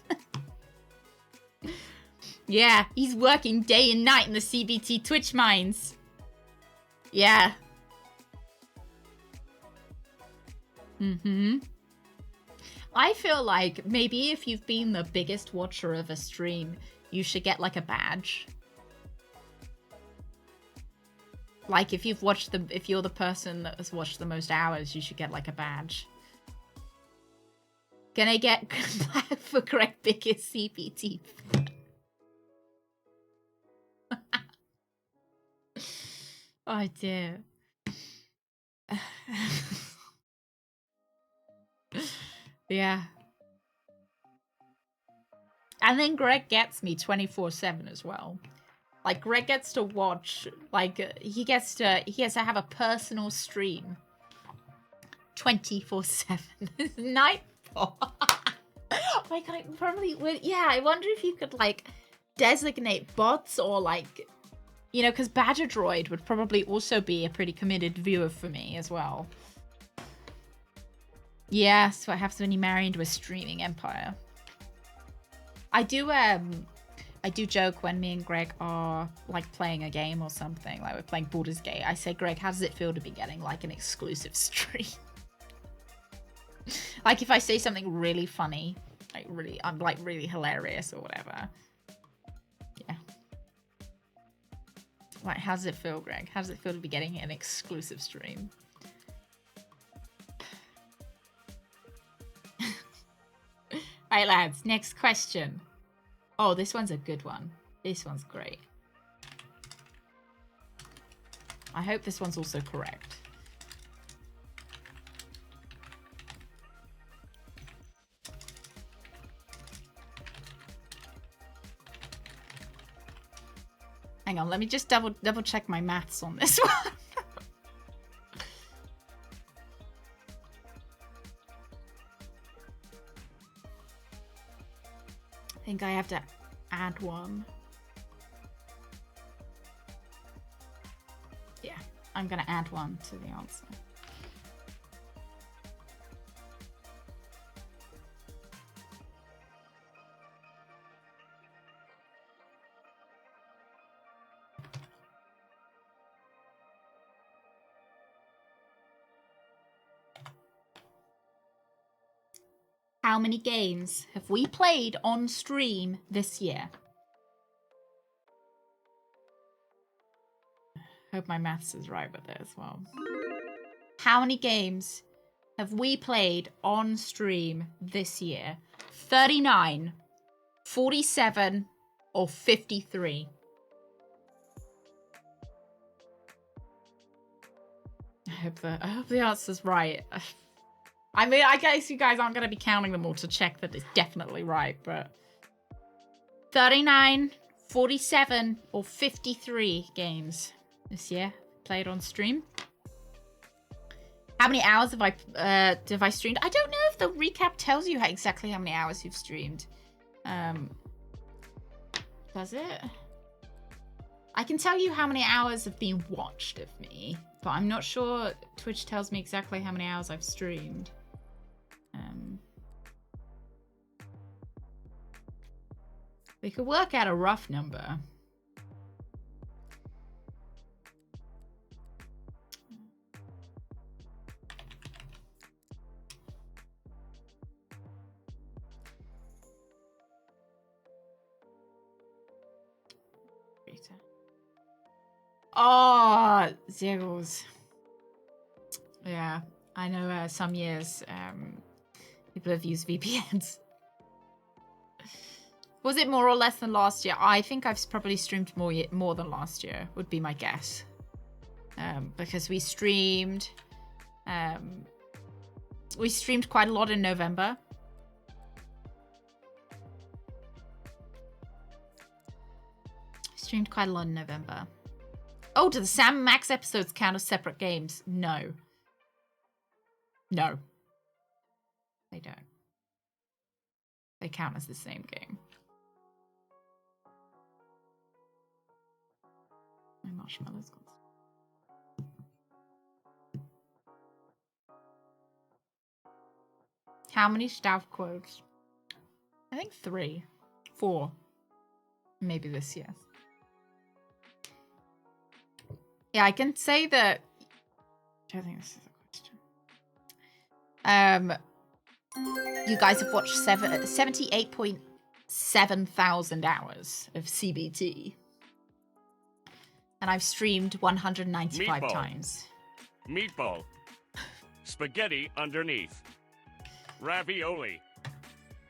Yeah, he's working day and night in the CBT Twitch mines. Yeah. I feel like maybe if you've been the biggest watcher of a stream, you should get like a badge. Like if you've watched if you're the person that has watched the most hours, you should get like a badge. Can I get black for correct biggest CPT? Oh dear. Yeah. And then Greg gets me 24/7 as well. Like Greg gets to watch, like he gets to have a personal stream 24/7. Nightfall. Oh my god, I probably would. Yeah, I wonder if you could like designate bots or like, you know, because Badger Droid would probably also be a pretty committed viewer for me as well. Yeah, that's what happens when you marry into a streaming empire. I do joke when me and Greg are like playing a game or something, like we're playing Baldur's Gate. I say, Greg, how does it feel to be getting like an exclusive stream? Like if I say something really funny, like I'm like really hilarious or whatever. Yeah. Like, how does it feel, Greg? How does it feel to be getting an exclusive stream? Alright, lads, next question. Oh, this one's a good one. This one's great. I hope this one's also correct. Hang on, let me just double check my maths on this one. I think I have to add one. Yeah, I'm gonna add one to the answer. How many games have we played on stream this year? Hope my maths is right with it as well. How many games have we played on stream this year? 39, 47, or 53? I hope the answer's right. I mean, I guess you guys aren't going to be counting them all to check that it's definitely right, but 39, 47, or 53 games this year played on stream. How many hours have I streamed? I don't know if the recap tells you exactly how many hours you've streamed. Does it? I can tell you how many hours have been watched of me, but I'm not sure Twitch tells me exactly how many hours I've streamed. We could work out a rough number. Oh, Zeros. Yeah, I know some years people have used VPNs. Was it more or less than last year? I think I've probably streamed more than last year, would be my guess. Because we streamed quite a lot in November. Streamed quite a lot in November. Oh, do the Sam and Max episodes count as separate games? No. No. They don't. They count as the same game. My marshmallow's gone. How many staff quotes? I think 3. 4. Maybe this year. Yeah, I can say that... I don't think this is a question. You guys have watched 78.7 thousand hours of CBT. And I've streamed 195 Meatball. times. Meatball. Spaghetti underneath. Ravioli.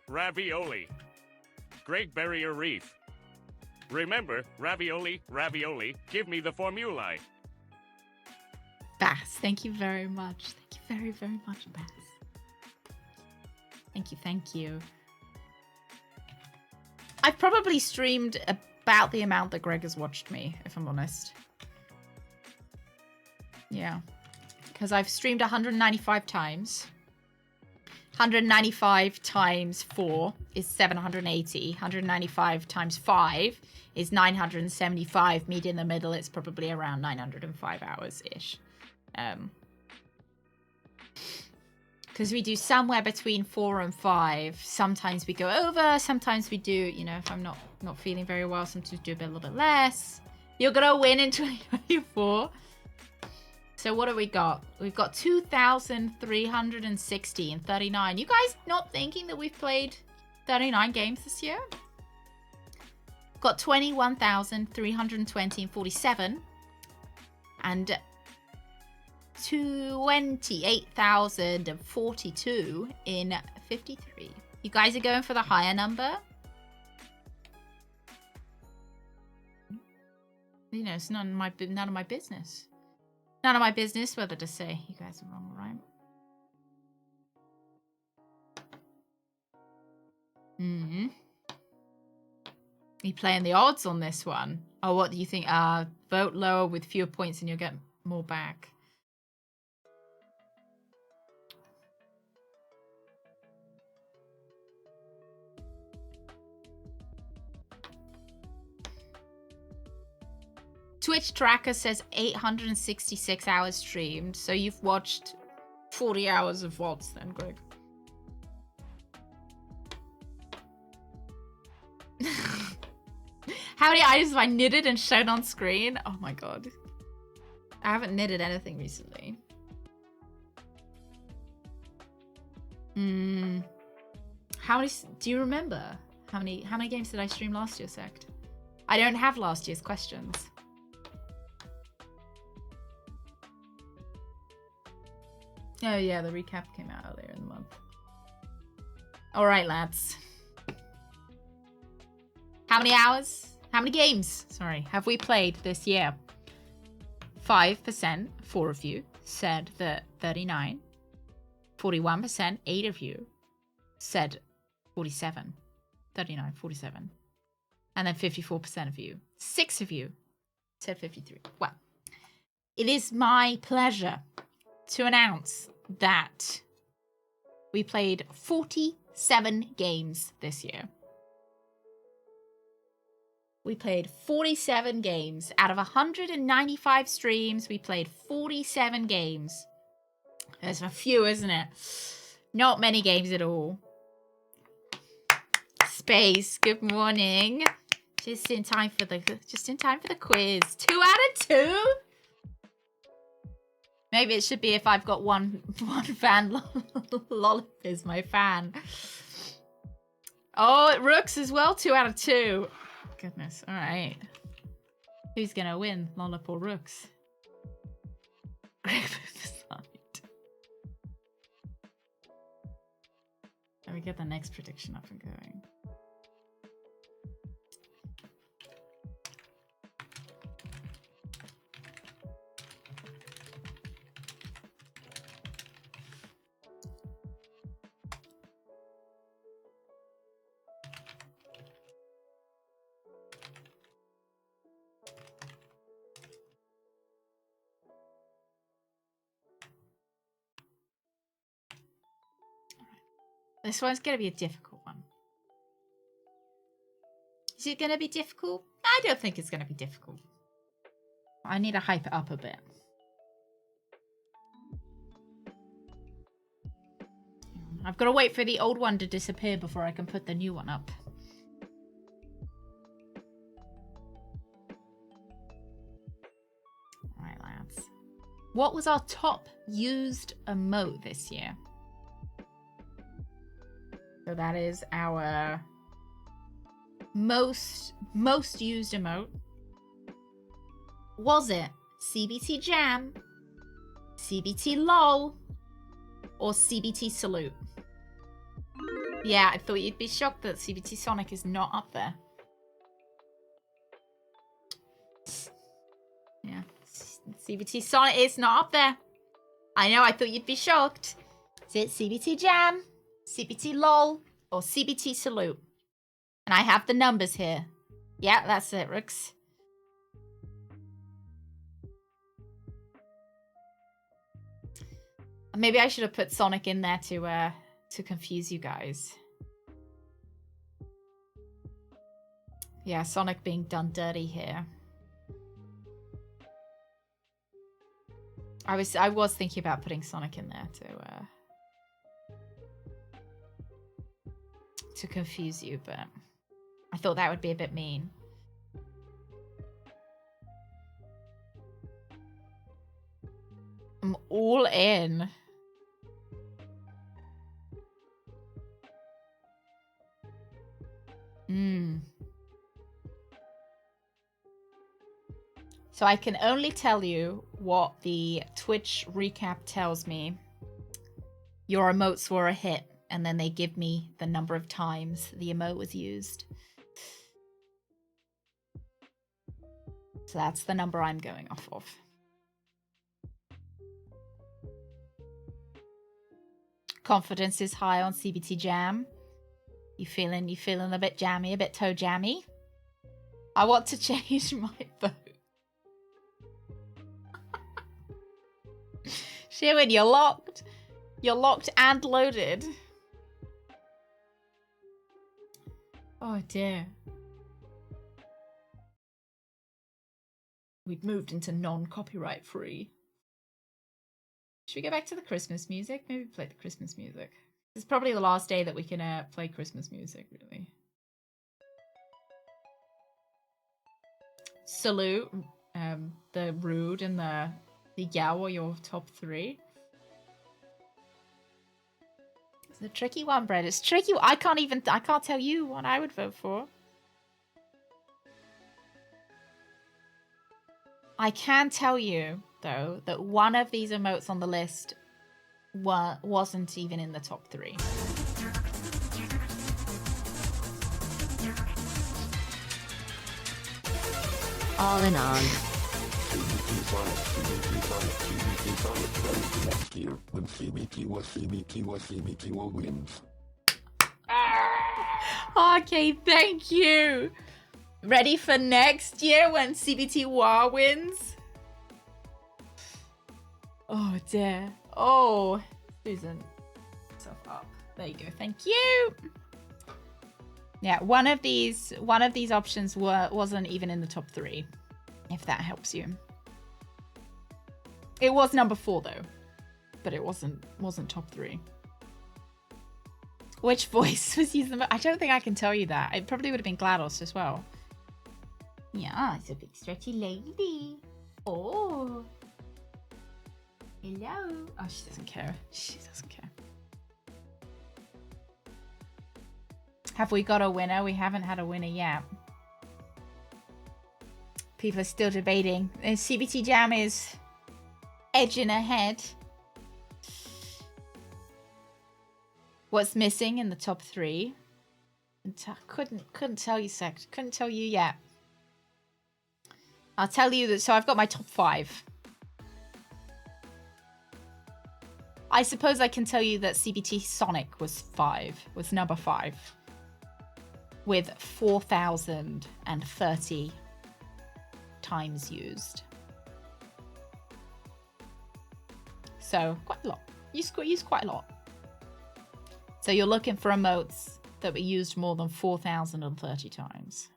Ravioli. Great Barrier Reef. Remember, ravioli, ravioli, give me the formulae. Bass, thank you very much. Thank you very, very much, Bass. Thank you, thank you. I've probably streamed about the amount that Greg has watched me, if I'm honest. Yeah. Because I've streamed 195 times. 195 times 4 is 780. 195 times 5 is 975. Meet in the middle, it's probably around 905 hours-ish. Because we do somewhere between 4 and 5. Sometimes we go over, sometimes we do, you know, if I'm not feeling very well, sometimes we do a little bit less. You're gonna win in 2024. So what do we got? We've got 2,360 and 39. You guys not thinking that we've played 39 games this year? Got 21,320 and 47. And 28,042 in 53. You guys are going for the higher number? You know, it's none of my business. None of my business whether to say you guys are wrong, right? You playing the odds on this one? Oh, what do you think? Vote lower with fewer points and you'll get more back. Twitch tracker says 866 hours streamed, so you've watched 40 hours of VODs then, Greg. How many items have I knitted and shown on screen? Oh my god. I haven't knitted anything recently. How many do you remember? How many games did I stream last year, Sect? I don't have last year's questions. Oh yeah, the recap came out earlier in the month. Alright, lads. How many hours? How many games, sorry, have we played this year? 5%, 4 of you, said that 39. 41%, 8 of you, said 47. 39, 47. And then 54% of you, 6 of you, said 53. Well, it is my pleasure to announce that we played 47 games this year. We played 47 games. Out of 195 streams, we played 47 games. There's a few, isn't it? Not many games at all. Space, good morning. Just in time for the quiz. 2 out of 2? Maybe it should be if I've got one fan. Lollip is my fan. Oh, it Rooks as well. 2 out of 2. Goodness. All right. Who's going to win? Lollip or Rooks? Greg aside. Let me get the next prediction up and going. This one's going to be a difficult one. Is it going to be difficult? I don't think it's going to be difficult. I need to hype it up a bit. I've got to wait for the old one to disappear before I can put the new one up. Alright, lads. What was our top used emote this year? So that is our most used emote. Was it CBT Jam, CBT LOL, or CBT Salute? Yeah, I thought you'd be shocked that CBT Sonic is not up there. Yeah, CBT Sonic is not up there. I know, I thought you'd be shocked. Is it CBT Jam, CBT LOL, or CBT Salute? And I have the numbers here. Yeah, that's it, Rooks. Maybe I should have put Sonic in there to confuse you guys. Yeah, Sonic being done dirty here. I was thinking about putting Sonic in there to confuse you, but I thought that would be a bit mean. I'm all in. So I can only tell you what the Twitch recap tells me. Your emotes were a hit, and then they give me the number of times the emote was used. So that's the number I'm going off of. Confidence is high on CBT Jam. You feeling a bit jammy, a bit toe jammy? I want to change my vote. Sherwin, you're locked. You're locked and loaded. Oh dear. We've moved into non-copyright free. Should we go back to the Christmas music? Maybe play the Christmas music. This is probably the last day that we can play Christmas music, really. Salute, the Rude and the Yao are your top three. It's a tricky one, Brett. It's tricky. I can't tell you what I would vote for. I can tell you, though, that one of these emotes on the list wasn't even in the top three. All in on. Okay, thank you. Ready for next year when CBT War wins? Oh dear. Oh, Susan, yourself up. There you go. Thank you. Yeah, one of these options wasn't even in the top three, if that helps you. It was number 4 though, but it wasn't top 3. Which voice was used the most? I don't think I can tell you that. It probably would have been GLaDOS as well. Yeah, it's a big stretchy lady. Oh. Hello. Oh, she doesn't care. She doesn't care. Have we got a winner? We haven't had a winner yet. People are still debating. CBT Jam is edging ahead. What's missing in the top 3? Couldn't tell you, Sect. Couldn't tell you yet. I'll tell you that. So I've got my top 5. I suppose I can tell you that CBT Sonic was number 5. With 4,030 times used. So quite a lot. Used quite a lot. So you're looking for emotes that were used more than 4,030 times.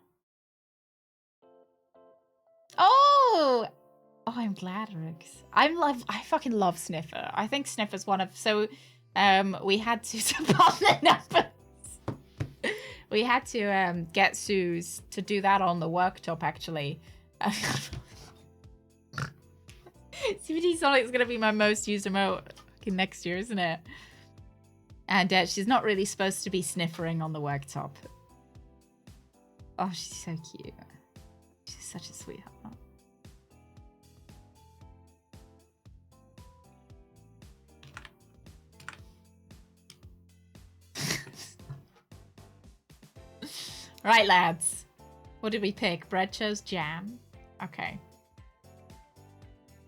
Oh, I'm glad, Rix. I fucking love Sniffer. I think Sniffer's one of we had to support the numbers. We had to get Suze to do that on the worktop, actually. CBT Sonic's gonna be my most used emote next year, isn't it? And she's not really supposed to be sniffering on the worktop. Oh, she's so cute. She's such a sweetheart. Right, lads. What did we pick? Bread chose jam. Okay.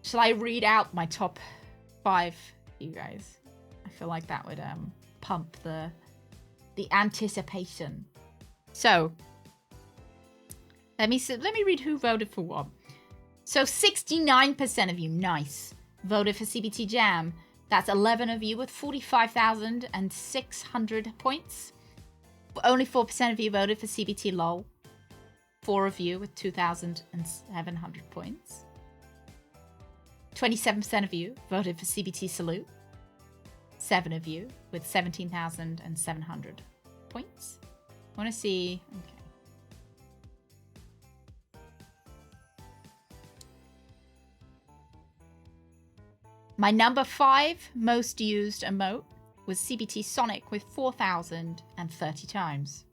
Shall I read out my top 5 for you guys? I feel like that would pump the anticipation. So let me read who voted for what. So 69% of you, nice, voted for CBT Jam. That's 11 of you with 45,600 points. Only 4% of you voted for CBT LOL. 4 of you with 2,700 points. 27% of you voted for CBT Salute. 7 of you with 17,700 points. I want to see. Okay. My number 5 most used emote was CBT Sonic with 4,030 times.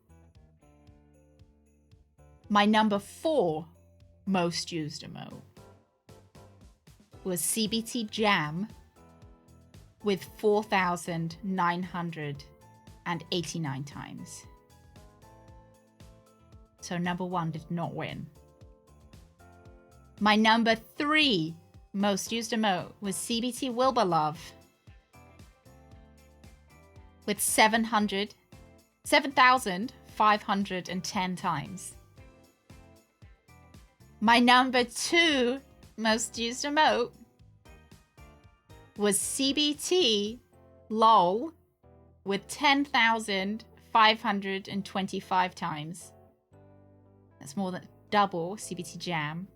My number 4 most used emote was CBT Jam with 4,989 times. So number 1 did not win. My number 3 most used emote was CBT Wilbur Love with 7,510 times. My number 2 most used emote was CBT LOL with 10,525 times. That's more than double CBT Jam.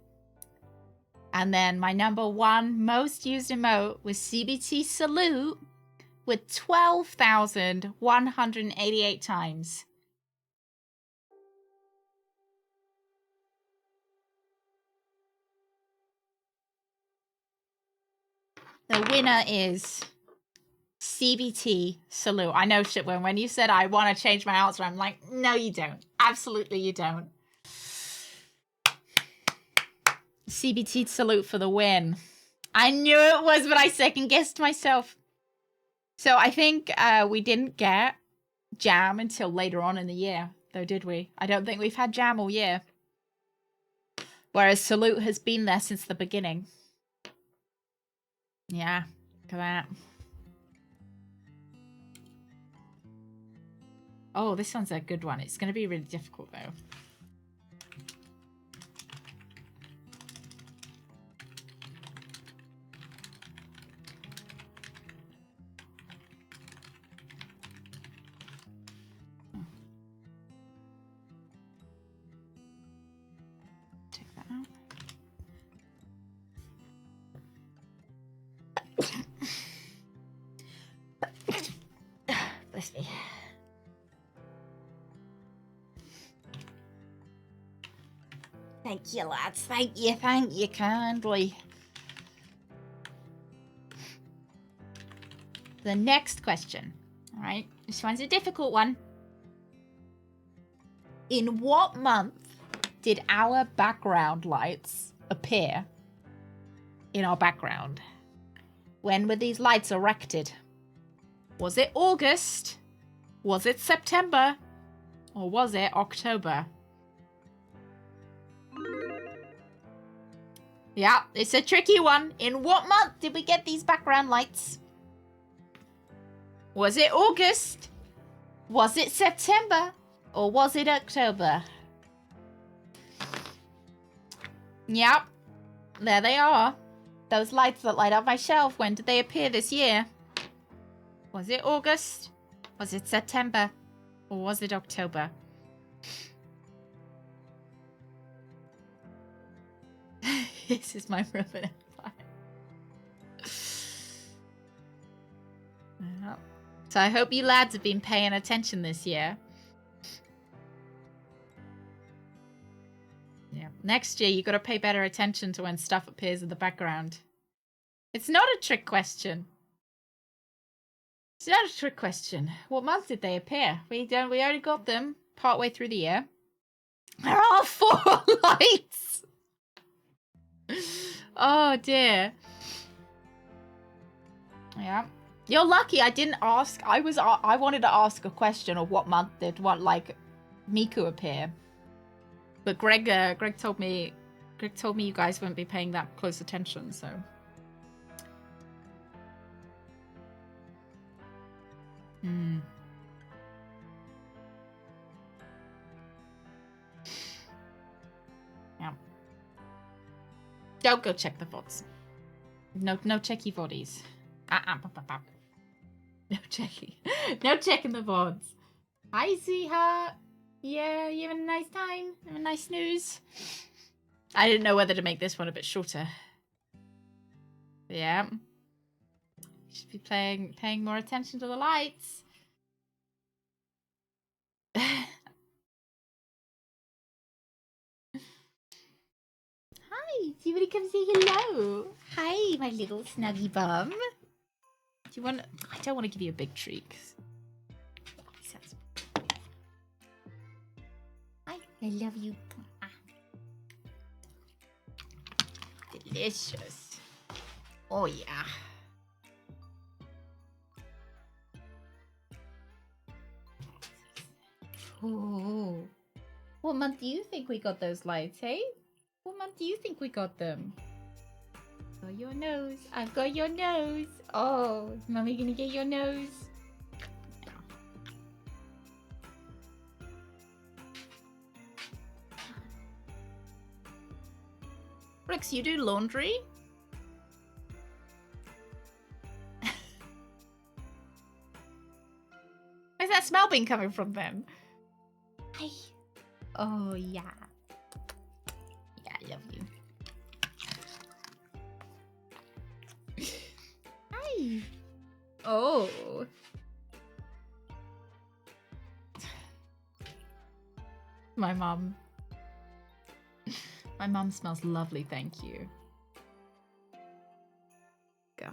And then my number 1 most used emote was CBT Salute with 12,188 times. The winner is CBT Salute. I know, shit, when you said I want to change my answer, I'm like, no, you don't. Absolutely, you don't. CBT Salute for the win. I knew it was, but I second-guessed myself. So I think we didn't get Jam until later on in the year, though, did we? I don't think we've had Jam all year. Whereas Salute has been there since the beginning. Yeah, look at that. Oh, this one's a good one. It's going to be really difficult, though. Take that out. Bless me. Thank you, lads. Thank you kindly. The next question. All right, this one's a difficult one. In what month did our background lights appear in our background? When were these lights erected? Was it August? Was it September? Or was it October? Yeah, it's a tricky one. In what month did we get these background lights? Was it August? Was it September? Or was it October? Yep, there they are. Those lights that light up my shelf. When did they appear this year? Was it August? Was it September? Or was it October? This is my Roman Empire. So I hope you lads have been paying attention this year. Yeah. Next year, you got to pay better attention to when stuff appears in the background. It's not a trick question. It's not a trick question. What month did they appear? We already got them partway through the year. There are 4 lights. Oh dear. Yeah. You're lucky I didn't ask. I wanted to ask a question of what month did Miku appear. But Greg told me you guys wouldn't be paying that close attention, so. Yeah. Don't go check the VODs. No checky VODs. No checky. No checking the VODs. Hi, sweetheart. Yeah, you having a nice time? Having a nice snooze? I didn't know whether to make this one a bit shorter. But yeah. You should be paying more attention to the lights. Hi, somebody come say hello. Hi, my little snuggy bum. Do you want? I don't want to give you a big treat. Hi, I love you. Delicious. Oh yeah. Oh. What month do you think we got those lights, hey? What month do you think we got them? Got your nose. I've got your nose. Oh, is Mommy gonna get your nose? Brooks, you do laundry? Where's that smell been coming from then? Hi. Oh, yeah. Yeah, I love you. Hi. Oh. My mom. My mom smells lovely, thank you. Go.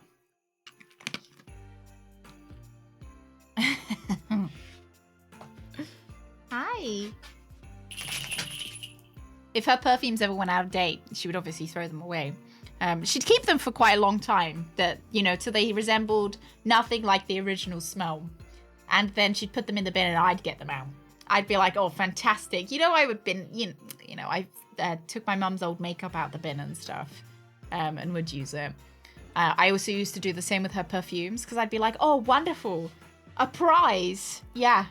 Hi. If her perfumes ever went out of date, she would obviously throw them away. She'd keep them for quite a long time, till they resembled nothing like the original smell. And then she'd put them in the bin and I'd get them out. I'd be like, oh, fantastic. I would I took my mum's old makeup out the bin and stuff, and would use it. I also used to do the same with her perfumes, because I'd be like, oh, wonderful. A prize. Yeah.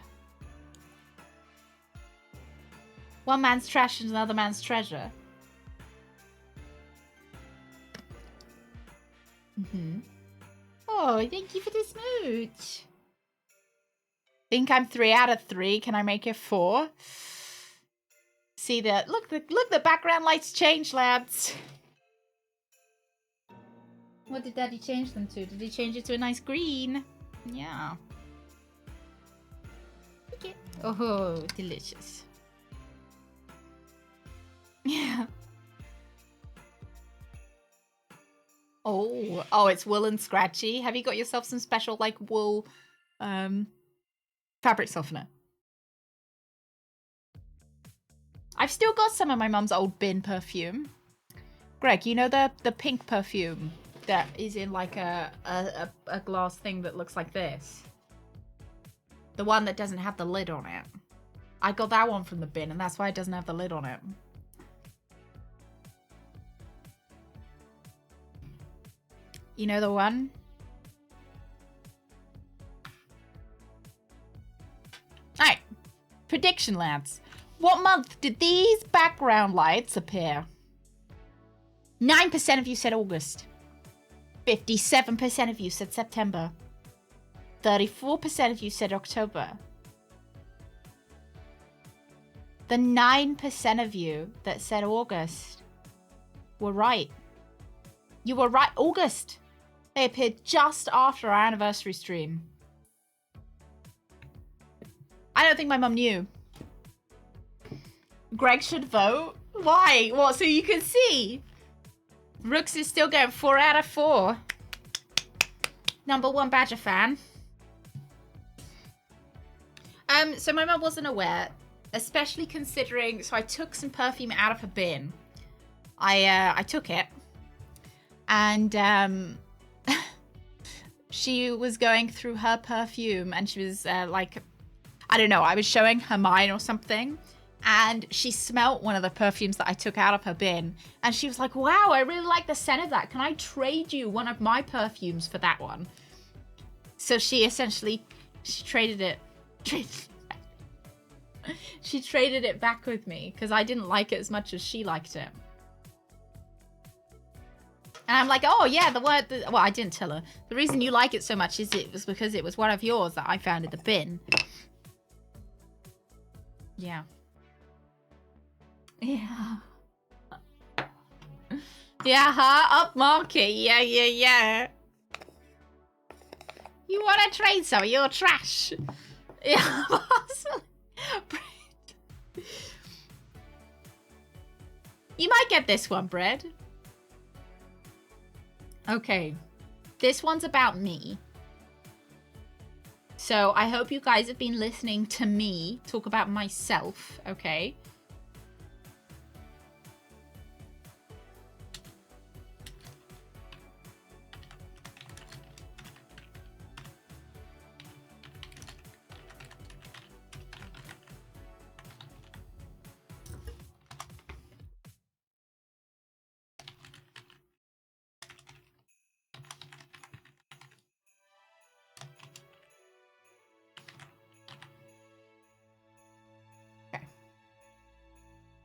One man's trash is another man's treasure. Oh, thank you for the smooch. Think I'm 3 out of 3. Can I make it 4? See that? Look, the background lights change, lads. What did Daddy change them to? Did he change it to a nice green? Yeah. Okay. Oh, delicious. Yeah. Oh, it's wool and scratchy. Have you got yourself some special wool fabric softener? I've still got some of my mum's old bin perfume. Greg, you know the pink perfume that is in a glass thing that looks like this? The one that doesn't have the lid on it. I got that one from the bin, and that's why it doesn't have the lid on it. You know the one? Alright. Prediction, lads. What month did these background lights appear? 9% of you said August. 57% of you said September. 34% of you said October. The 9% of you that said August were right. You were right. August. They appeared just after our anniversary stream. I don't think my mum knew. Greg should vote. Why? What? So you can see. Rooks is still going 4 out of 4. #1 Badger fan. So my mum wasn't aware, especially considering. So I took some perfume out of her bin. I took it, and she was going through her perfume, and she was like, I don't know, I was showing her mine or something, and she smelt one of the perfumes that I took out of her bin, and she was like, wow, I really like the scent of that. Can I trade you one of my perfumes for that one? So she traded it. She traded it back with me because I didn't like it as much as she liked it. And I'm like, oh yeah, well, I didn't tell her. The reason you like it so much is it was because it was one of yours that I found in the bin. Yeah. Yeah. Yeah, huh? Upmarket. Yeah. You want to trade some? You're trash. Yeah. You might get this one, Bread. Okay. This one's about me. So I hope you guys have been listening to me talk about myself, okay?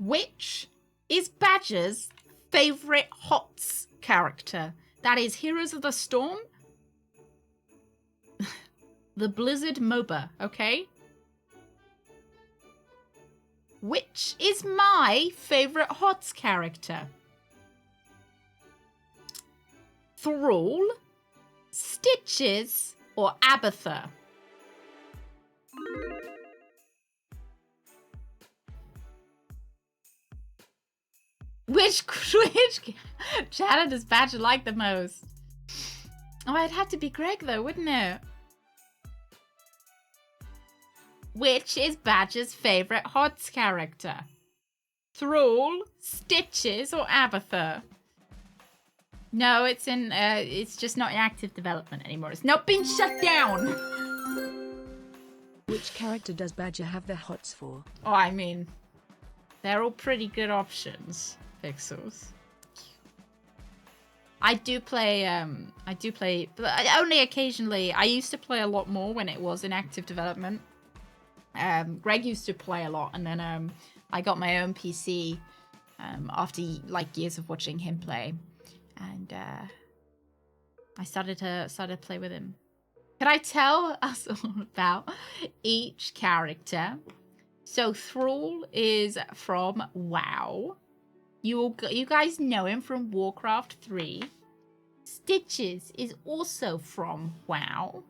Which is Badger's favorite HOTS character? That is Heroes of the Storm, the Blizzard MOBA, okay? Which is my favorite HOTS character? Thrall, Stitches, or Abatha? Which channel does Badger like the most? Oh, it'd have to be Greg though, wouldn't it? Which is Badger's favorite HOTS character? Thrall, Stitches, or Abatha? No, it's just not in active development anymore. It's not been shut down. Which character does Badger have the hots for? Oh, I mean, they're all pretty good options. Pixels. I do play, but only occasionally. I used to play a lot more when it was in active development. Greg used to play a lot, and then I got my own PC after like years of watching him play, and I started to play with him. Can I tell us all about each character? So Thrall is from WoW. You guys know him from Warcraft 3. Stitches is also from WoW.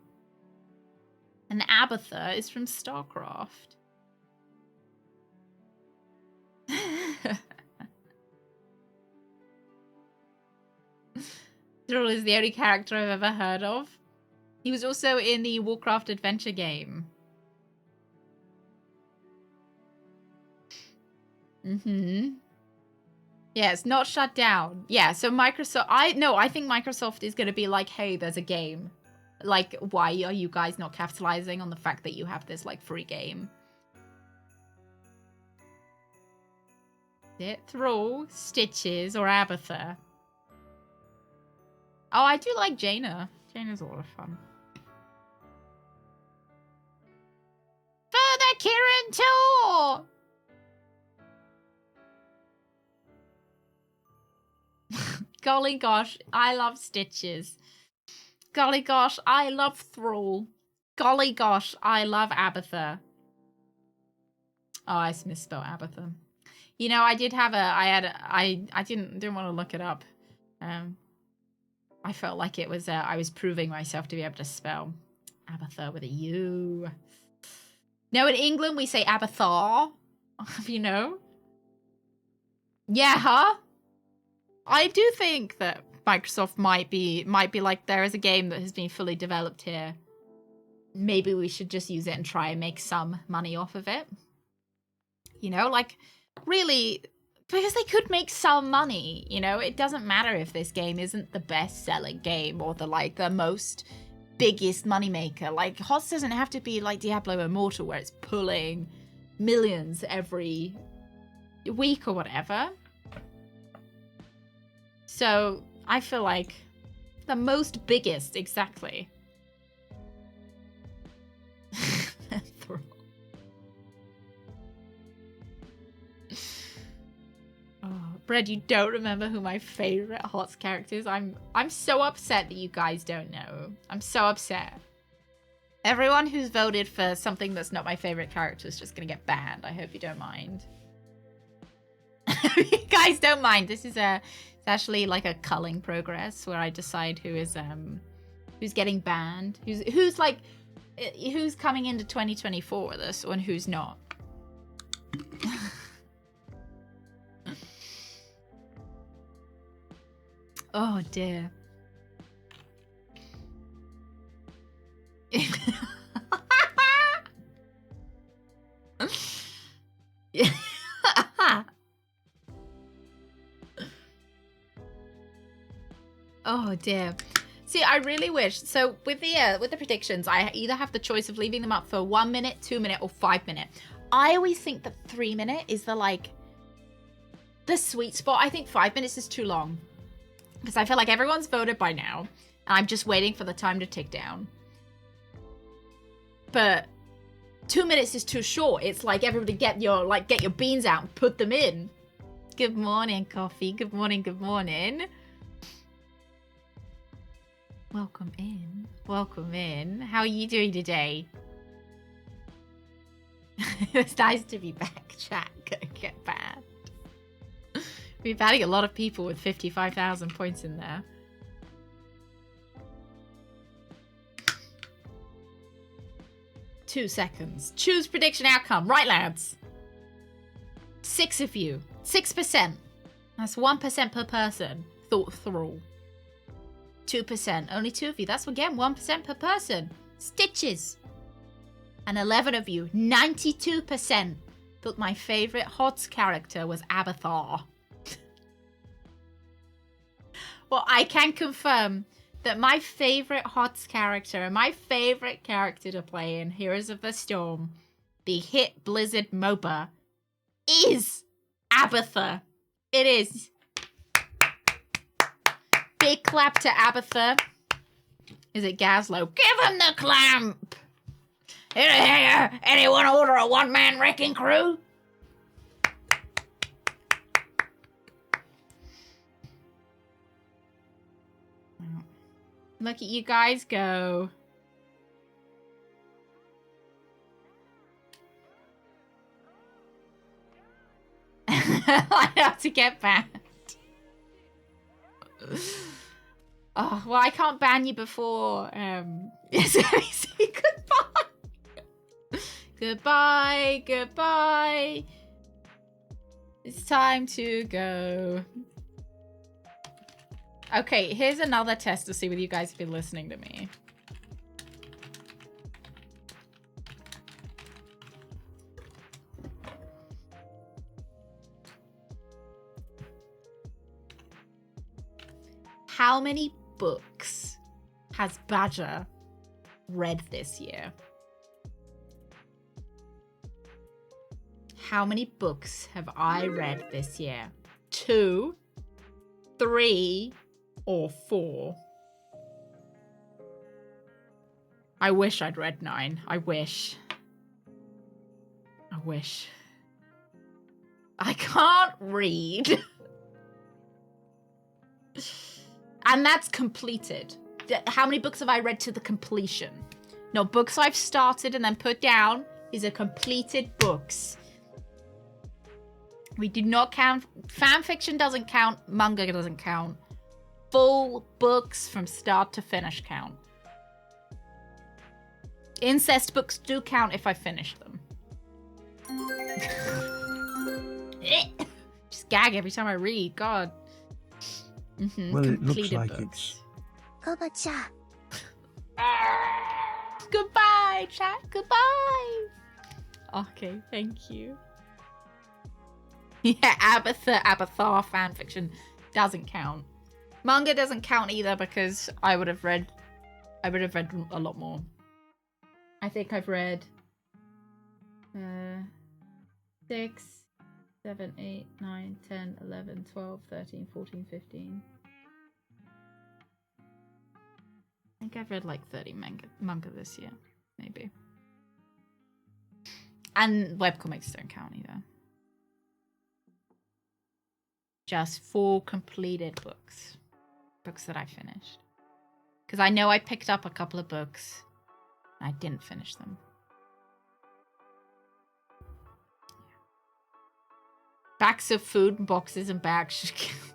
And Abatha is from StarCraft. Thrall is the only character I've ever heard of. He was also in the Warcraft adventure game. Yeah, it's not shut down. Yeah, so Microsoft... I think Microsoft is going to be like, hey, there's a game. Like, why are you guys not capitalizing on the fact that you have this, like, free game? Is it Thrall, Stitches, or Abatha? Oh, I do like Jaina. Jaina's a lot of fun. For the Kirin Tour! Golly gosh, I love Stitches. Golly gosh, I love Thrall. Golly gosh, I love Abatha. Oh, I misspelled Abatha. You know, I did have I didn't want to look it up. I felt like it was I was proving myself to be able to spell Abatha with a U. No, in England we say Abathar. You know? Yeah, huh? I do think that Microsoft might be like, there is a game that has been fully developed here. Maybe we should just use it and try and make some money off of it. You know, like, really, because they could make some money, you know? It doesn't matter if this game isn't the best-selling game or the most biggest moneymaker. Like, HOTS doesn't have to be like Diablo Immortal, where it's pulling millions every week or whatever. So, I feel like the most biggest, exactly. Oh, Brad, you don't remember who my favorite HOTS character is? I'm so upset that you guys don't know. I'm so upset. Everyone who's voted for something that's not my favorite character is just gonna get banned. I hope you don't mind. You guys don't mind. This is it's actually like a culling progress where I decide who is who's getting banned, who's coming into 2024 with us, and who's not. Oh dear. Yeah. Oh dear. See, I really wish. So with the predictions, I either have the choice of leaving them up for 1 minute, 2 minute, or 5 minute. I always think that 3 minute is the sweet spot. I think 5 minutes is too long, because I feel like everyone's voted by now, and I'm just waiting for the time to tick down. But 2 minutes is too short. It's like, everybody get your beans out and put them in. Good morning, Coffee. Good morning, good morning. Welcome in. Welcome in. How are you doing today? It's nice to be back, chat. Get banned. We're banning a lot of people with 55,000 points in there. Two seconds. Choose prediction outcome. Right, lads. 6 of you. 6%. That's 1% per person. Thought through. 2%. Only 2 of you. That's again 1% per person. Stitches. And 11 of you. 92% thought my favorite HOTS character was Abathar. Well, I can confirm that my favorite HOTS character and my favorite character to play in Heroes of the Storm, the hit Blizzard MOBA, is Abathar. It is. Big clap to Abathar. Is it Gazlowe? Give him the clamp! Here, anyone order a one-man wrecking crew? Look at you guys go. I have to get banned. Oh, well, I can't ban you before. Yes, say goodbye. Goodbye, goodbye. It's time to go. Okay, here's another test to see whether you guys have been listening to me. How many books has Badger read this year? How many books have I read this year? 2, 3, or 4? I wish I'd read 9. I wish. I wish. I can't read. And that's completed. How many books have I read to the completion? No, books I've started and then put down is a completed books. We do not count. Fan fiction doesn't count. Manga doesn't count. Full books from start to finish count. Incest books do count if I finish them. Just gag every time I read. God. Well, it looks Completed like books. コバちゃん Goodbye, chat. Goodbye. Okay, thank you. Yeah, Abathar fanfiction doesn't count. Manga doesn't count either because I would have read a lot more. I think I've read 6, 7, 8, 9, 10, 11, 12, 13, 14, 15. I think I've read like 30 manga this year, maybe. And webcomics don't count either. Just 4 completed books. Books that I finished. Because I know I picked up a couple of books and I didn't finish them. Packs of food and boxes and bags should count.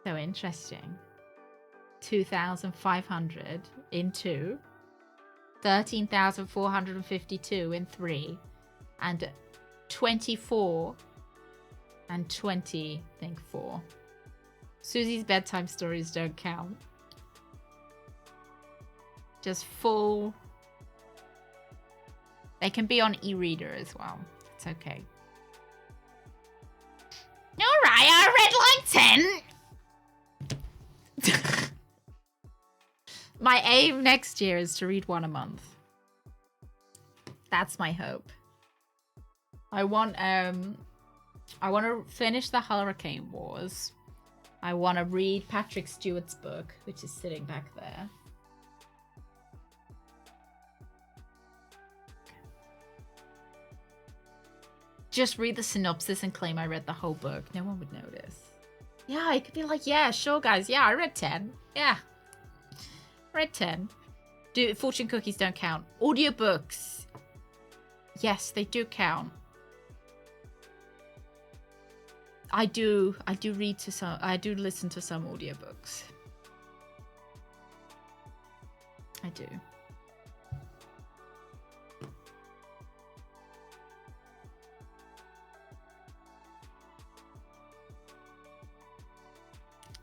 So interesting. 2,500 in 2. 13,452 in 3. And 24 and 20, I think 4. Susie's bedtime stories don't count. Just full. They can be on e-reader as well. It's okay. Alright, I read like 10. My aim next year is to read 1 a month. That's my hope. I want to finish the Hurricane Wars. I want to read Patrick Stewart's book, which is sitting back there. Just read the synopsis and claim I read the whole book. No one would notice. Yeah, I could be like, yeah, sure, guys. Yeah, I read 10. Yeah. Read 10. Fortune cookies don't count. Audiobooks. Yes, they do count. I do listen to some audiobooks. I do.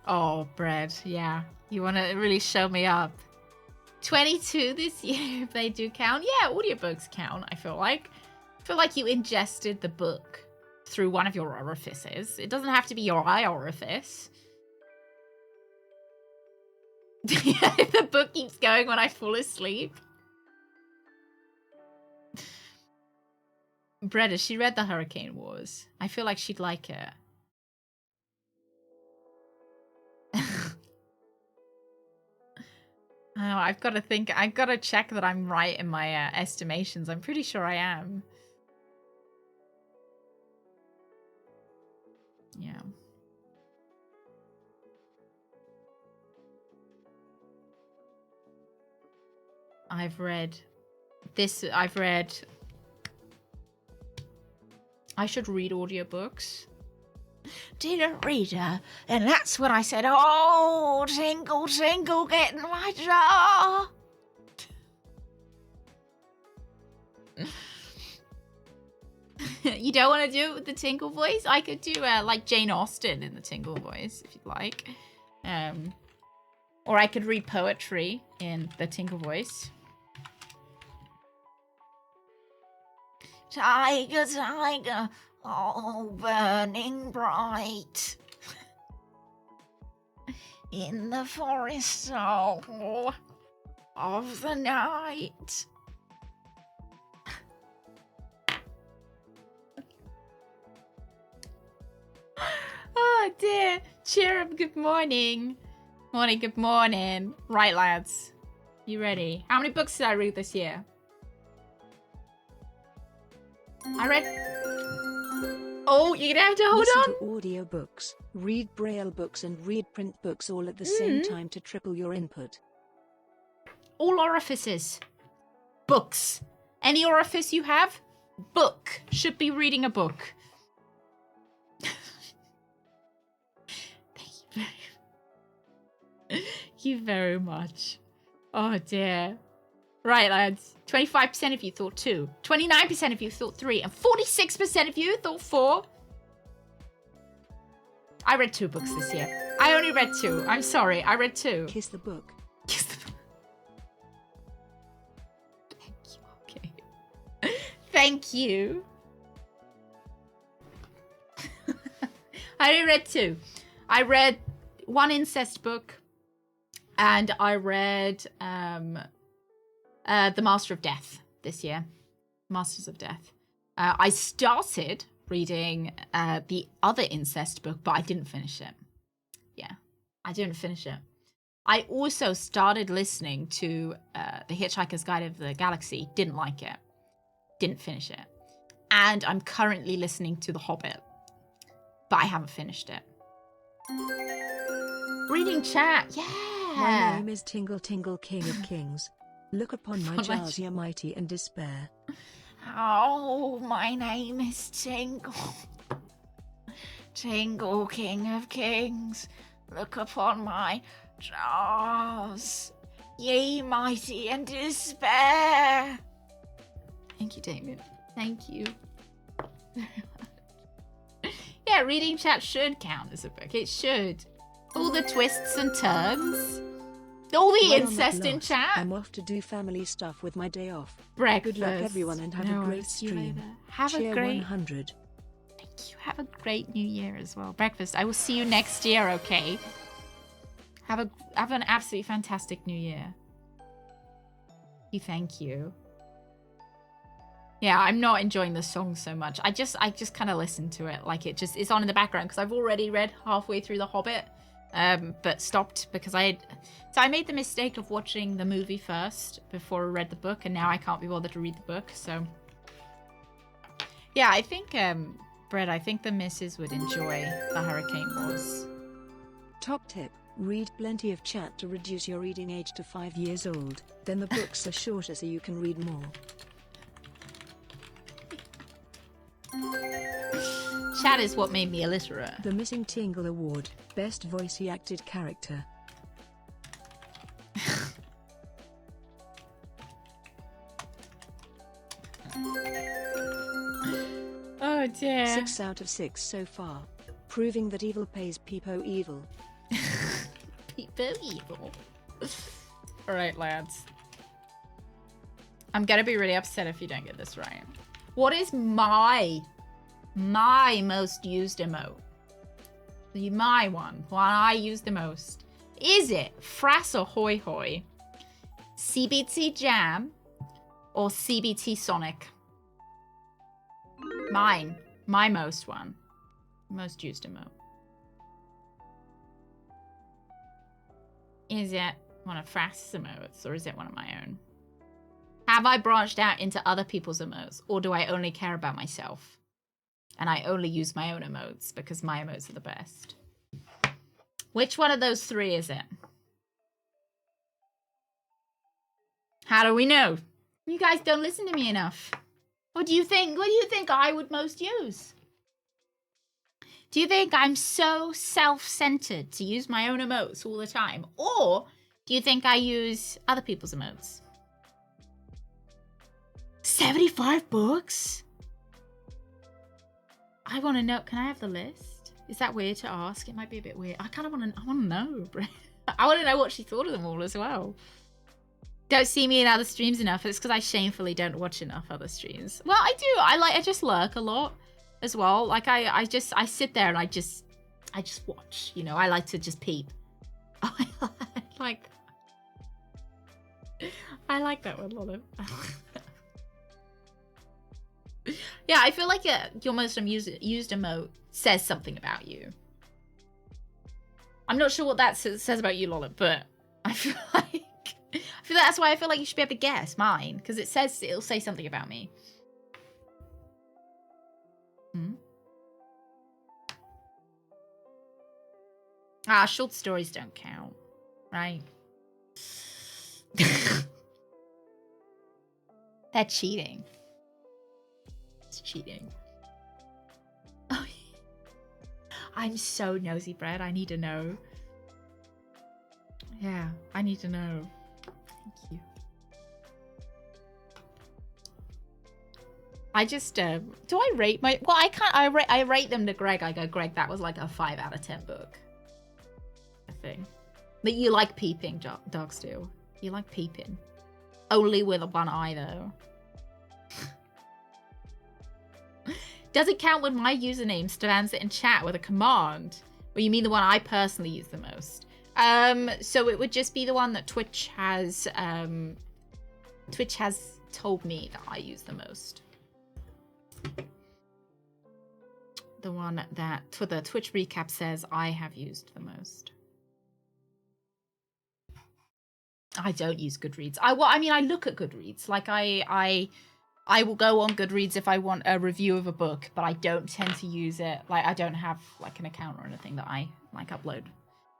Oh, bread. Yeah. You want to really show me up. 22 this year, if they do count. Yeah, audiobooks count, I feel like. I feel like you ingested the book through one of your orifices. It doesn't have to be your eye orifice. If the book keeps going when I fall asleep. Breda, she read the Hurricane Wars. I feel like she'd like it. Oh, I've got to check that I'm right in my estimations. I'm pretty sure I am. Yeah. I should read audiobooks. Didn't read her, and that's when I said, "Oh, tingle, tingle, get in my jar." You don't want to do it with the tingle voice? I could do like Jane Austen in the tingle voice if you'd like, or I could read poetry in the tingle voice. Tiger, tiger. Oh, burning bright in the forest of the night. Oh dear. Cheer up, good morning. Morning, good morning. Right, lads. You ready? How many books did I read this year? I read... Oh, you're gonna have to hold on. Listen to audiobooks, read braille books and read print books all at the same time to triple your input. All orifices. Books. Any orifice you have, book. Should be reading a book. Thank you very much. Oh dear. Right, lads. 25% of you thought 2. 29% of you thought 3. And 46% of you thought 4. I read 2 books this year. I only read 2. I'm sorry. I read 2. Kiss the book. Kiss the book. Thank you. Okay. Thank you. I only read 2. I read 1 incest book. And I read The Master of Death this year. Masters of Death. I started reading the other incest book, but I didn't finish it. Yeah, I didn't finish it. I also started listening to The Hitchhiker's Guide of the Galaxy. Didn't like it. Didn't finish it. And I'm currently listening to The Hobbit, but I haven't finished it. Reading chat, yeah. My name is Tingle Tingle, King of Kings. Look upon my jars, ye mighty in despair. Oh, my name is Tingle. Tingle, King of Kings. Look upon my jars, ye mighty in despair. Thank you, Damien. Thank you. Yeah, reading chat should count as a book. It should. All the twists and turns. All the incest in chat. I'm off to do family stuff with my day off. Breakfast. Good luck, everyone, and have a great stream. Have Cheer a great 100. Thank you. Have a great new year as well. Breakfast. I will see you next year, okay? Have an absolutely fantastic new year. Thank you. Yeah, I'm not enjoying the song so much. I just kind of listen to it like it's on in the background because I've already read halfway through The Hobbit. But stopped because I made the mistake of watching the movie first before I read the book, and now I can't be bothered to read the book. So yeah, I think Brett, I think the missus would enjoy the Hurricane Wars. Top tip: read plenty of chat to reduce your reading age to 5 years old. Then the books are shorter, so you can read more. Chat is what made me illiterate. The Missing Tingle Award, Best Voice Acted Character. Oh dear. 6 out of 6 so far, proving that evil pays people evil. People evil. All right, lads. I'm gonna be really upset if you don't get this right. What is my most used emote? My one I use the most. Is it Frass or Hoy Hoy, CBT Jam, or CBT Sonic? My most one. Most used emote. Is it one of Frass's emotes or is it one of my own? Have I branched out into other people's emotes, or do I only care about myself? And I only use my own emotes because my emotes are the best. Which one of those 3 is it? How do we know? You guys don't listen to me enough. What do you think? What do you think I would most use? Do you think I'm so self-centered to use my own emotes all the time? Or do you think I use other people's emotes? 75 books? I want to know. Can I have the list? Is that weird to ask? It might be a bit weird. I kind of want to. I want to know. I want to know what she thought of them all as well. Don't see me in other streams enough. It's because I shamefully don't watch enough other streams. Well, I do. I just lurk a lot as well. Like I sit there and I just watch. You know, I like to just peep. I like that one, Lolo. Yeah, I feel like your most used emote says something about you. I'm not sure what that says about you, Lola, but I feel that's why I feel like you should be able to guess mine, because it'll say something about me. Short stories don't count, right? They're cheating. It's cheating. Oh, I'm so nosy, Brad. I need to know. Yeah, I need to know. Thank you. I just do I rate my well I can't I rate them to Greg. I go, Greg, that was like a 5 out of 10 book. I think. But you like peeping, Dog Stew. You like peeping. Only with one eye though. Does it count when my username stands in chat with a command? Or you mean the one I personally use the most? So it would just be the one that Twitch has told me that I use the most. The one that the Twitch recap says I have used the most. I don't use Goodreads. I look at Goodreads. Like I will go on Goodreads if I want a review of a book, but I don't tend to use it. Like I don't have like an account or anything that I like upload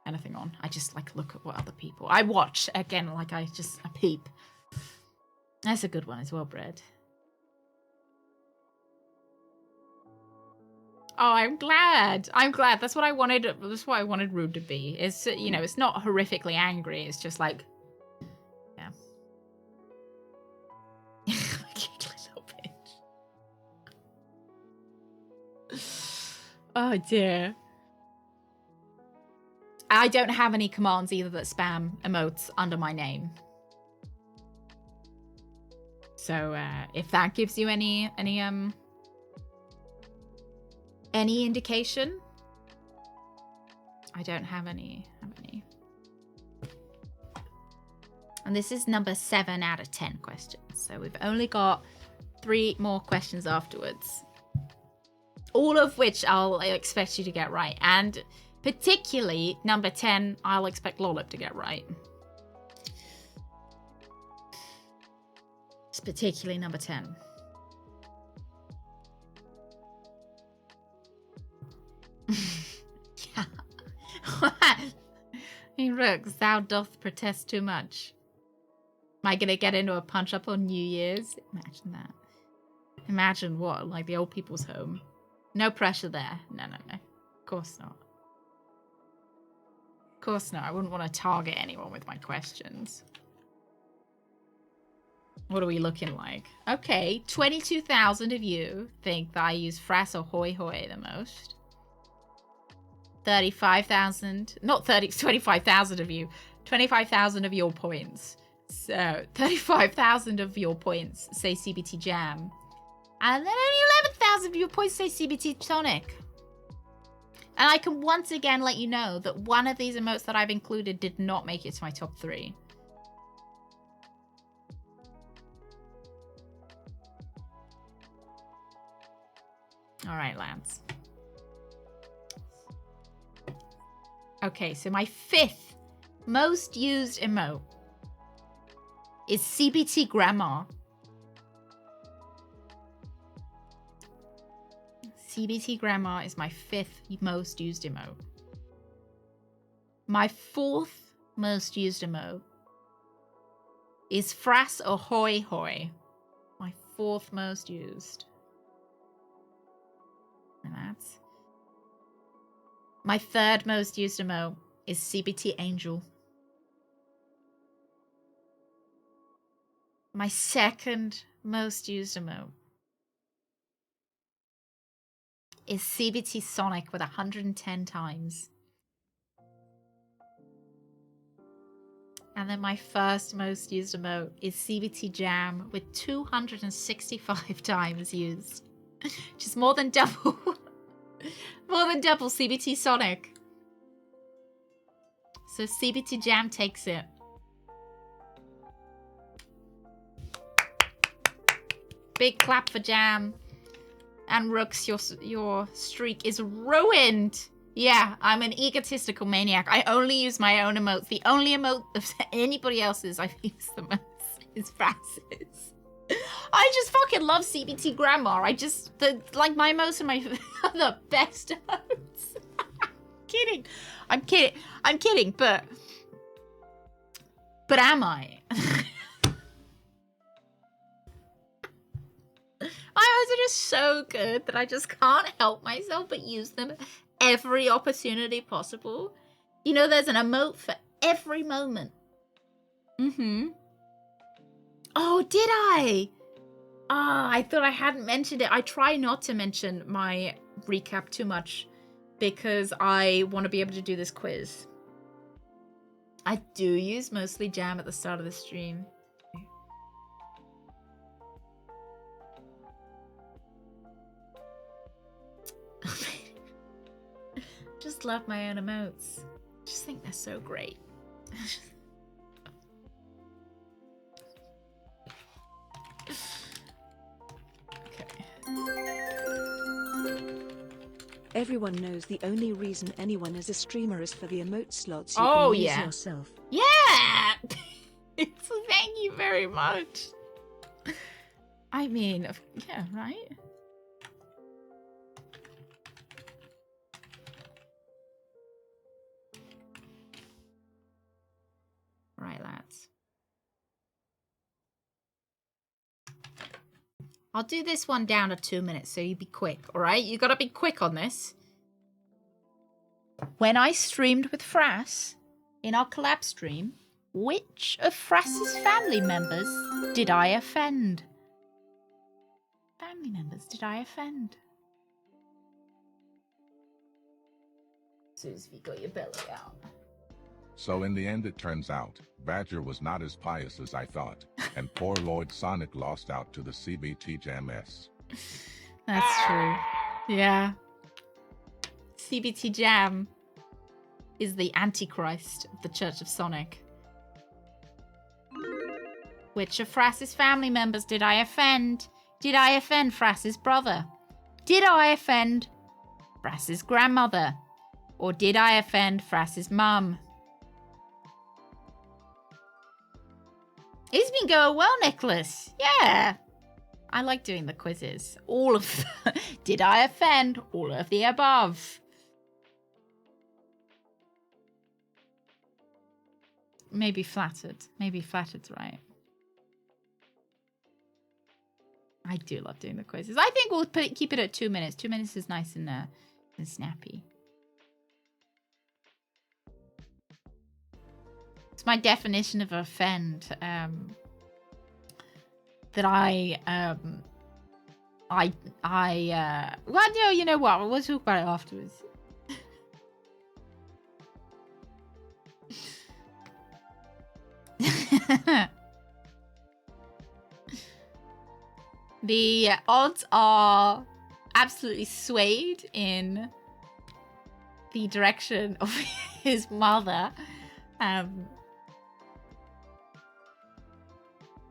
anything on. I just like look at what other people. I watch again. Like I peep. That's a good one as well, Bread. Oh, I'm glad. That's what I wanted. That's what I wanted Rude to be. It's it's not horrifically angry. It's just like, yeah. Little bitch. Oh dear. I don't have any commands either that spam emotes under my name. So if that gives you any indication, I don't have any. And this is number 7 out of 10 questions. So we've only got 3 more questions afterwards. All of which I'll expect you to get right. And particularly number 10, I'll expect Lollip to get right. It's particularly number 10. Yeah. Hey, Rooks, thou doth protest too much. Am I gonna get into a punch up on New Year's? Imagine that. Imagine what? Like the old people's home. No pressure there. No. Of course not. Of course not. I wouldn't want to target anyone with my questions. What are we looking like? Okay, 22,000 of you think that I use Frass or Hoi Hoi the most. 35,000, not 30, 25,000 of you. 25,000 of your points. So 35,000 of your points say CBT Jam. And then only 11,000 of your points say CBT Tonic. And I can once again let you know that one of these emotes that I've included did not make it to my top 3. All right, Lance. Okay, so my 5th most used emote is CBT Grandma. CBT Grandma is my 5th most used emote. My 4th most used emote is Frass or Hoi Hoi. My 4th most used. And that's... My 3rd most used emote is CBT Angel. My 2nd most used emote is CBT Sonic with 110 times. And then my 1st most used emote is CBT Jam with 265 times used. Just more than double. More than double CBT Sonic. So CBT Jam takes it. Big clap for Jam. And Rooks, your streak is ruined. Yeah, I'm an egotistical maniac. I only use my own emotes. The only emote of anybody else's I've used the most is Frass's. I just fucking love CBT Grandma. My emotes are the best emotes. I'm kidding, but am I? My emotes are just so good that I just can't help myself but use them every opportunity possible. You know, there's an emote for every moment. Oh, did I? I thought I hadn't mentioned it. I try not to mention my recap too much because I want to be able to do this quiz. I do use mostly jam at the start of the stream. Just love my own emotes. Just think they're so great. Everyone knows the only reason anyone is a streamer is for the emote slots you Oh, can use yeah. yourself. Yeah! Thank you very much. I mean, yeah, right? Right, lads. I'll do this one down to 2 minutes, so you be quick, alright? You gotta be quick on this. When I streamed with Frass, in our collab stream, which of Frass's family members did I offend? Family members did I offend? Suze, have you got your belly out? So in the end it turns out, Badger was not as pious as I thought, and poor Lloyd Sonic lost out to the CBT Jam S. That's true. Yeah. CBT Jam is the Antichrist of the Church of Sonic. Which of Frass's family members did I offend? Did I offend Frass's brother? Did I offend Frass's grandmother? Or did I offend Frass's mum? It's been going well, Nicholas. Yeah. I like doing the quizzes. All of them. Did I offend? All of the above. Maybe flattered. Maybe flattered's right. I do love doing the quizzes. I think we'll keep it at 2 minutes. 2 minutes is nice and snappy. It's my definition of offend. That well, no, you know what? We'll talk about it afterwards. The odds are absolutely swayed in the direction of his mother.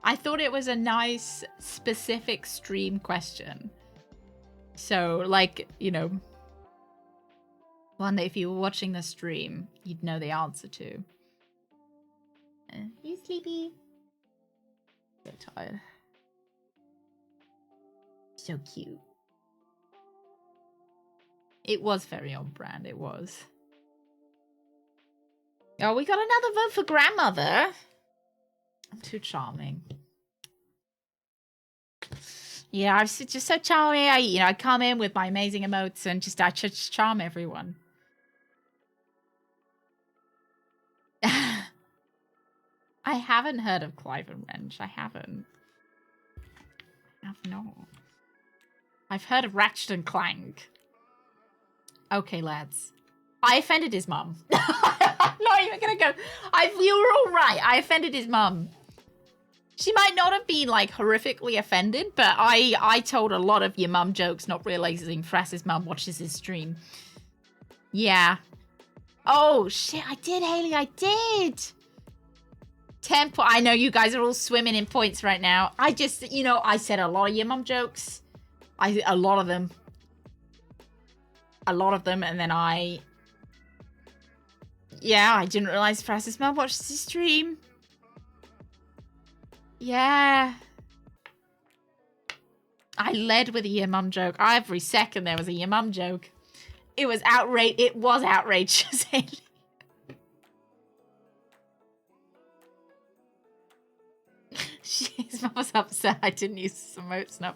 I thought it was a nice, specific stream question. So, like, you know, one that if you were watching the stream, you'd know the answer to. You sleepy? So tired. So cute. It was very on brand, it was. Oh, we got another vote for grandmother. I'm too charming. Yeah, I'm just so charming. I come in with my amazing emotes and I just charm everyone. I haven't heard of Clive and Wrench. I haven't. I have not. I've heard of Ratchet and Clank. Okay, lads. I offended his mum. I'm not even gonna go. You were all right. I offended his mum. She might not have been, like, horrifically offended, but I told a lot of your mum jokes, not realizing Frass's mum watches his stream. Yeah. Oh, shit, I did, Haley, I did. 10 points. I know you guys are all swimming in points right now. I just, I said a lot of your mum jokes. A lot of them. And then I didn't realize Frass's mum watched the stream. Yeah. I led with a your mum joke. Every second there was a your mum joke. It was outrageous. His mum was upset I didn't use some emote snuff.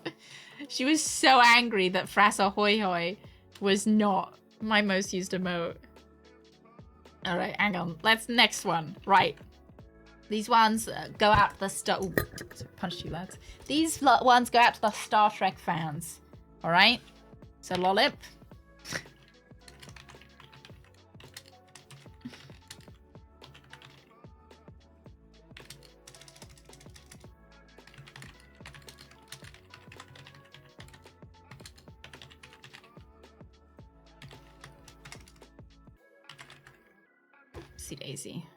She was so angry that Frass Ahoy Hoy was not my most used emote. Alright, hang on. Next one. Right. These ones go out to the Star... Ooh, punched you, lads. These ones go out to the Star Trek fans. All right? So, Lollip. See Daisy.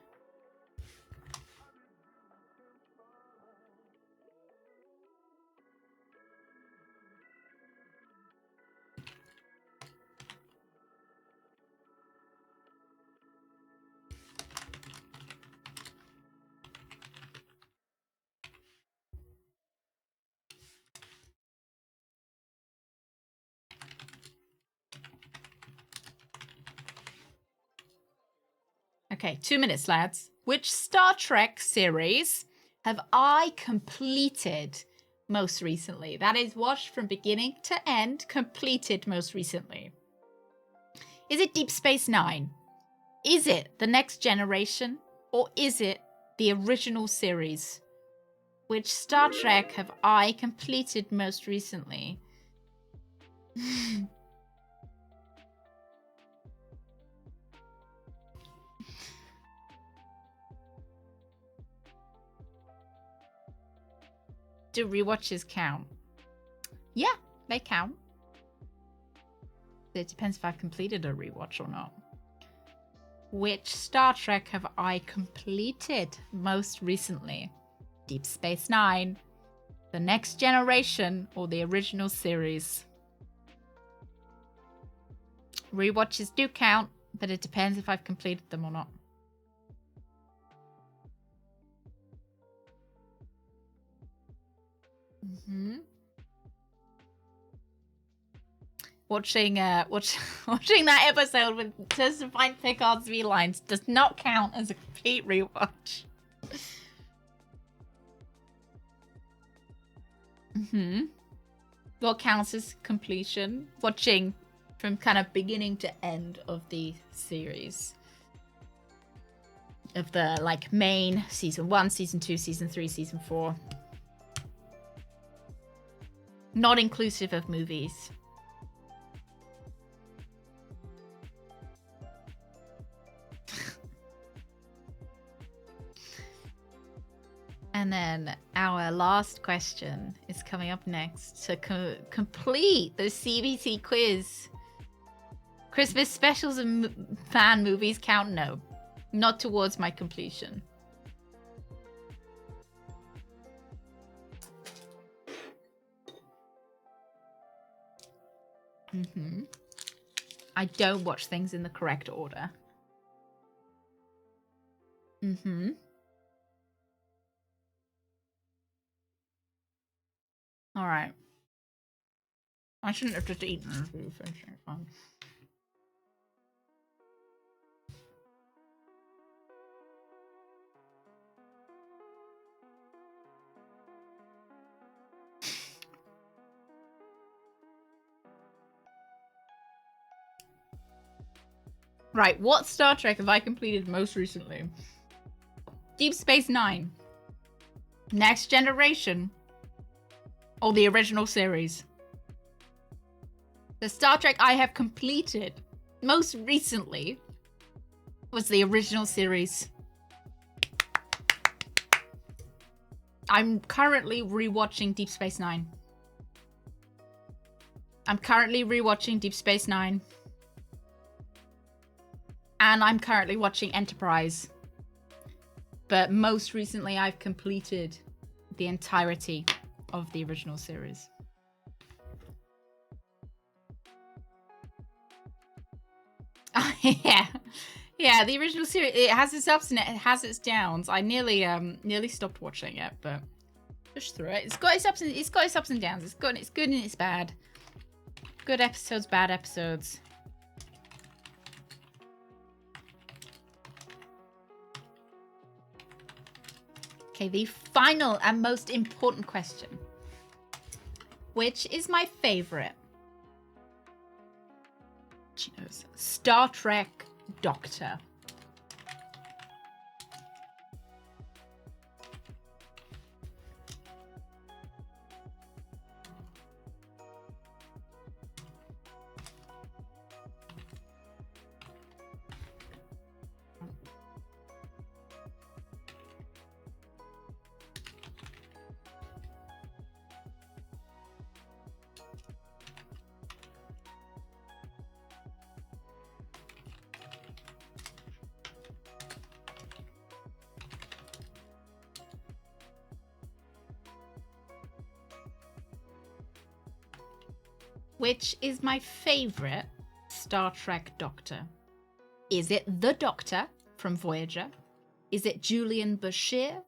Okay, 2 minutes, lads. Which Star Trek series have I completed most recently? That is, watched from beginning to end, completed most recently. Is it Deep Space Nine? Is it The Next Generation? Or is it the original series? Which Star Trek have I completed most recently? Do rewatches count? Yeah, they count. It depends if I've completed a rewatch or not. Which Star Trek have I completed most recently? Deep Space Nine, The Next Generation, or the original series? Rewatches do count, but it depends if I've completed them or not. Watching that episode with just to find Picard's V lines does not count as a complete rewatch. What counts as completion? Watching from kind of beginning to end of the series. Of the like main season 1, season 2, season 3, season 4. Not inclusive of movies. And then our last question is coming up next to complete the CBT quiz. Christmas specials and fan movies count? No. Not towards my completion. I don't watch things in the correct order. All right. I shouldn't have just eaten this. We finish it. Fine. Right, what Star Trek have I completed most recently? Deep Space Nine, Next Generation, or the original series? The Star Trek I have completed most recently was the original series. I'm currently rewatching Deep Space Nine. And I'm currently watching Enterprise. But most recently, I've completed the entirety of the original series. Yeah, the original series. It has its ups and it has its downs. I nearly stopped watching it, but push through it. It's got its ups and downs. It's good and it's bad. Good episodes, bad episodes. Okay, the final and most important question. Which is my favorite? She knows. Star Trek Doctor. Which is my favorite Star Trek Doctor? Is it the Doctor from Voyager? Is it Julian Bashir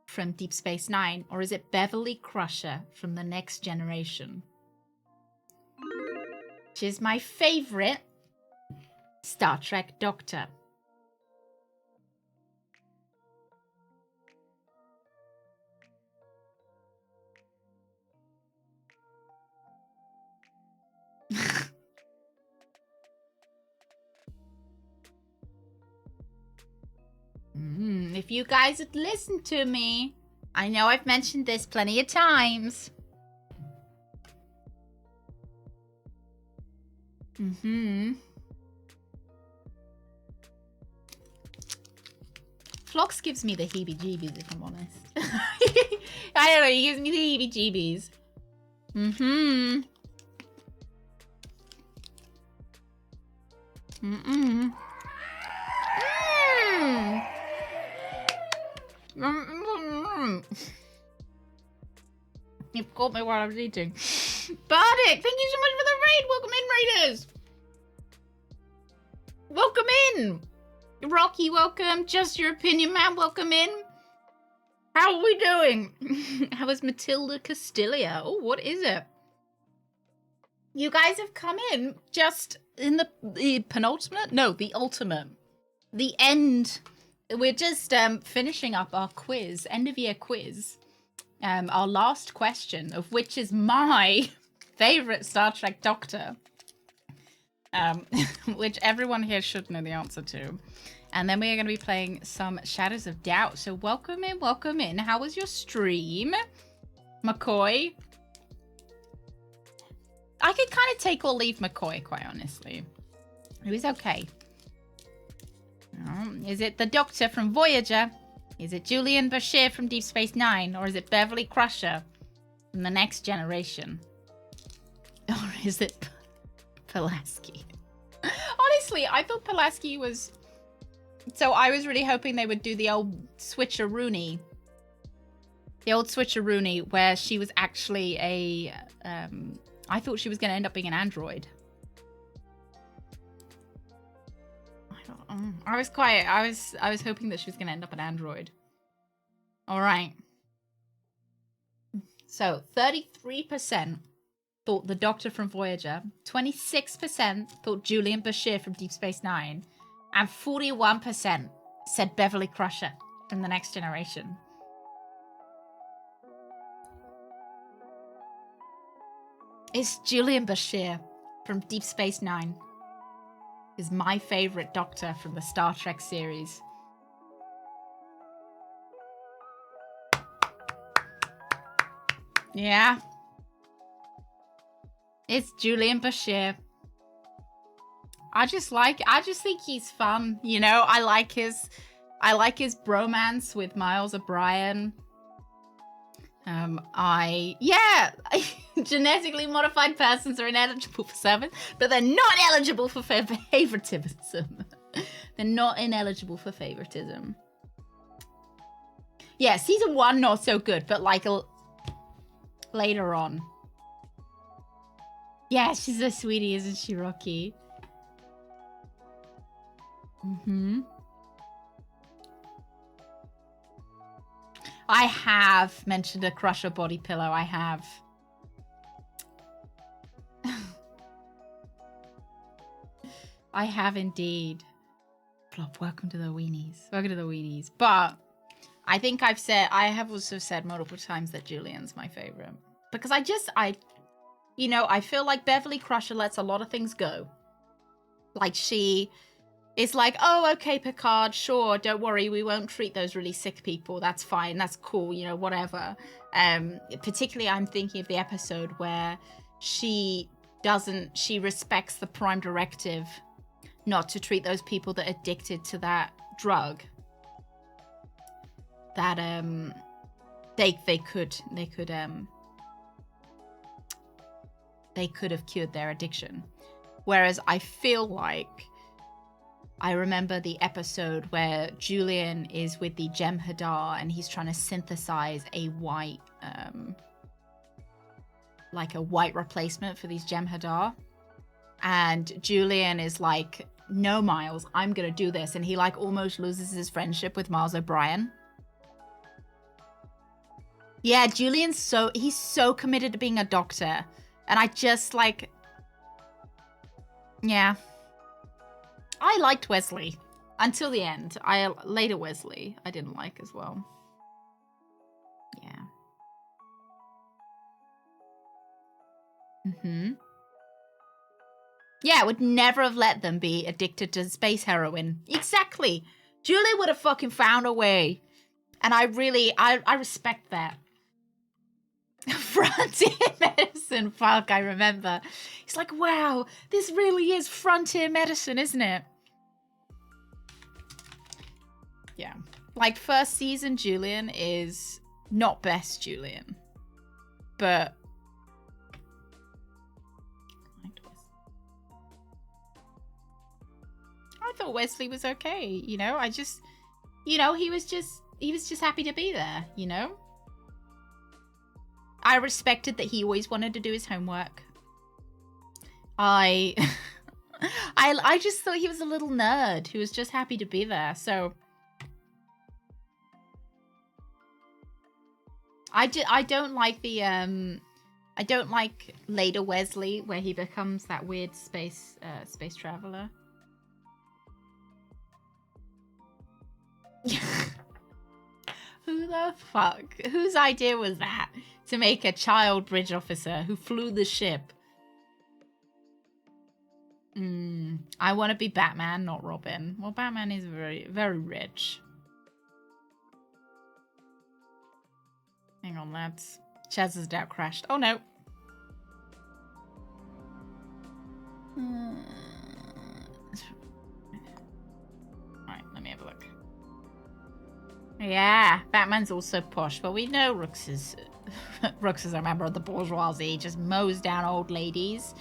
from Deep Space Nine? Or is it Beverly Crusher from The Next Generation? Which is my favorite Star Trek Doctor? If you guys had listened to me, I know I've mentioned this plenty of times. Phlox gives me the heebie-jeebies, if I'm honest. I don't know, he gives me the heebie-jeebies. You've caught me while I was eating. Bardic, thank you so much for the raid. Welcome in, raiders. Welcome in. Rocky, welcome. Just Your Opinion Man, welcome in. How are we doing? How is Matilda Castilla? Oh, what is it? You guys have come in just in the penultimate? No, the ultimate. The end. We're just finishing up our quiz, end of year quiz. Our last question, of which is my favorite Star Trek Doctor. Which everyone here should know the answer to. And then we are going to be playing some Shadows of Doubt. So welcome in, welcome in. How was your stream, McCoy? I could kind of take or leave McCoy, quite honestly. It was okay. Is it the Doctor from Voyager? Is it Julian Bashir from Deep Space Nine? Or is it Beverly Crusher from The Next Generation? Or is it Pulaski? Honestly, I thought Pulaski was... So I was really hoping they would do the old switcheroony. The old switcheroony where she was actually a... I thought she was going to end up being an android. I was hoping that she was going to end up an android. All right. So 33% thought the Doctor from Voyager, 26% thought Julian Bashir from Deep Space Nine, and 41% said Beverly Crusher from The Next Generation. It's Julian Bashir from Deep Space Nine. Is my favorite Doctor from the Star Trek series. Yeah. It's Julian Bashir. I just think he's fun, you know. I like his bromance with Miles O'Brien. Genetically modified persons are ineligible for service, but they're not eligible for favoritism. They're not ineligible for favoritism. Yeah, season 1 not so good, but like later on. Yeah, she's a sweetie, isn't she, Rocky? I have mentioned a Crusher body pillow. I have. I have indeed. Plop, welcome to the weenies. Welcome to the weenies. But I think I have also said multiple times that Julian's my favorite. Because I feel like Beverly Crusher lets a lot of things go. Like she is like, oh, okay, Picard, sure, don't worry, we won't treat those really sick people. That's fine, that's cool, you know, whatever. Particularly, I'm thinking of the episode where she respects the Prime Directive not to treat those people that are addicted to that drug. That they could have cured their addiction. Whereas I feel like I remember the episode where Julian is with the Jem'Hadar and he's trying to synthesize a white like a white replacement for these Jem'Hadar. And Julian is like, no, Miles, I'm gonna do this. And he like almost loses his friendship with Miles O'Brien. Yeah, Julian's he's so committed to being a doctor. And I just like, yeah. I liked Wesley until the end. Later Wesley I didn't like as well. Yeah. Yeah, would never have let them be addicted to space heroin. Exactly. Julie would have fucking found a way. And I respect that. Frontier medicine. Fuck, I remember. It's like, wow, this really is frontier medicine, isn't it? Yeah. Like, first season Julian is not best Julian. But I thought Wesley was okay, you know? I just, you know, he was just happy to be there, you know? I respected that he always wanted to do his homework. I just thought he was a little nerd who was just happy to be there, so I don't like the I don't like later Wesley where he becomes that weird space traveler. Who the fuck? Whose idea was that? To make a child bridge officer who flew the ship. I want to be Batman, not Robin. Well, Batman is very, very rich. Hang on, lads. Chaz's doubt crashed. Oh, no. Alright, let me have a look. Yeah, Batman's also posh, but we know Rooks is a member of the bourgeoisie. He just mows down old ladies.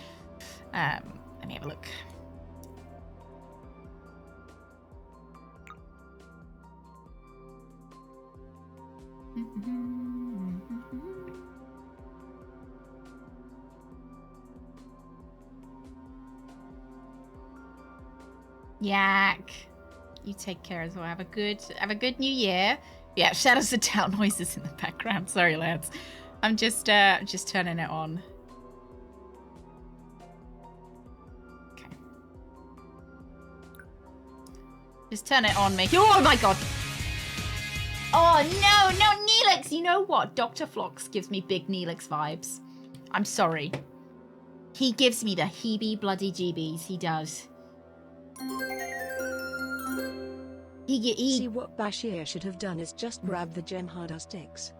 Let me have a look. Yak. You take care as well. Have a good new year. Yeah, shadows and down noises in the background. Sorry, lads. I'm just turning it on. Okay. Just turn it on, make it. Oh my god! Oh no, Neelix! You know what? Dr. Phlox gives me big Neelix vibes. I'm sorry. He gives me the heebie bloody jeebies. He does. See, what Bashir should have done is just grab the Jem'Hadar sticks.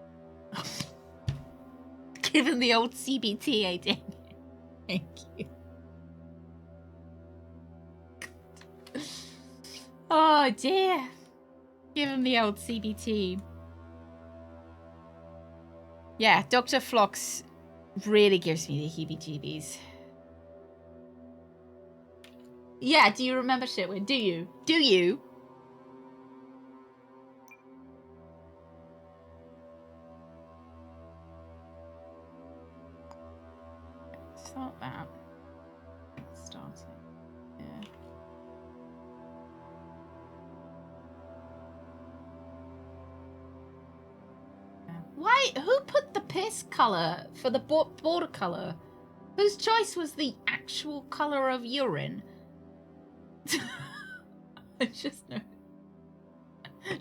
Give him the old CBT, I did. Thank you. Oh dear. Give him the old CBT. Yeah, Dr. Phlox really gives me the heebie-jeebies. Yeah, do you remember Shitwin? Do you? Do you? Start that. Start it. Yeah. Why? Who put the piss colour for the border colour? Whose choice was the actual colour of urine? I just know.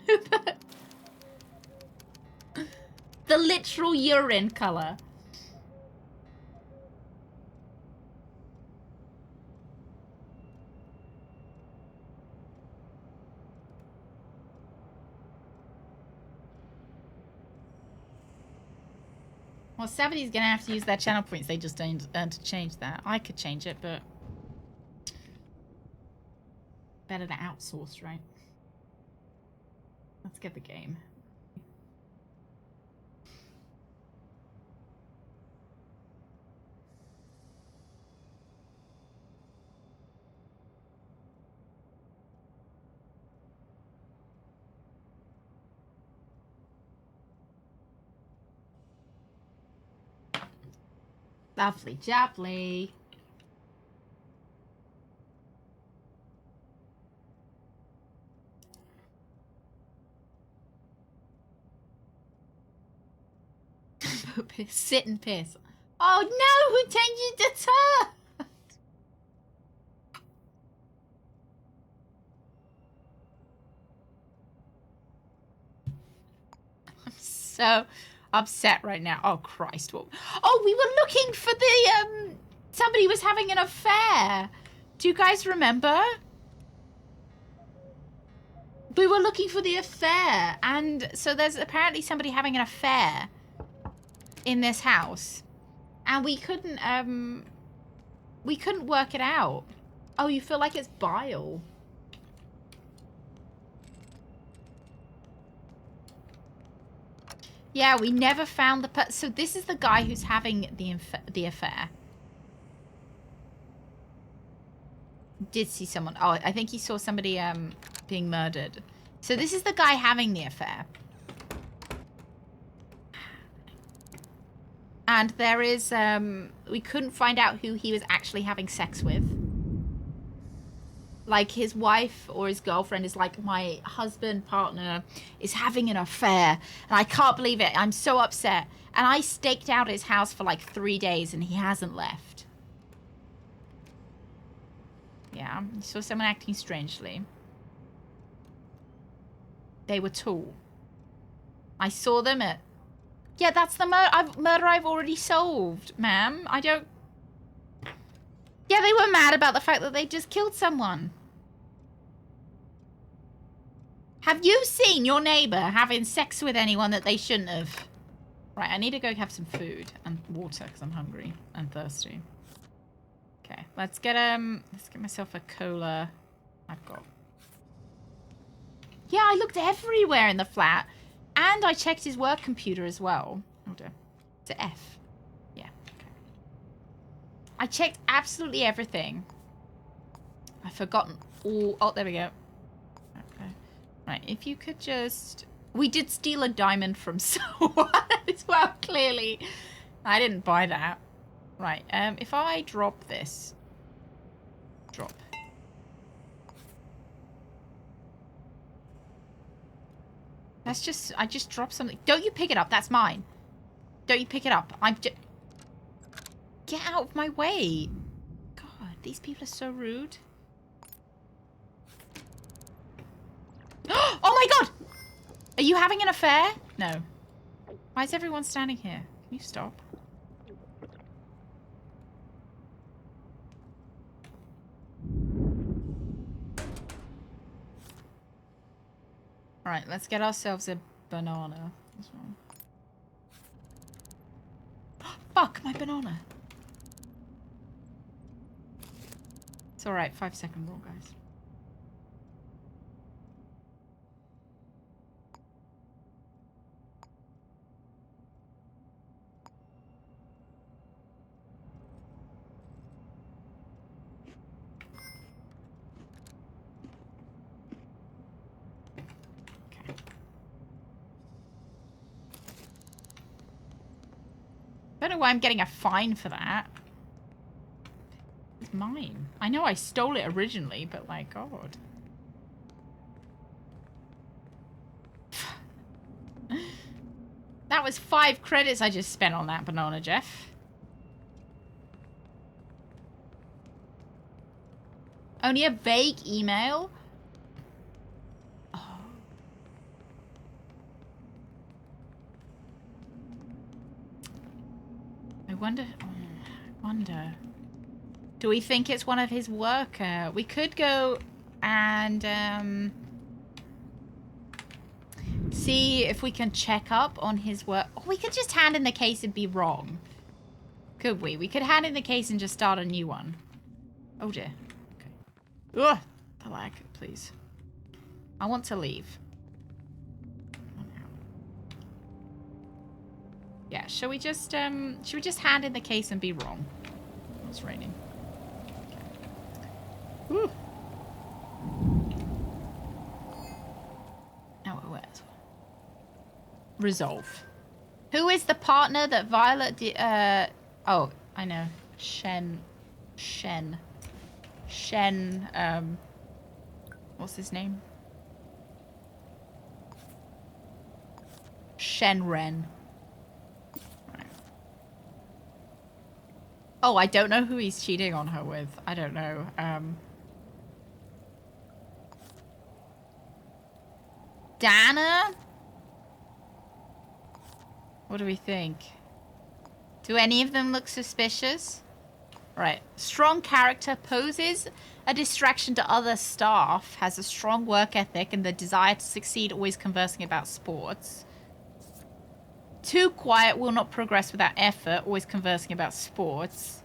Who put the literal urine colour? Well, somebody's gonna have to use their channel points they just earned to change that. I could change it, but better to outsource, right? Let's get the game. Lovely jubbly. Sit and piss. Oh no, who changed the turn? I'm so upset right now. Oh Christ. What? Oh, we were looking for the somebody was having an affair. Do you guys remember? We were looking for the affair, and so there's apparently somebody having an affair in this house, and we couldn't work it out. Oh, you feel like it's bile. Yeah, we never found the so this is the guy who's having the affair. Did see someone. Oh, I think he saw somebody being murdered. So this is the guy having the affair. And there is, we couldn't find out who he was actually having sex with. Like, his wife or his girlfriend is like, my husband, partner, is having an affair. And I can't believe it. I'm so upset. And I staked out his house for like 3 days and he hasn't left. Yeah, you saw someone acting strangely. They were tall. I saw them at... Yeah, that's the murder I've already solved, ma'am. I don't... Yeah, they were mad about the fact that they just killed someone. Have you seen your neighbor having sex with anyone that they shouldn't have? Right, I need to go have some food and water because I'm hungry and thirsty. Okay, let's get myself a cola. I've got... Yeah, I looked everywhere in the flat. And I checked his work computer as well. Oh dear. It's an F. Yeah, okay. I checked absolutely everything. I've forgotten all... Oh, there we go. Okay. Right, if you could just... We did steal a diamond from someone as well, clearly. I didn't buy that. Right, if I drop this... Drop. That's just... I just dropped something. Don't you pick it up. That's mine. Don't you pick it up. I'm just... Get out of my way. God, these people are so rude. Oh my God! Are you having an affair? No. Why is everyone standing here? Can you stop? Alright, let's get ourselves a banana as well. Fuck, my banana! It's alright, 5-second rule, guys. I don't know why I'm getting a fine for that. It's mine. I know I stole it originally, but like, God. That was 5 credits I just spent on that banana, Jeff. Only a vague email? I wonder. Do we think it's one of his worker? We could go and see if we can check up on his work. Or we could just hand in the case and be wrong. Could we? We could hand in the case and just start a new one. Oh dear. Okay. Ugh! The lag, please. I want to leave. Yeah, shall we just hand in the case and be wrong? It's raining. Okay. Woo. Now where's resolve? Who is the partner that Violet oh, I know. Shen. What's his name? Shenren. Right. Oh, I don't know who he's cheating on her with. I don't know. Dana? What do we think? Do any of them look suspicious? Right. Strong character, poses a distraction to other staff, has a strong work ethic and the desire to succeed, always conversing about sports. Too quiet, will not progress without effort, always conversing about sports.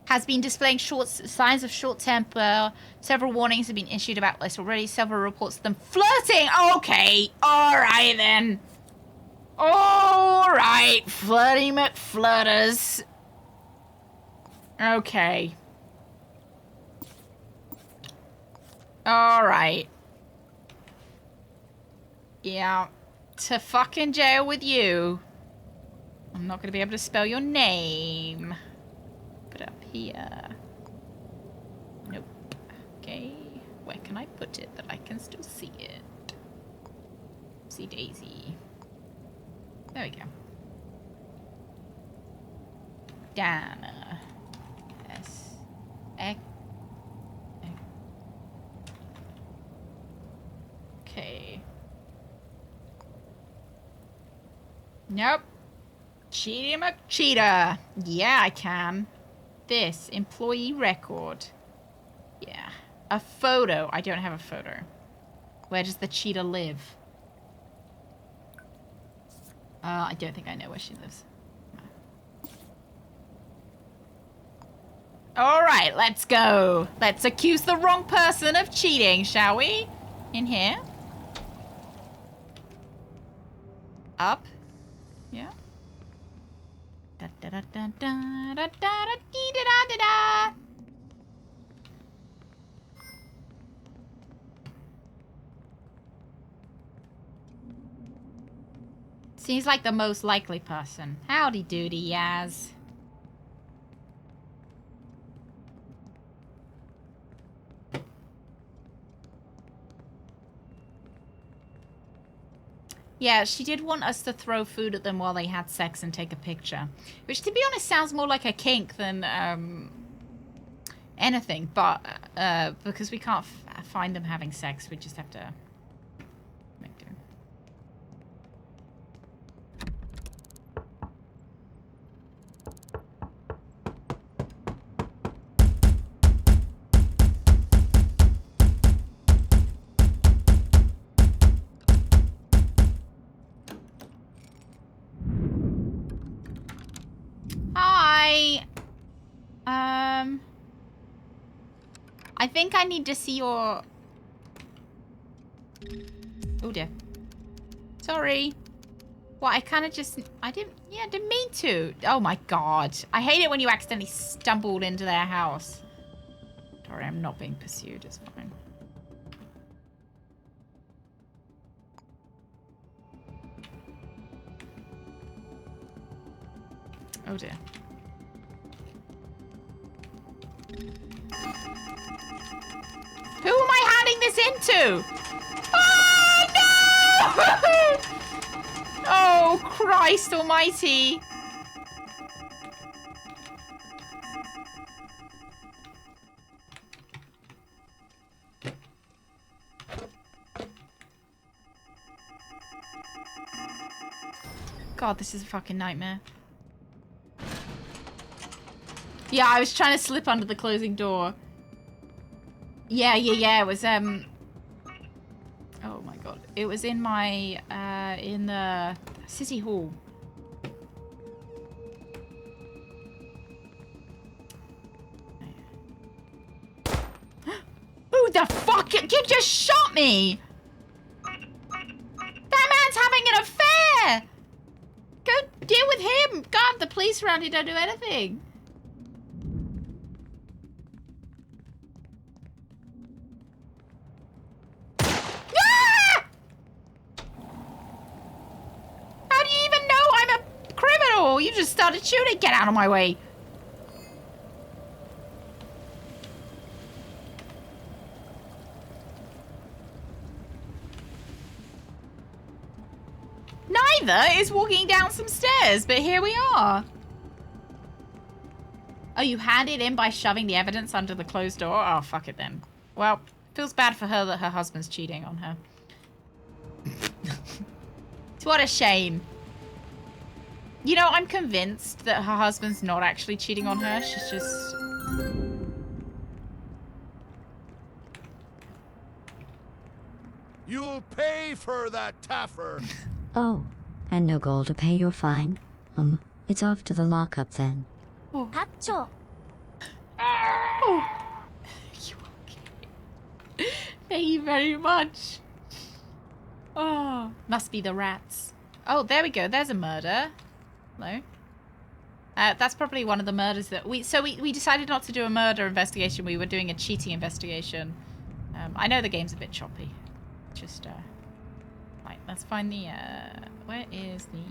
Has been displaying signs of short temper. Several warnings have been issued about this already. Several reports of them flirting. Okay. All right, then. All right. Flirty McFlirters. Okay. All right. Yeah. To fucking jail with you. I'm not going to be able to spell your name. Put it up here. Nope. Okay. Where can I put it that I can still see it? See Daisy. There we go. Dana. S. X. Okay. Nope. Cheater McCheater. Yeah, I can. This. Employee record. Yeah. A photo. I don't have a photo. Where does the cheetah live? I don't think I know where she lives. Alright, let's go. Let's accuse the wrong person of cheating, shall we? In here. Up. Yeah. Da da da da da da da da da da da. Seems like the most likely person. Howdy doody, Yaz. Yeah, she did want us to throw food at them while they had sex and take a picture. Which, to be honest, sounds more like a kink than anything. But because we can't find them having sex, we just have to make do. Hi. I think I need to see your... Oh dear. Sorry. Well, I kind of just... I didn't mean to. Oh my god. I hate it when you accidentally stumbled into their house. Sorry, I'm not being pursued. It's fine. Oh dear. Who am I handing this into? Oh no! Oh Christ almighty. God, this is a fucking nightmare. Yeah, I was trying to slip under the closing door. Yeah, it was, oh my god. It was in my, in the City Hall. Who the fuck? You just shot me! That man's having an affair! Go deal with him! God, the police around here don't do anything. You just started shooting. Get out of my way. neither is walking down some stairs, but here we are. Oh, you handed in by shoving the evidence under the closed door? Oh, fuck it then. Well, feels bad for her that her husband's cheating on her. What a shame. You know, I'm convinced that her husband's not actually cheating on her. She's just... You'll pay for that, Taffer. Oh, and no gold to pay your fine? It's off to the lockup then. Hacho. Oh. Thank you very much. Oh, must be the rats. Oh, there we go. There's a murder. Hello. That's probably one of the murders that we decided not to do a murder investigation. We were doing a cheating investigation. I know the game's a bit choppy. Just right, let's find the where is the...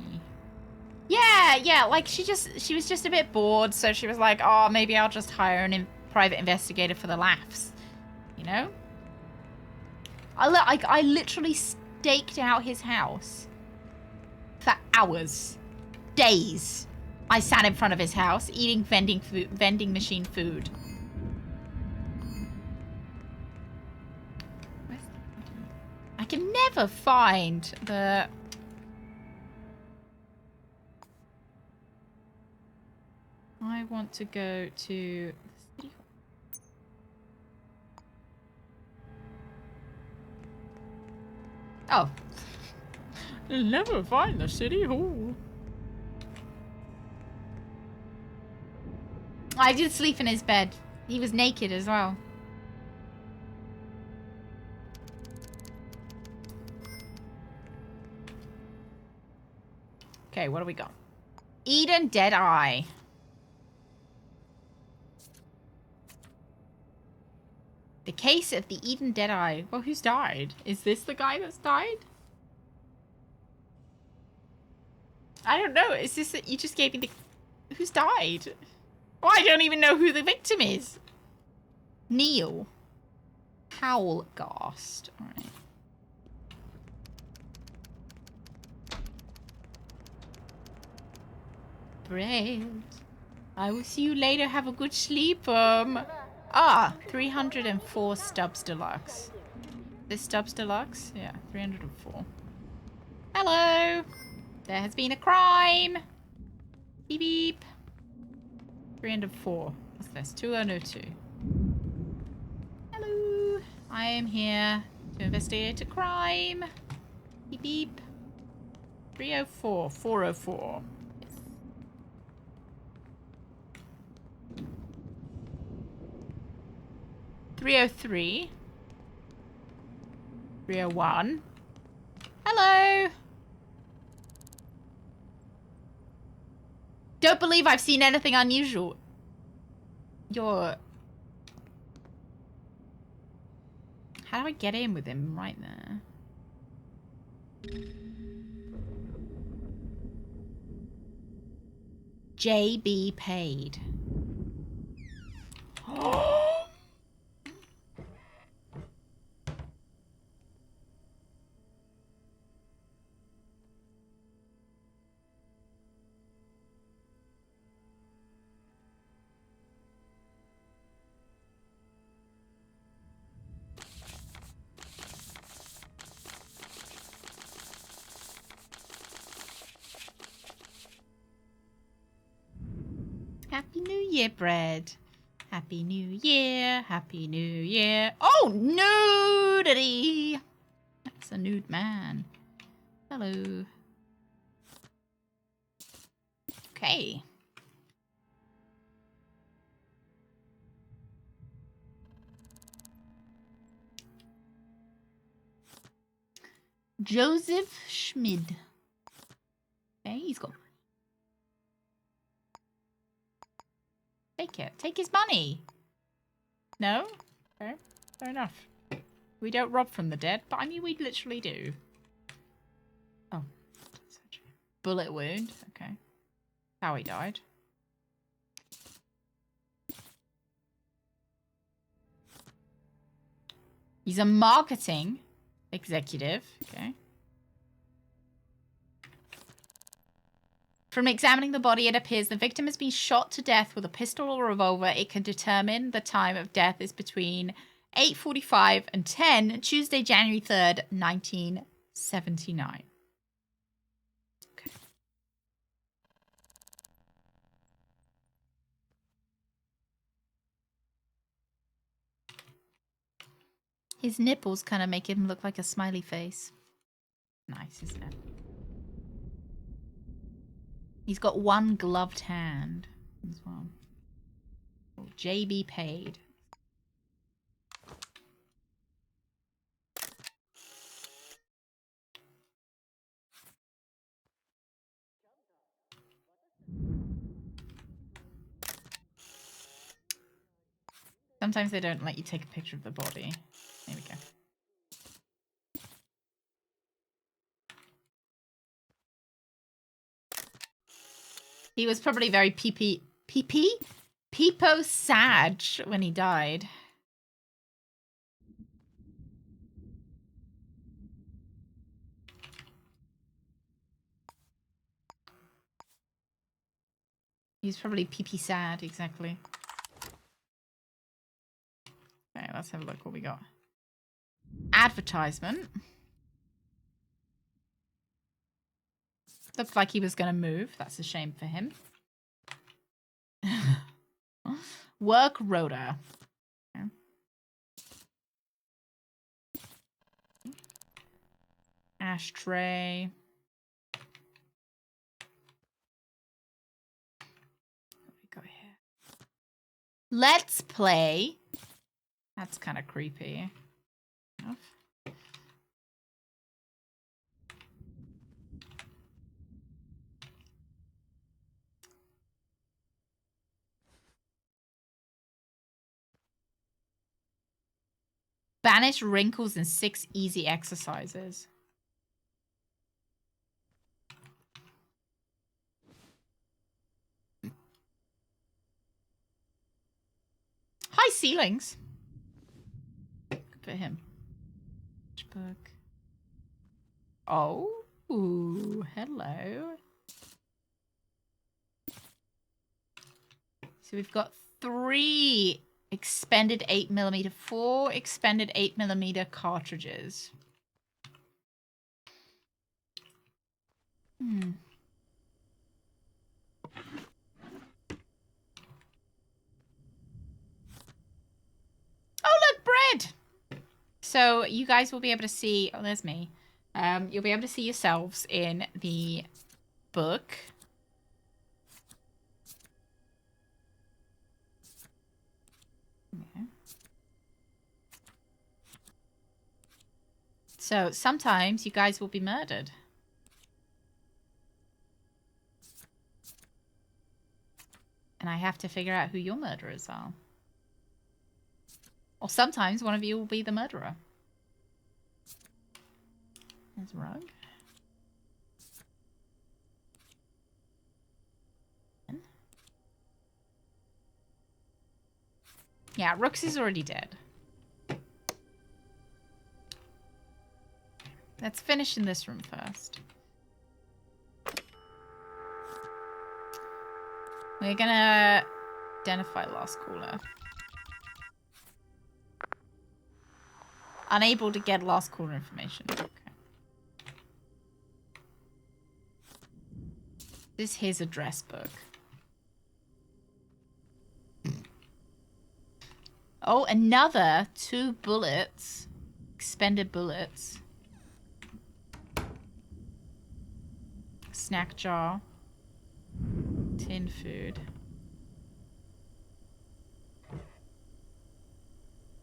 Yeah, like she was just a bit bored, so she was like, oh, maybe I'll just hire a private investigator for the laughs, you know? I literally staked out his house for hours, days. I sat in front of his house eating vending machine food. I can never find the... I want to go to the city hall. Oh. I'll never find the city hall. I did sleep in his bed. He was naked as well. Okay, what do we got? Eden Deadeye. The case of the Eden Deadeye. Well, who's died? Is this the guy that's died? I don't know. Is this that you just gave me the... Who's died? Oh, I don't even know who the victim is. Neil. Howlgast. Alright. Bread. I will see you later. Have a good sleep. 304 Stubbs Deluxe. This Stubbs Deluxe? Yeah, 304. Hello. There has been a crime. Beep beep. 304. What's this? 2002. Hello. I am here to investigate a crime. Beep beep. 304. 404. 303. 301. Hello. Don't believe I've seen anything unusual. How do I get in with him right there? JB paid. Happy New Year, Bread. Happy New Year. Happy New Year. Oh, nudity. That's a nude man. Hello. Okay. Joseph Schmid. Okay, he's got... Take it. Take his money. No? Okay, fair enough. We don't rob from the dead, but I mean, we literally do. Oh. Bullet wound. Okay. How he died. He's a marketing executive. Okay. From examining the body, it appears the victim has been shot to death with a pistol or revolver. It can determine the time of death is between 8:45 and 10, Tuesday, January 3rd, 1979. Okay. His nipples kind of make him look like a smiley face. Nice, isn't it? He's got one gloved hand as well. Oh, JB paid. Sometimes they don't let you take a picture of the body. There we go. He was probably very peepo sad when he died. He's probably pee sad, exactly. Okay, let's have a look what we got. Advertisement. Looks like he was going to move. That's a shame for him. Work rota. Okay. Ashtray. What we got here? Let's play. That's kind of creepy. Enough. Banish wrinkles in 6 easy exercises. High ceilings. Good for him. Book. Oh, ooh, hello. So we've got 3 expended 8mm, 4 expended 8mm cartridges. Oh, look, bread! So you guys will be able to see... Oh, there's me. You'll be able to see yourselves in the book. Okay. So sometimes you guys will be murdered. And I have to figure out who your murderers are. Or sometimes one of you will be the murderer. There's Rug. Yeah, Rooks is already dead. Let's finish in this room first. We're gonna identify last caller. Unable to get last caller information. Okay. This is his address book. Oh, another 2 bullets. Expended bullets. Snack jar. Tin food.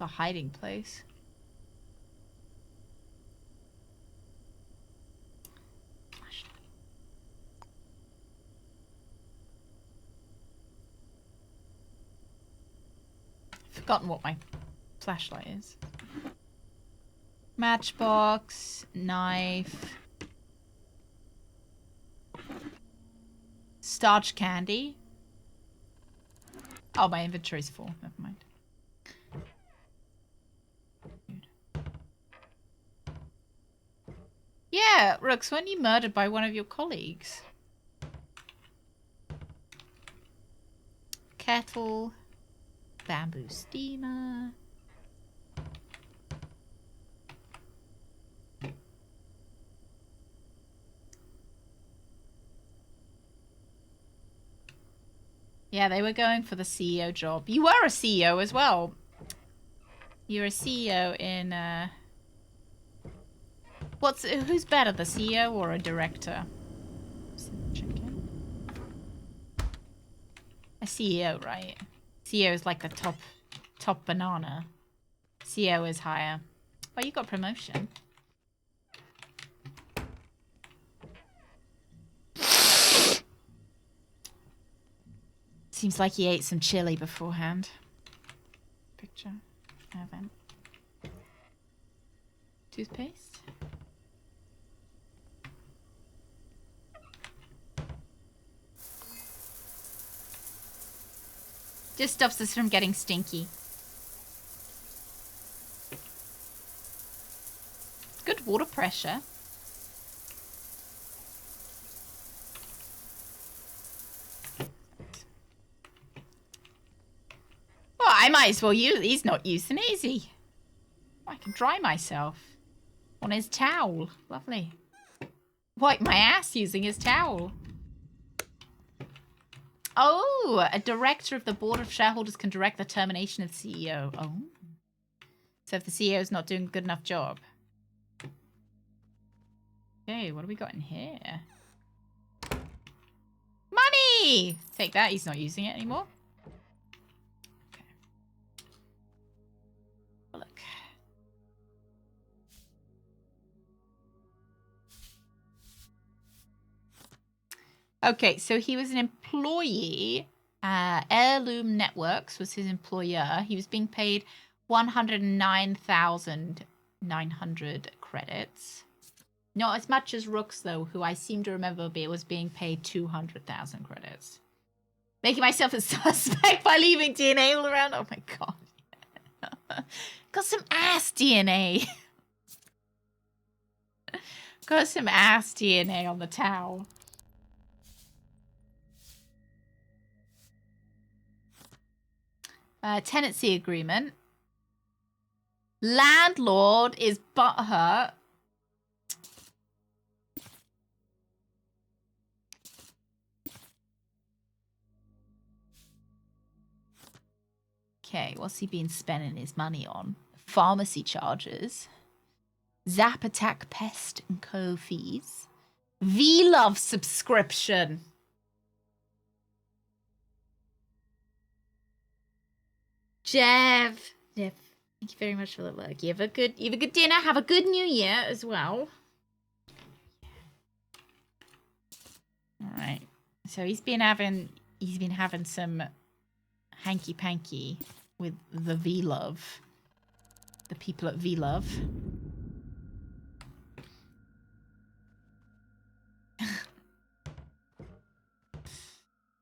A hiding place. Forgotten what my flashlight is. Matchbox, knife, starch candy. Oh, my inventory's full. Never mind. Yeah, Rooks, weren't you murdered by one of your colleagues? kettle, bamboo steamer. Yeah, they were going for the CEO job. You were a CEO as well. You're a CEO in, who's better, the CEO or a director? A CEO, right? CEO is like the top banana. CEO is higher. Oh, you got promotion. Seems like he ate some chili beforehand. Picture. Haven't. Toothpaste. Just stops us from getting stinky. Good water pressure. Well, I might as well use. He's not using it, is he? I can dry myself on his towel. Lovely. Wipe my ass using his towel. Oh, a director of the board of shareholders can direct the termination of the CEO. Oh. So if the CEO is not doing a good enough job. Okay, what do we got in here? Money! Take that, he's not using it anymore. Okay. Oh, look. Okay, so he was an employee. Heirloom Networks was his employer. He was being paid 109,900 credits. Not as much as Rooks, though, who I seem to remember was being paid 200,000 credits. Making myself a suspect by leaving DNA all around. Oh my god. Got some ass DNA. Got some ass DNA on the towel. Tenancy agreement. Landlord is butthurt. Okay, what's he been spending his money on? Pharmacy charges. Zap Attack Pest and Co. fees. V-Love subscription. Jeff, thank you very much for the look. You have a good dinner. Have a good New Year as well. All right. So he's been having some hanky panky with the V-Love, the people at V-Love.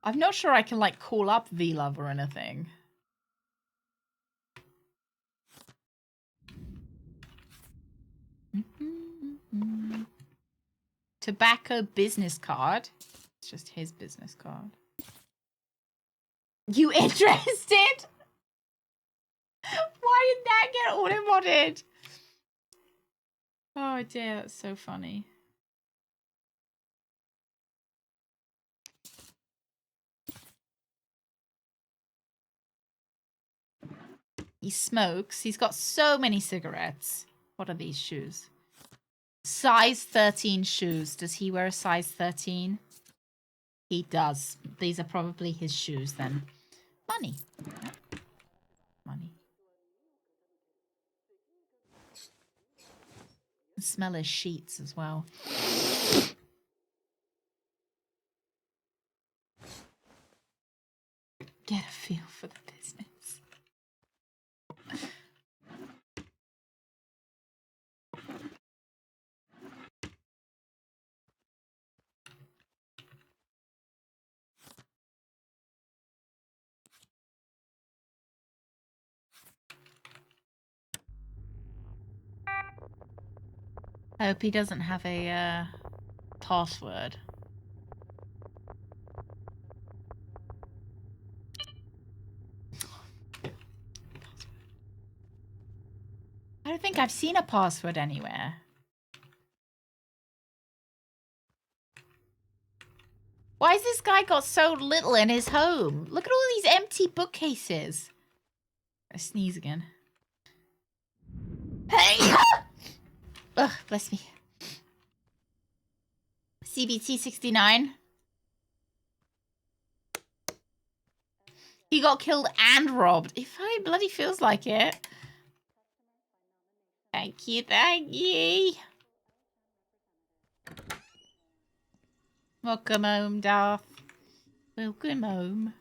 I'm not sure I can like call up V-Love or anything. Tobacco business card. It's just his business card. You interested? Why did that get auto-modded? Oh dear, that's so funny. He smokes. He's got so many cigarettes. What are these shoes? Size 13 shoes. Does he wear a size 13? He does. These are probably his shoes then. Money. Money. Smell his sheets as well. Get a feel for the business. I hope he doesn't have a password. I don't think I've seen a password anywhere. Why has this guy got so little in his home? Look at all these empty bookcases. I sneeze again. Hey! Ugh, bless me. CBT 69. He got killed and robbed. If I bloody feels like it. Thank you, thank you. Welcome home, Darth. Welcome home.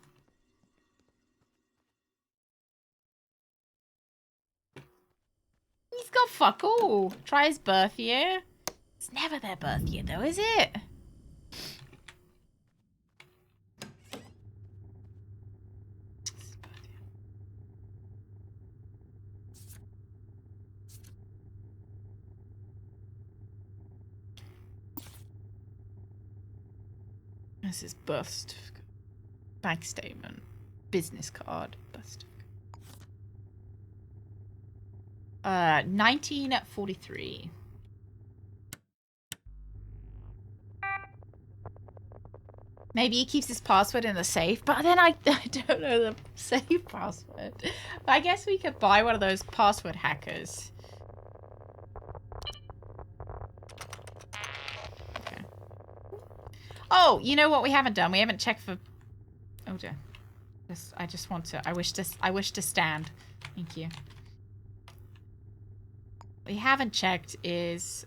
He's got fuck all. Try his birth year. It's never their birth year though, is it? This is birth certificate. Bank statement. Business card. Birth certificate. 1943. Maybe he keeps his password in the safe, but then I don't know the safe password. I guess we could buy one of those password hackers. Okay. Oh, you know what we haven't done? We haven't checked for... Oh dear. I just want to... I wish to stand. Thank you. What we haven't checked is...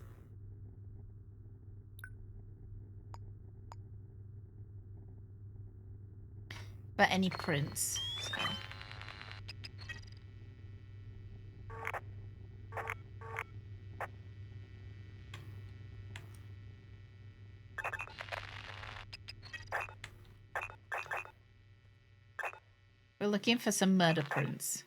But any prints. So. We're looking for some murder prints.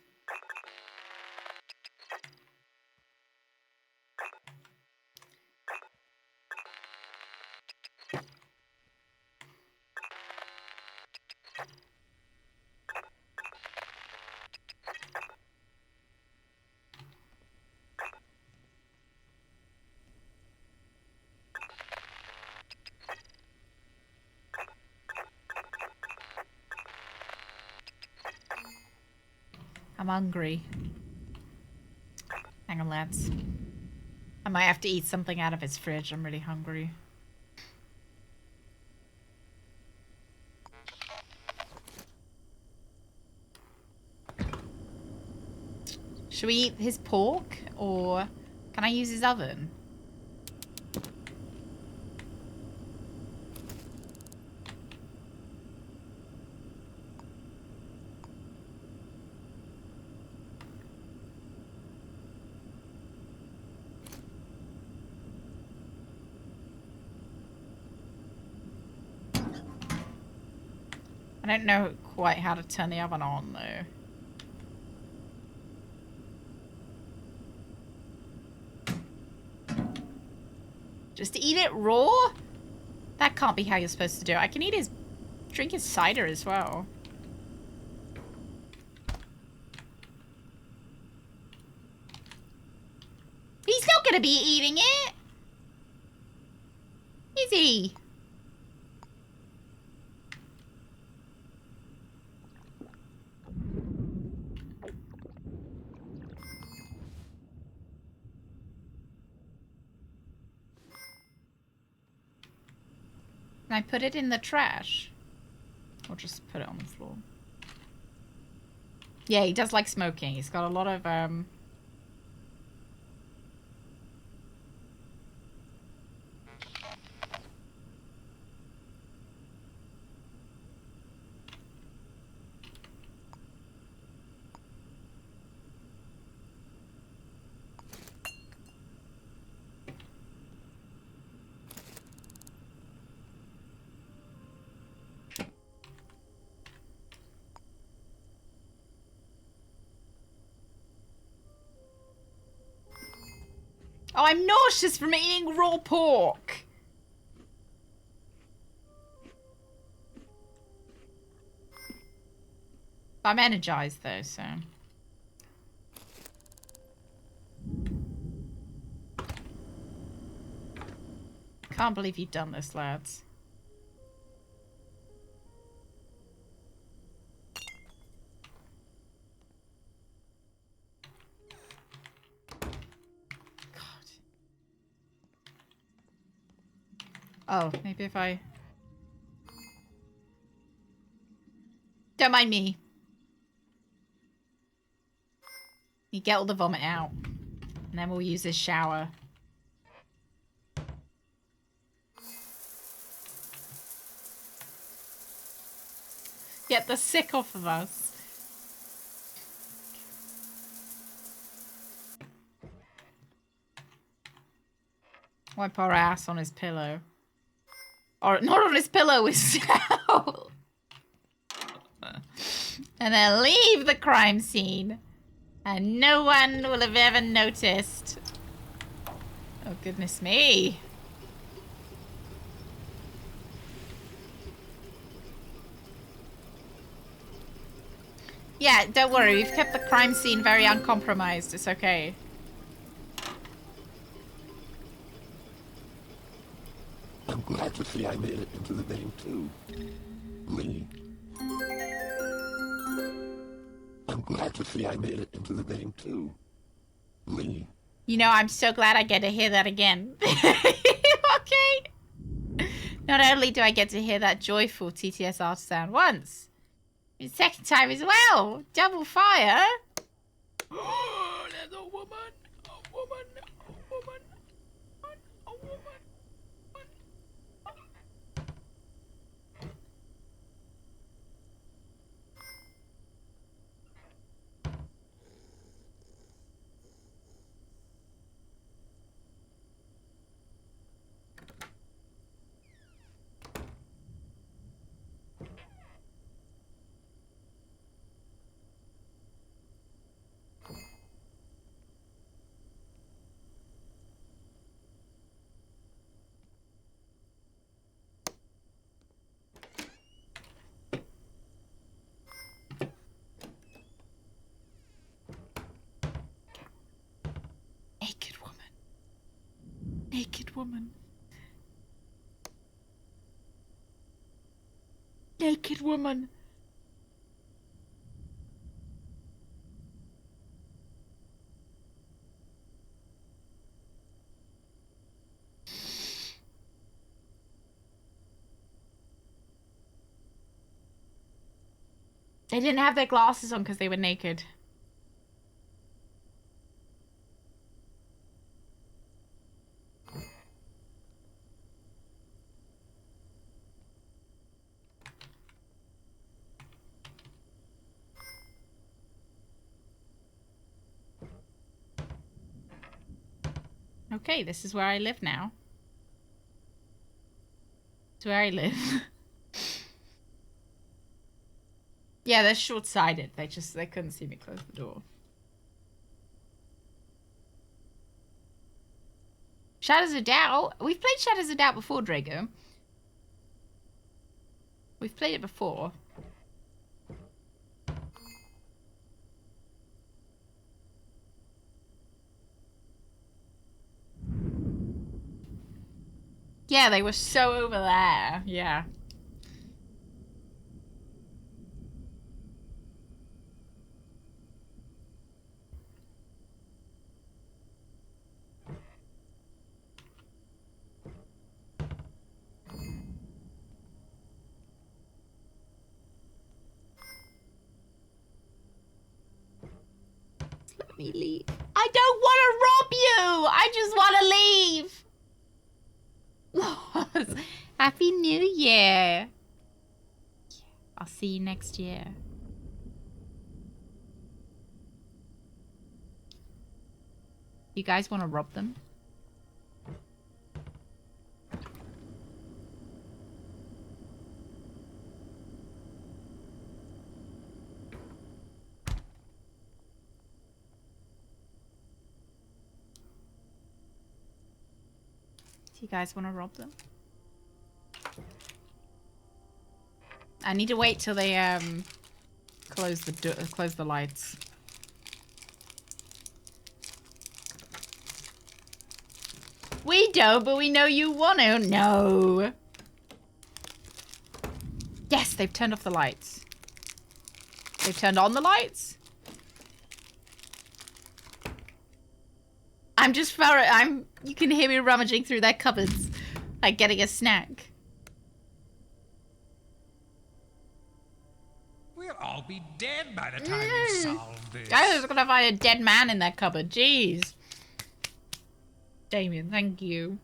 I'm hungry. Hang on, lads. I might have to eat something out of his fridge. I'm really hungry. Should we eat his pork? Or can I use his oven? I don't know quite how to turn the oven on, though. Just to eat it raw? That can't be how you're supposed to do it. I can eat his... drink his cider as well. He's not gonna be eating it! Is he? Can I put it in the trash? Or just put it on the floor? Yeah, he does like smoking. He's got a lot of, Oh, I'm nauseous from eating raw pork. I'm energized though, so. Can't believe you've done this, lads. Oh, maybe if I... Don't mind me. You get all the vomit out. And then we'll use this shower. Get the sick off of us. Wipe our ass on his pillow. Or not on his pillow, his towel. And then leave the crime scene. And no one will have ever noticed. Oh, goodness me. Yeah, don't worry. We've kept the crime scene very uncompromised. It's okay. I'm glad to see I made it into the name too. Lee. I'm glad to see I made it into the name too. Lee. You know, I'm so glad I get to hear that again. Okay. Not only do I get to hear that joyful TTSR sound once, the second time as well. Double fire. Oh, there's a woman. A woman. A woman. A woman. Naked woman. Naked woman. Naked woman. They didn't have their glasses on because they were naked. Okay, this is where I live now. It's where I live. Yeah, they're short-sighted. They couldn't see me close the door. Shadows of Doubt. We've played Shadows of Doubt before, Drago. We've played it before. Yeah, they were so over there. Yeah. Let me leave. I don't want to rob you. I just want to leave. Happy New Year. I'll see you next year. You guys want to rob them? Do you guys want to rob them? I need to wait till they close the lights. We don't, but we know you want to. No. Yes, they've turned off the lights. They've turned on the lights. I'm just you can hear me rummaging through their cupboards, like getting a snack. We'll all be dead by the time you solve this. I was gonna find a dead man in that cupboard. Jeez. Damien, thank you.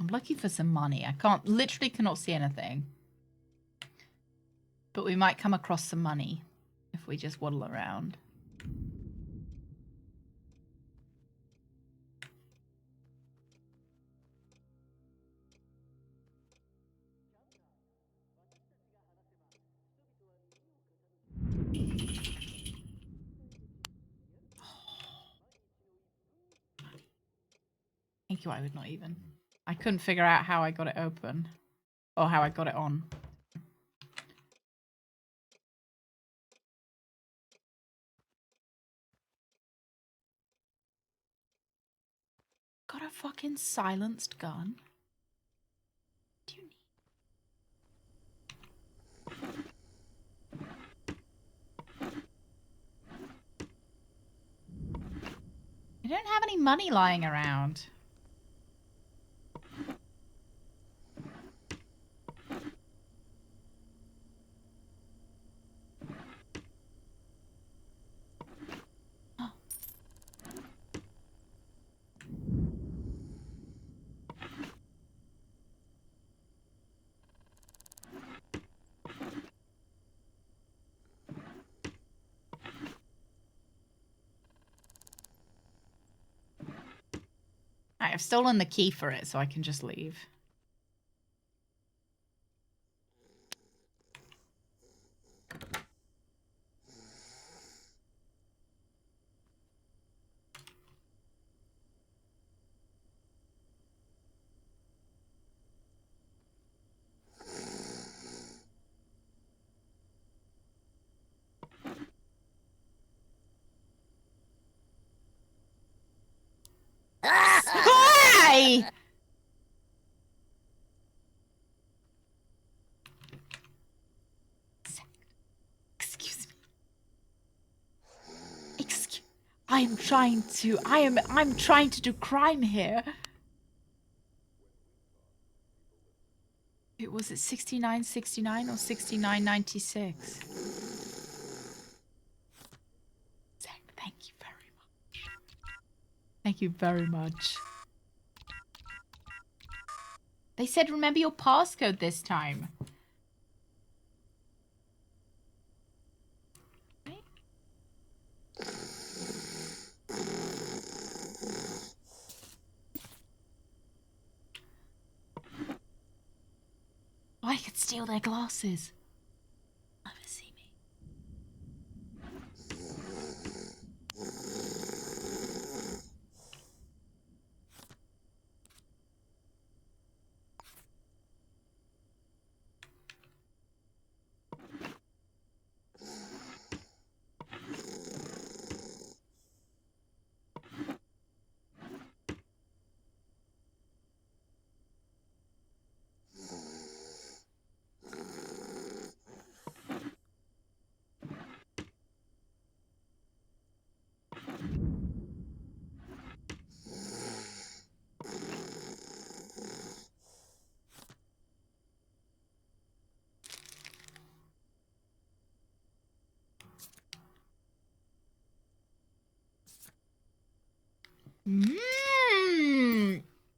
I'm looking for some money. I literally cannot see anything. But we might come across some money if we just waddle around. Thank you, I would not even. I couldn't figure out how I got it open. Or how I got it on. Got a fucking silenced gun? Do you need... I don't have any money lying around. I've stolen the key for it, so I can just leave. Hi! Excuse me. I'm trying to do crime here. Was it 69.69 or 69.96? Zach, thank you very much. Thank you very much. They said remember your passcode this time. I could steal their glasses. Never see me.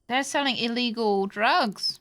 They're selling illegal drugs.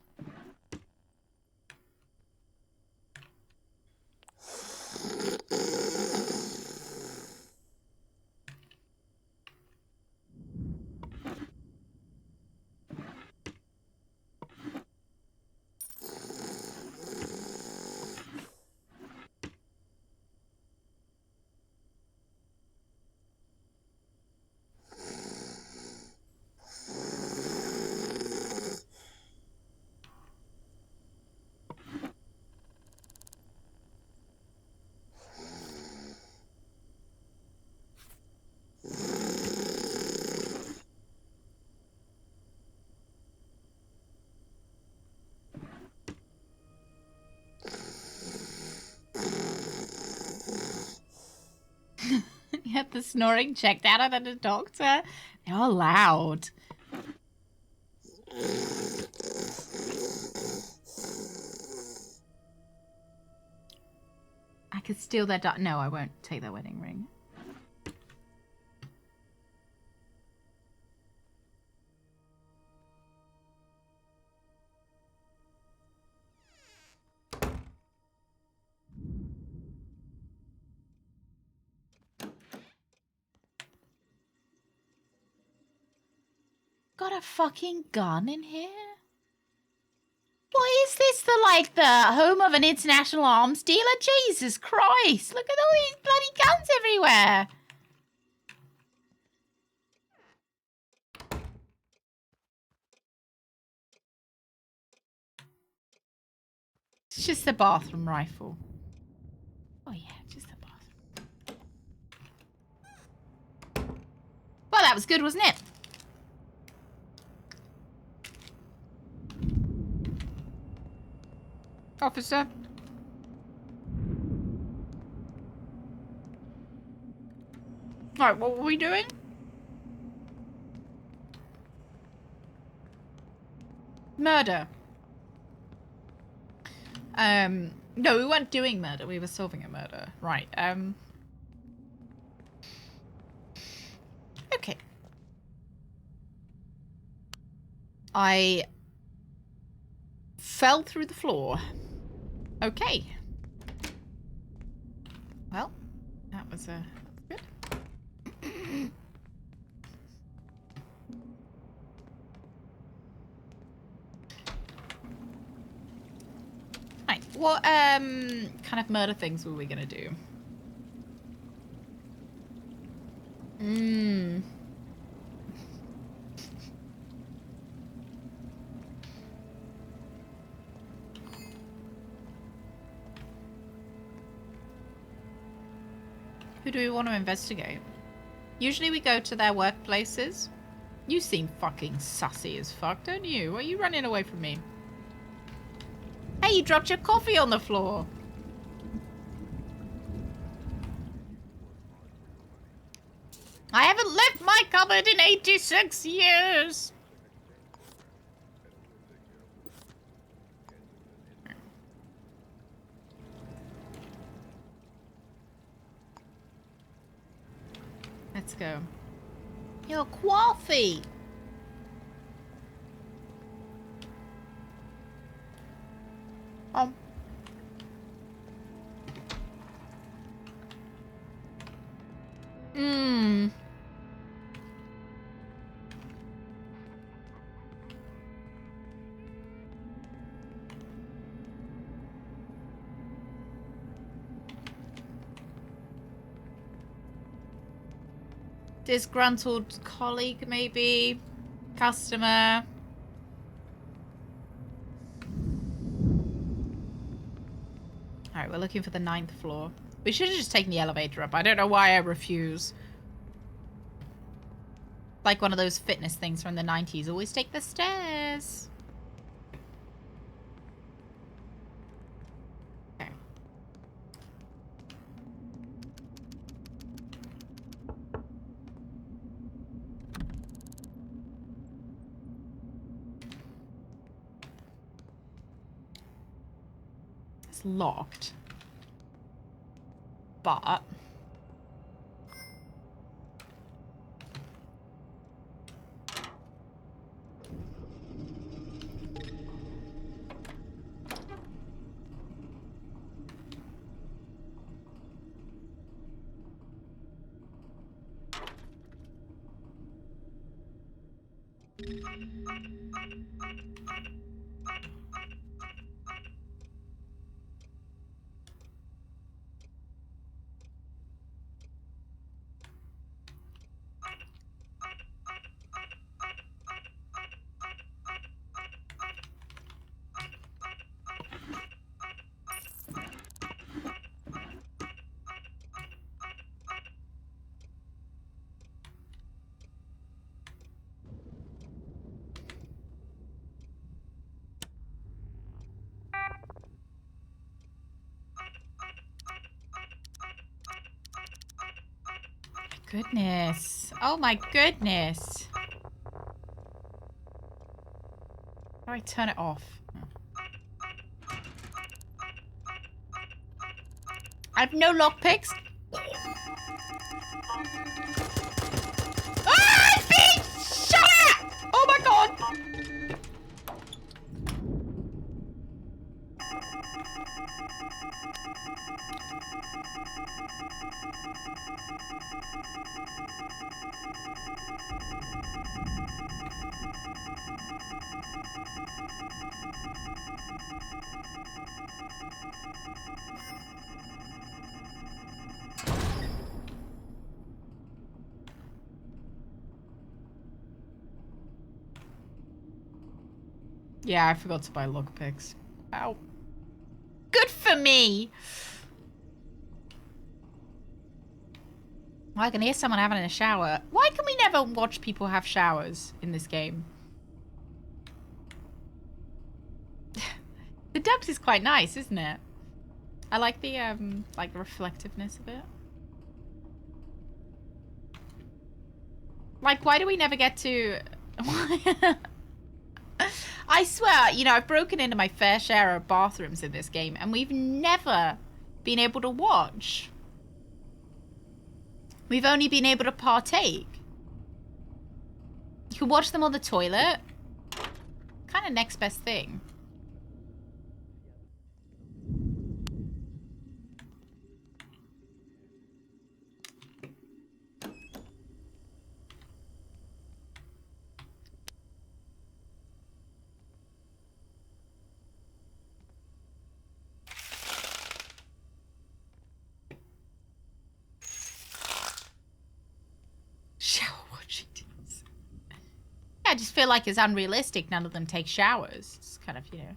Get the snoring checked out at a doctor. They're all loud. I could steal their no, I won't take their wedding ring. Got a fucking gun in here? What is this, the home of an international arms dealer? Jesus Christ, look at all these bloody guns everywhere. It's just the bathroom rifle. Oh yeah, just the bathroom. Well, that was good, wasn't it? Officer. Right, what were we doing? Murder. No, we weren't doing murder. We were solving a murder. Right, okay. I fell through the floor. Okay. Well, that was good. Right, what kind of murder things were we gonna do? Who do we want to investigate? Usually we go to their workplaces. You seem fucking sassy as fuck, don't you? Why are you running away from me? Hey, you dropped your coffee on the floor. I haven't left my cupboard in 86 years. Let's go. Your coffee. Disgruntled colleague, maybe? Customer? Alright, we're looking for the 9th floor. We should have just taken the elevator up. I don't know why I refuse. Like one of those fitness things from the 90s. Always take the stairs. Okay. It's locked. But... goodness. Oh my goodness. How do I turn it off? I have no lockpicks. Ah, it's being shot at! Oh my god! Yeah, I forgot to buy lockpicks. Ow. Good for me! Well, I can hear someone having a shower. Why can we never watch people have showers in this game? The duct is quite nice, isn't it? I like the reflectiveness of it. Like, why do we never get to... I swear, you know, I've broken into my fair share of bathrooms in this game, and we've never been able to watch. We've only been able to partake. You can watch them on the toilet. Kind of next best thing. Shower watching teams. Yeah, I just feel like it's unrealistic. None of them take showers. It's kind of, you know.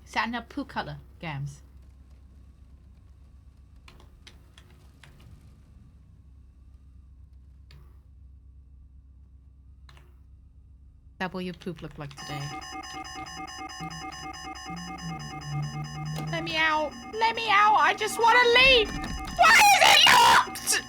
Is that now poo color, Gams? That what your poop looked like today. Let me out! Let me out! I just want to leave! Why is it locked?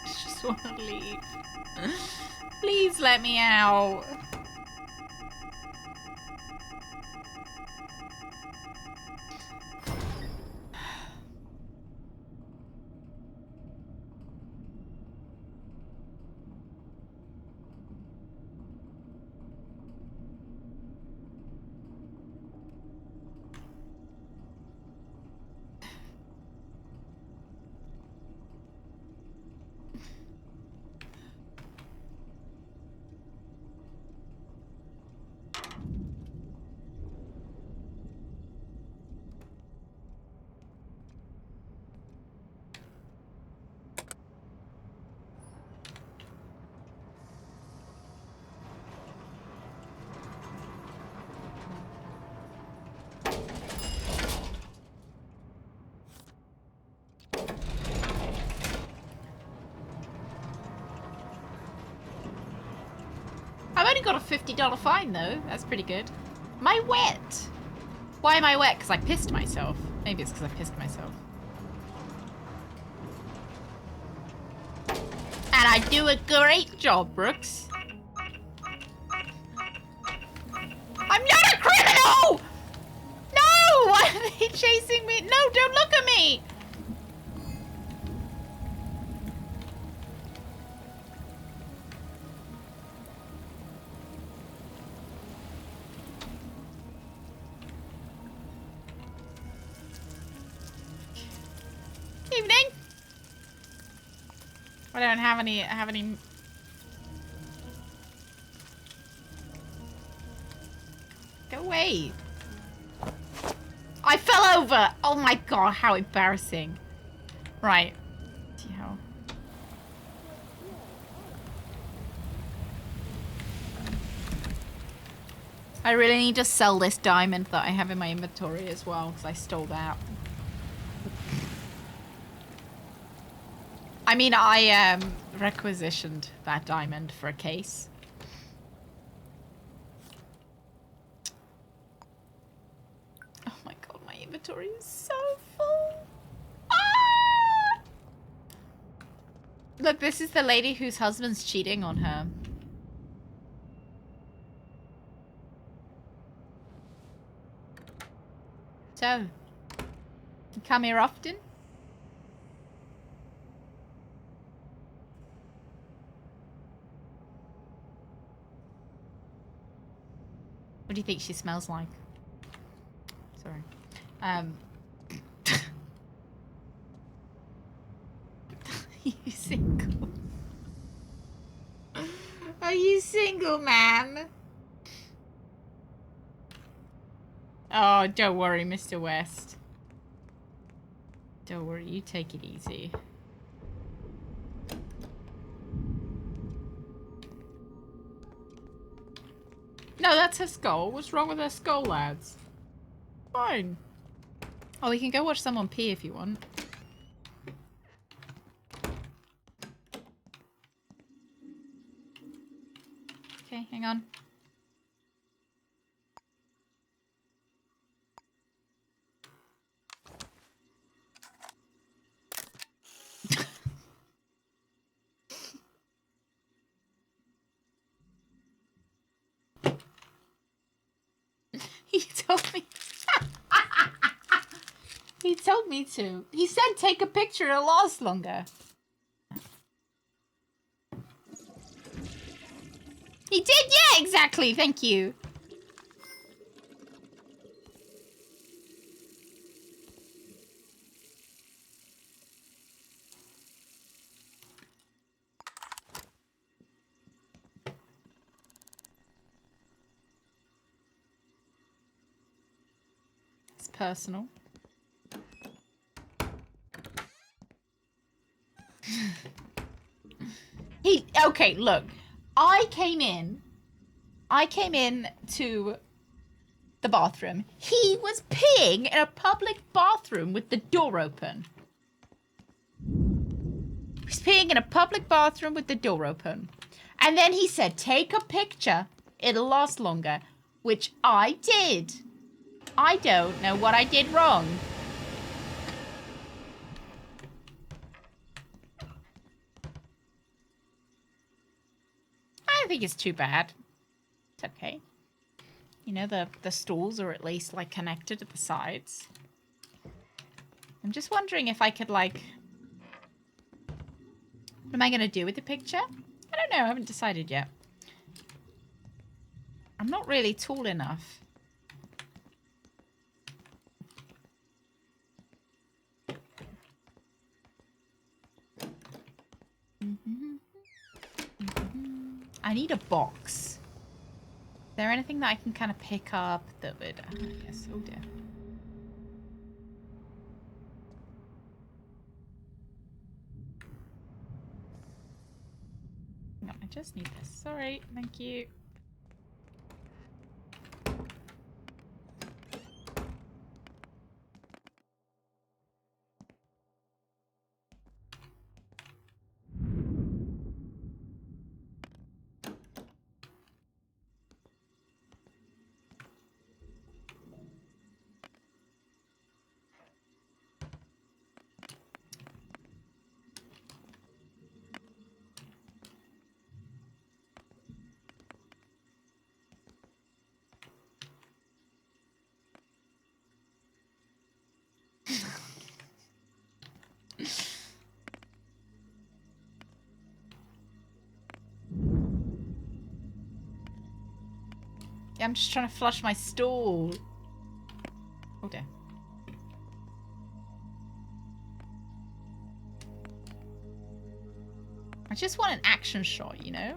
Just want to leave. Please let me out. I've only got a $50 fine though. That's pretty good. Am I wet? Why am I wet? Because I pissed myself. Maybe it's because I pissed myself. And I do a great job, Brooks. I'm not a criminal! No! Why are they chasing me? No, don't look at me! I don't have any. Go away. I fell over. Oh my god, how embarrassing. Right. Yeah. I really need to sell this diamond that I have in my inventory as well, because I stole that. I mean, I requisitioned that diamond for a case. Oh my god, my inventory is so full. Ah! Look, this is the lady whose husband's cheating on her. So, you come here often? What do you think she smells like? Sorry. Are you single? Are you single, ma'am? Oh, don't worry, Mr. West. Don't worry, you take it easy. No, that's her skull. What's wrong with her skull, lads? Fine. Oh, we can go watch someone pee if you want. Okay, hang on. He told me. He told me to. He said take a picture, it'll last longer. He did, yeah, exactly. Thank you. It's personal. Okay, look. I came in to the bathroom. He was peeing in a public bathroom with the door open. He's peeing in a public bathroom with the door open. And then he said, take a picture. It'll last longer. Which I did. I don't know what I did wrong. I don't think it's too bad. It's okay. You know, the stalls are at least, like, connected at the sides. I'm just wondering if I could, like... What am I going to do with the picture? I don't know. I haven't decided yet. I'm not really tall enough. I need a box. Is there anything that I can kind of pick up that would... yes, oh dear. No, I just need this. Sorry, thank you. I'm just trying to flush my stool. Oh dear. I just want an action shot, you know?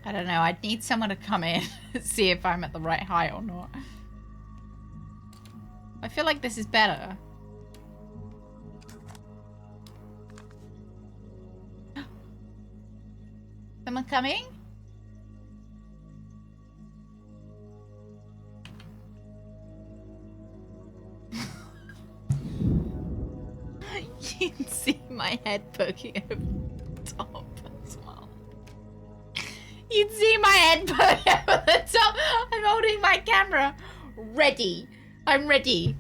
I don't know. I'd need someone to come in and see if I'm at the right height or not. I feel like this is better. Someone coming? You can see my head poking over the top as well. You'd see my head poking over the top. I'm holding my camera. Ready. I'm ready.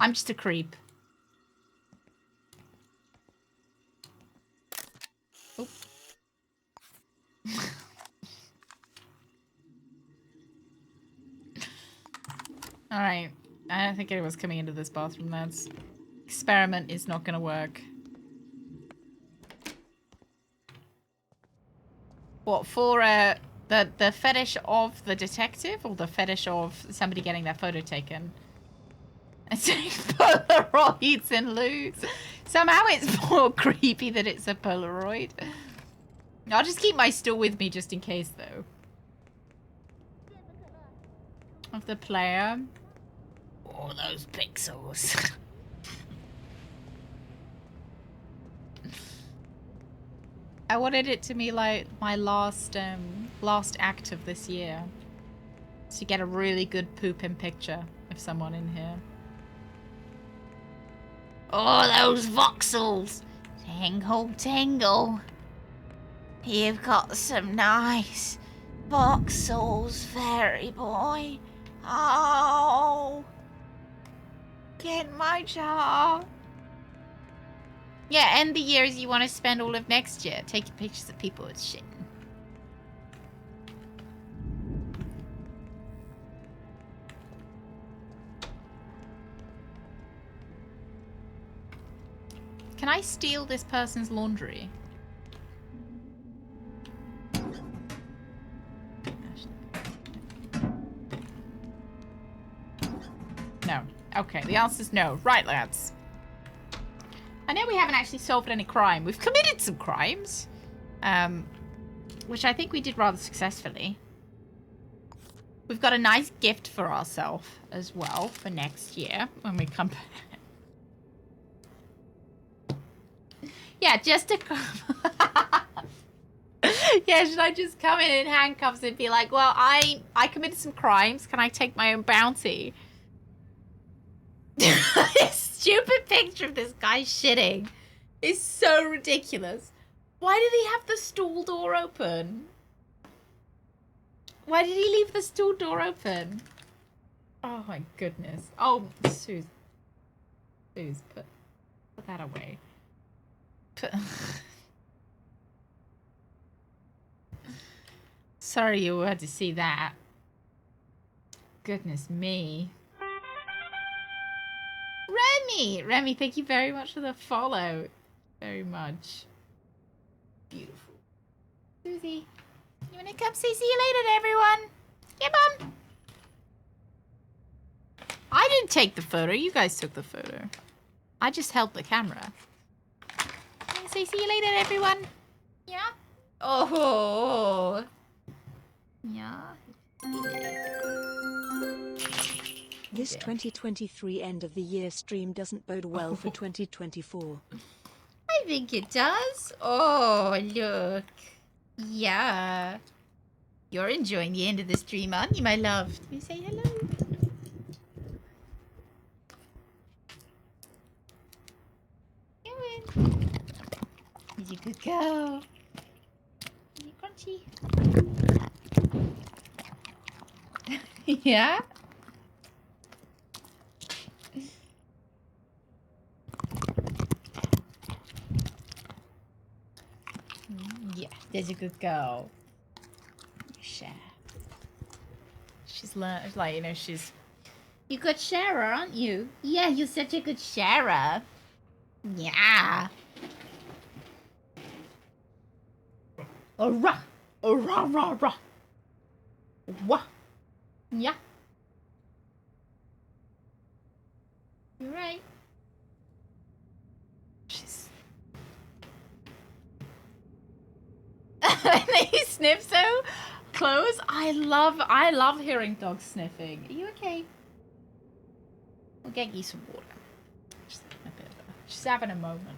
I'm just a creep. Oop. Alright. I don't think anyone's coming into this bathroom. That's experiment is not gonna work. What, for the fetish of the detective or the fetish of somebody getting their photo taken? And saying Polaroids and loos. Somehow it's more creepy that it's a Polaroid. I'll just keep my stool with me just in case, though. Of the player. Oh, those pixels. I wanted it to be like my last act of this year. To get a really good pooping picture of someone in here. Oh, those voxels. Tingle, tingle. You've got some nice voxels, fairy boy. Oh. Get my jar. Yeah, end the year as you want to spend all of next year. Taking pictures of people with shit. Can I steal this person's laundry? No. Okay, the answer's no. Right, lads. I know we haven't actually solved any crime. We've committed some crimes. Which I think we did rather successfully. We've got a nice gift for ourselves as well for next year when we come back. Yeah, just to... Yeah, should I just come in handcuffs and be like, well, I committed some crimes. Can I take my own bounty? This stupid picture of this guy shitting is so ridiculous. Why did he have the stall door open? Why did he leave the stall door open? Oh my goodness. Oh, Suze, put that away. Sorry you had to see that. Goodness me. Remy, thank you very much for the follow. Very much. Beautiful. Susie, you wanna come say see you later to everyone? Yeah, Mum. I didn't take the photo. You guys took the photo. I just held the camera. Say see you later, everyone. Yeah? Oh. Yeah. This 2023 end of the year stream doesn't bode well for 2024. I I think it does. Oh, look. Yeah. You're enjoying the end of the stream, aren't you, my love? Let me say hello. Come in. He's a good girl. Is he crunchy? Yeah? Yeah, there's a good girl. Share. She's learned, like, you know, she's... You good sharer, aren't you? Yeah, you're such a good sharer. Yeah. Oh, rah. Oh, rah, rah, rah. Wah. Yeah. You're right. She's... They sniff so close. I love hearing dogs sniffing. Are you okay? We'll get you some water. Just having a moment.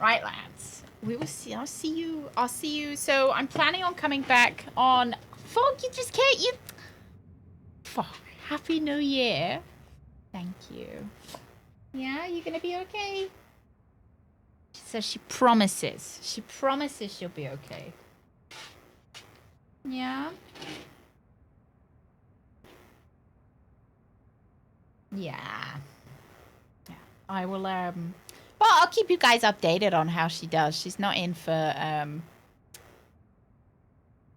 Right, lads. We will see. I'll see you. So I'm planning on coming back on. Fuck, you just can't. You. Fuck. Happy New Year. Thank you. Yeah, you gonna be okay? She says she promises. She promises she'll be okay. Yeah. Yeah. Yeah. I will. Well, I'll keep you guys updated on how she does. She's not in for,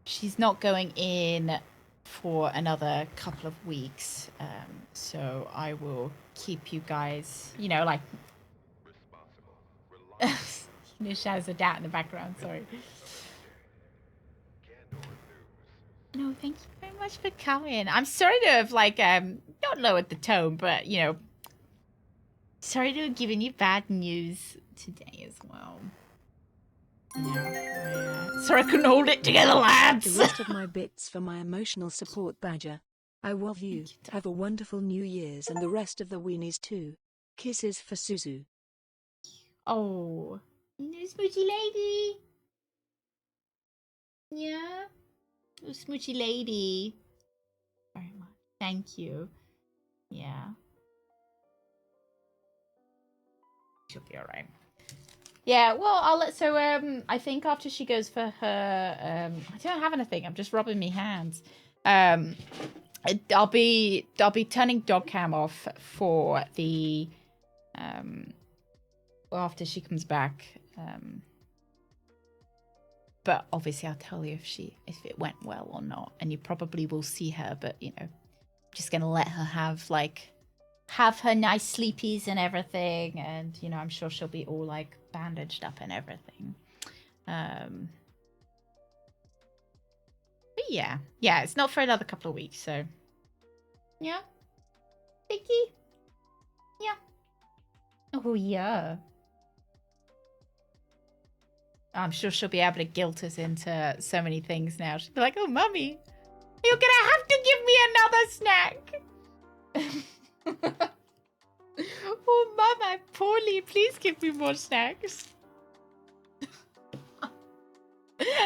she's not going in for another couple of weeks. So I will keep you guys, you know, like... you know, shouts a dad in the background, sorry. No, thank you very much for coming. I'm sorry to have, like, not lowered the tone, but, you know, sorry to have given you bad news today as well. Sorry I couldn't hold it together, lads! The rest of my bits for my emotional support, Badger. I love you. Have a wonderful New Year's and the rest of the weenies too. Kisses for Suzu. Oh, no, smoochy lady. Yeah. Oh, smoochy lady. Very much. Thank you. Yeah. She'll be alright. Yeah, well, I'll let, so, I think after she goes for her, I don't have anything, I'm just rubbing my hands. I'll be turning dog cam off for the, well, after she comes back, but obviously I'll tell you if it went well or not, and you probably will see her, but, you know, just gonna let her have her nice sleepies and everything, and, you know, I'm sure she'll be all, like, bandaged up and everything. But yeah, it's not for another couple of weeks, so yeah. Vicky? Yeah. Oh yeah. I'm sure she'll be able to guilt us into so many things now. She'll be like, oh, mummy, you're gonna have to give me another snack. Oh, mum, I'm poorly. Please give me more snacks.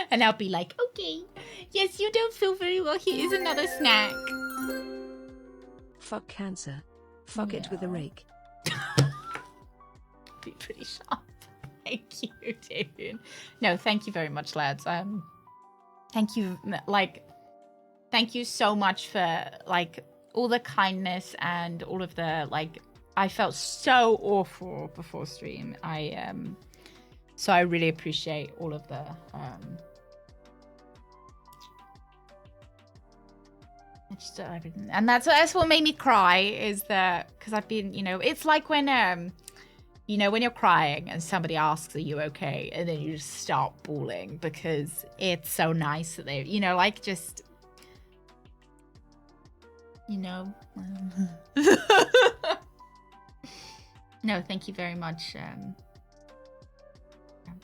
And I'll be like, okay, yes, you don't feel very well. Here is another snack. Fuck cancer. Fuck it with a rake. Be pretty sharp. Thank you, David. No, thank you very much, lads. Thank you, thank you so much for, like, all the kindness and all of the, like, I felt so awful before stream. So I really appreciate all of the, just everything. And that's what made me cry, is that, because I've been, you know, it's like when, you know, when you're crying and somebody asks, are you okay? And then you just start bawling because it's so nice that they, you know, like, just, you know. No, thank you very much.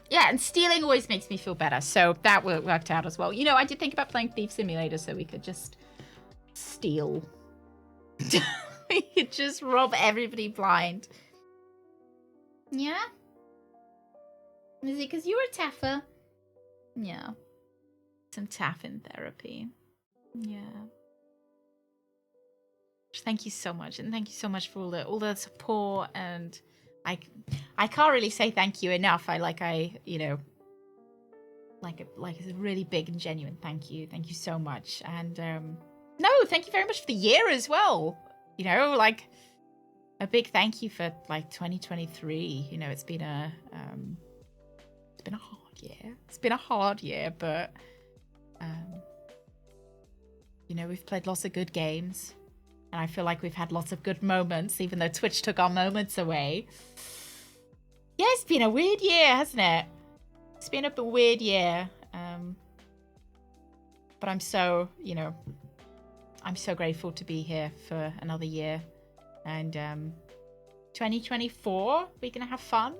Yeah, and stealing always makes me feel better, so that worked out as well. You know, I did think about playing Thief Simulator so we could just steal. We could just rob everybody blind. Yeah? Is it because you were tougher? Yeah. Some taffin therapy. Yeah. Thank you so much, and thank you so much for all the support. And I can't really say thank you enough. You know, like a really big and genuine thank you. Thank you so much. And no, thank you very much for the year as well. You know, like a big thank you for like 2023. You know, it's been a hard year. It's been a hard year, but you know, we've played lots of good games. And I feel like we've had lots of good moments, even though Twitch took our moments away. Yeah, it's been a weird year, hasn't it? It's been a weird year. But I'm so, you know, I'm so grateful to be here for another year. And 2024, we're going to have fun.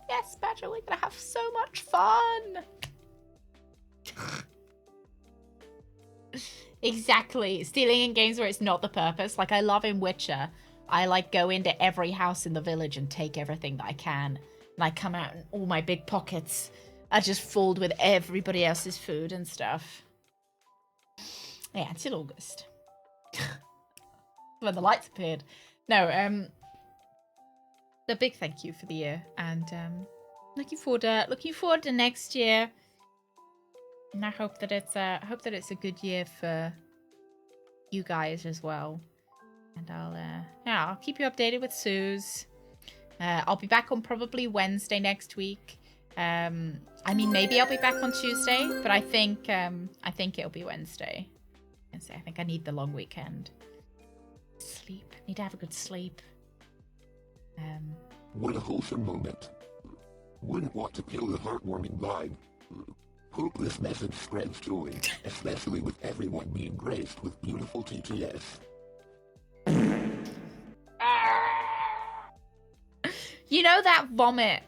Yes, Badger, we're going to have so much fun. Exactly. Stealing in games where it's not the purpose. Like, I love in Witcher. I, like, go into every house in the village and take everything that I can. And I come out and all my big pockets are just filled with everybody else's food and stuff. Yeah, until August. When the lights appeared. No, a big thank you for the year. And looking forward to next year. And I hope that it's a good year for you guys as well. And I'll keep you updated with Suze. I'll be back on probably Wednesday next week. I mean, maybe I'll be back on Tuesday, but I think it'll be Wednesday. I think I need the long weekend. Sleep. Need to have a good sleep. What a wholesome moment. Wouldn't want to kill the heartwarming vibe. Hope this message spreads joy, especially with everyone being graced with beautiful TTS. You know that vomit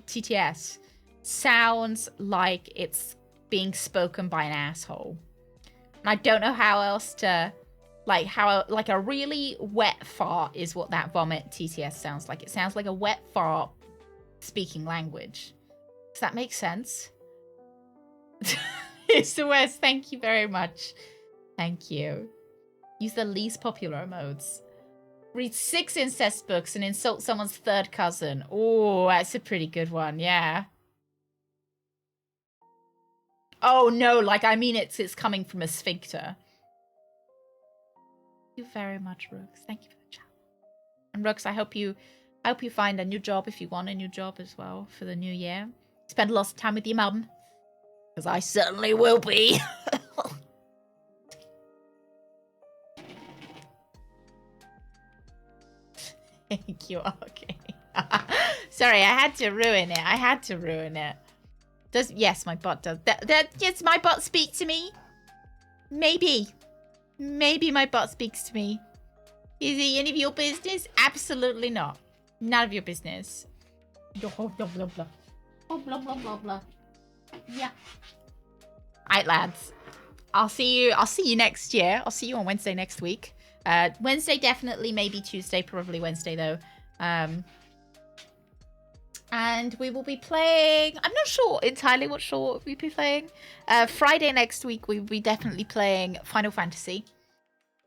TTS sounds like it's being spoken by an asshole. And I don't know how else to, like a really wet fart is what that vomit TTS sounds like. It sounds like a wet fart speaking language. Does that make sense? It's the worst. Thank you very much. Thank you. Use the least popular modes. Read 6 incest books and insult someone's third cousin. Oh, that's a pretty good one. Yeah. Oh no, like I mean it's coming from a sphincter. Thank you very much, Rooks. Thank you for the chat. And Rooks, I hope you find a new job if you want a new job as well for the new year. Spend lots of time with your mum. Because I certainly will be. Thank you. Okay. Sorry, I had to ruin it. Yes, my bot does. Yes, my bot speak to me? Maybe my bot speaks to me. Is it any of your business? Absolutely not. None of your business. Blah, blah, blah, blah. Oh, blah, blah, blah, blah. Yeah. Alright, lads. I'll see you next year. I'll see you on Wednesday next week. Wednesday definitely, maybe Tuesday, probably Wednesday though. And we will be playing, I'm not sure entirely what we'll be playing. Friday next week we'll be definitely playing Final Fantasy.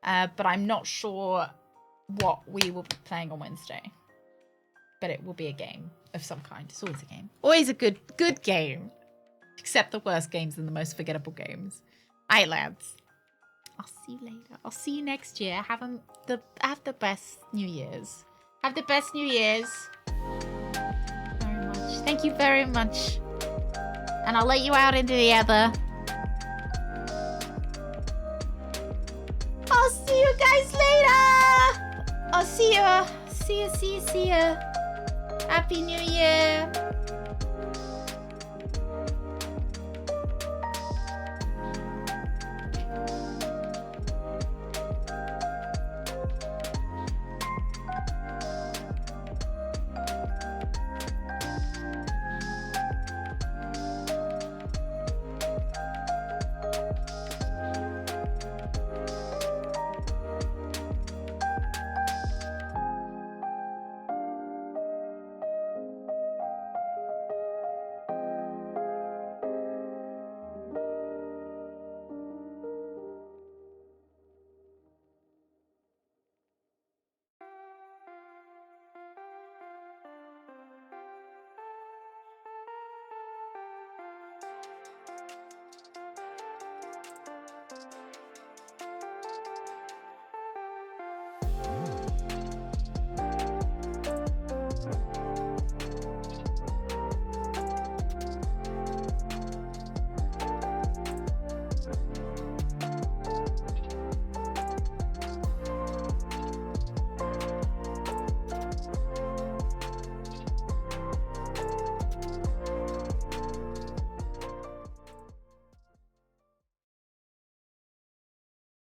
But I'm not sure what we will be playing on Wednesday. But it will be a game of some kind. It's always a game. Always a good game. Except the worst games and the most forgettable games. Alright, lads. I'll see you later. I'll see you next year. Have the best New Year's. Have the best New Year's. Very much. Thank you very much. And I'll let you out into the ether. I'll see you guys later. I'll see you. See you. Happy New Year.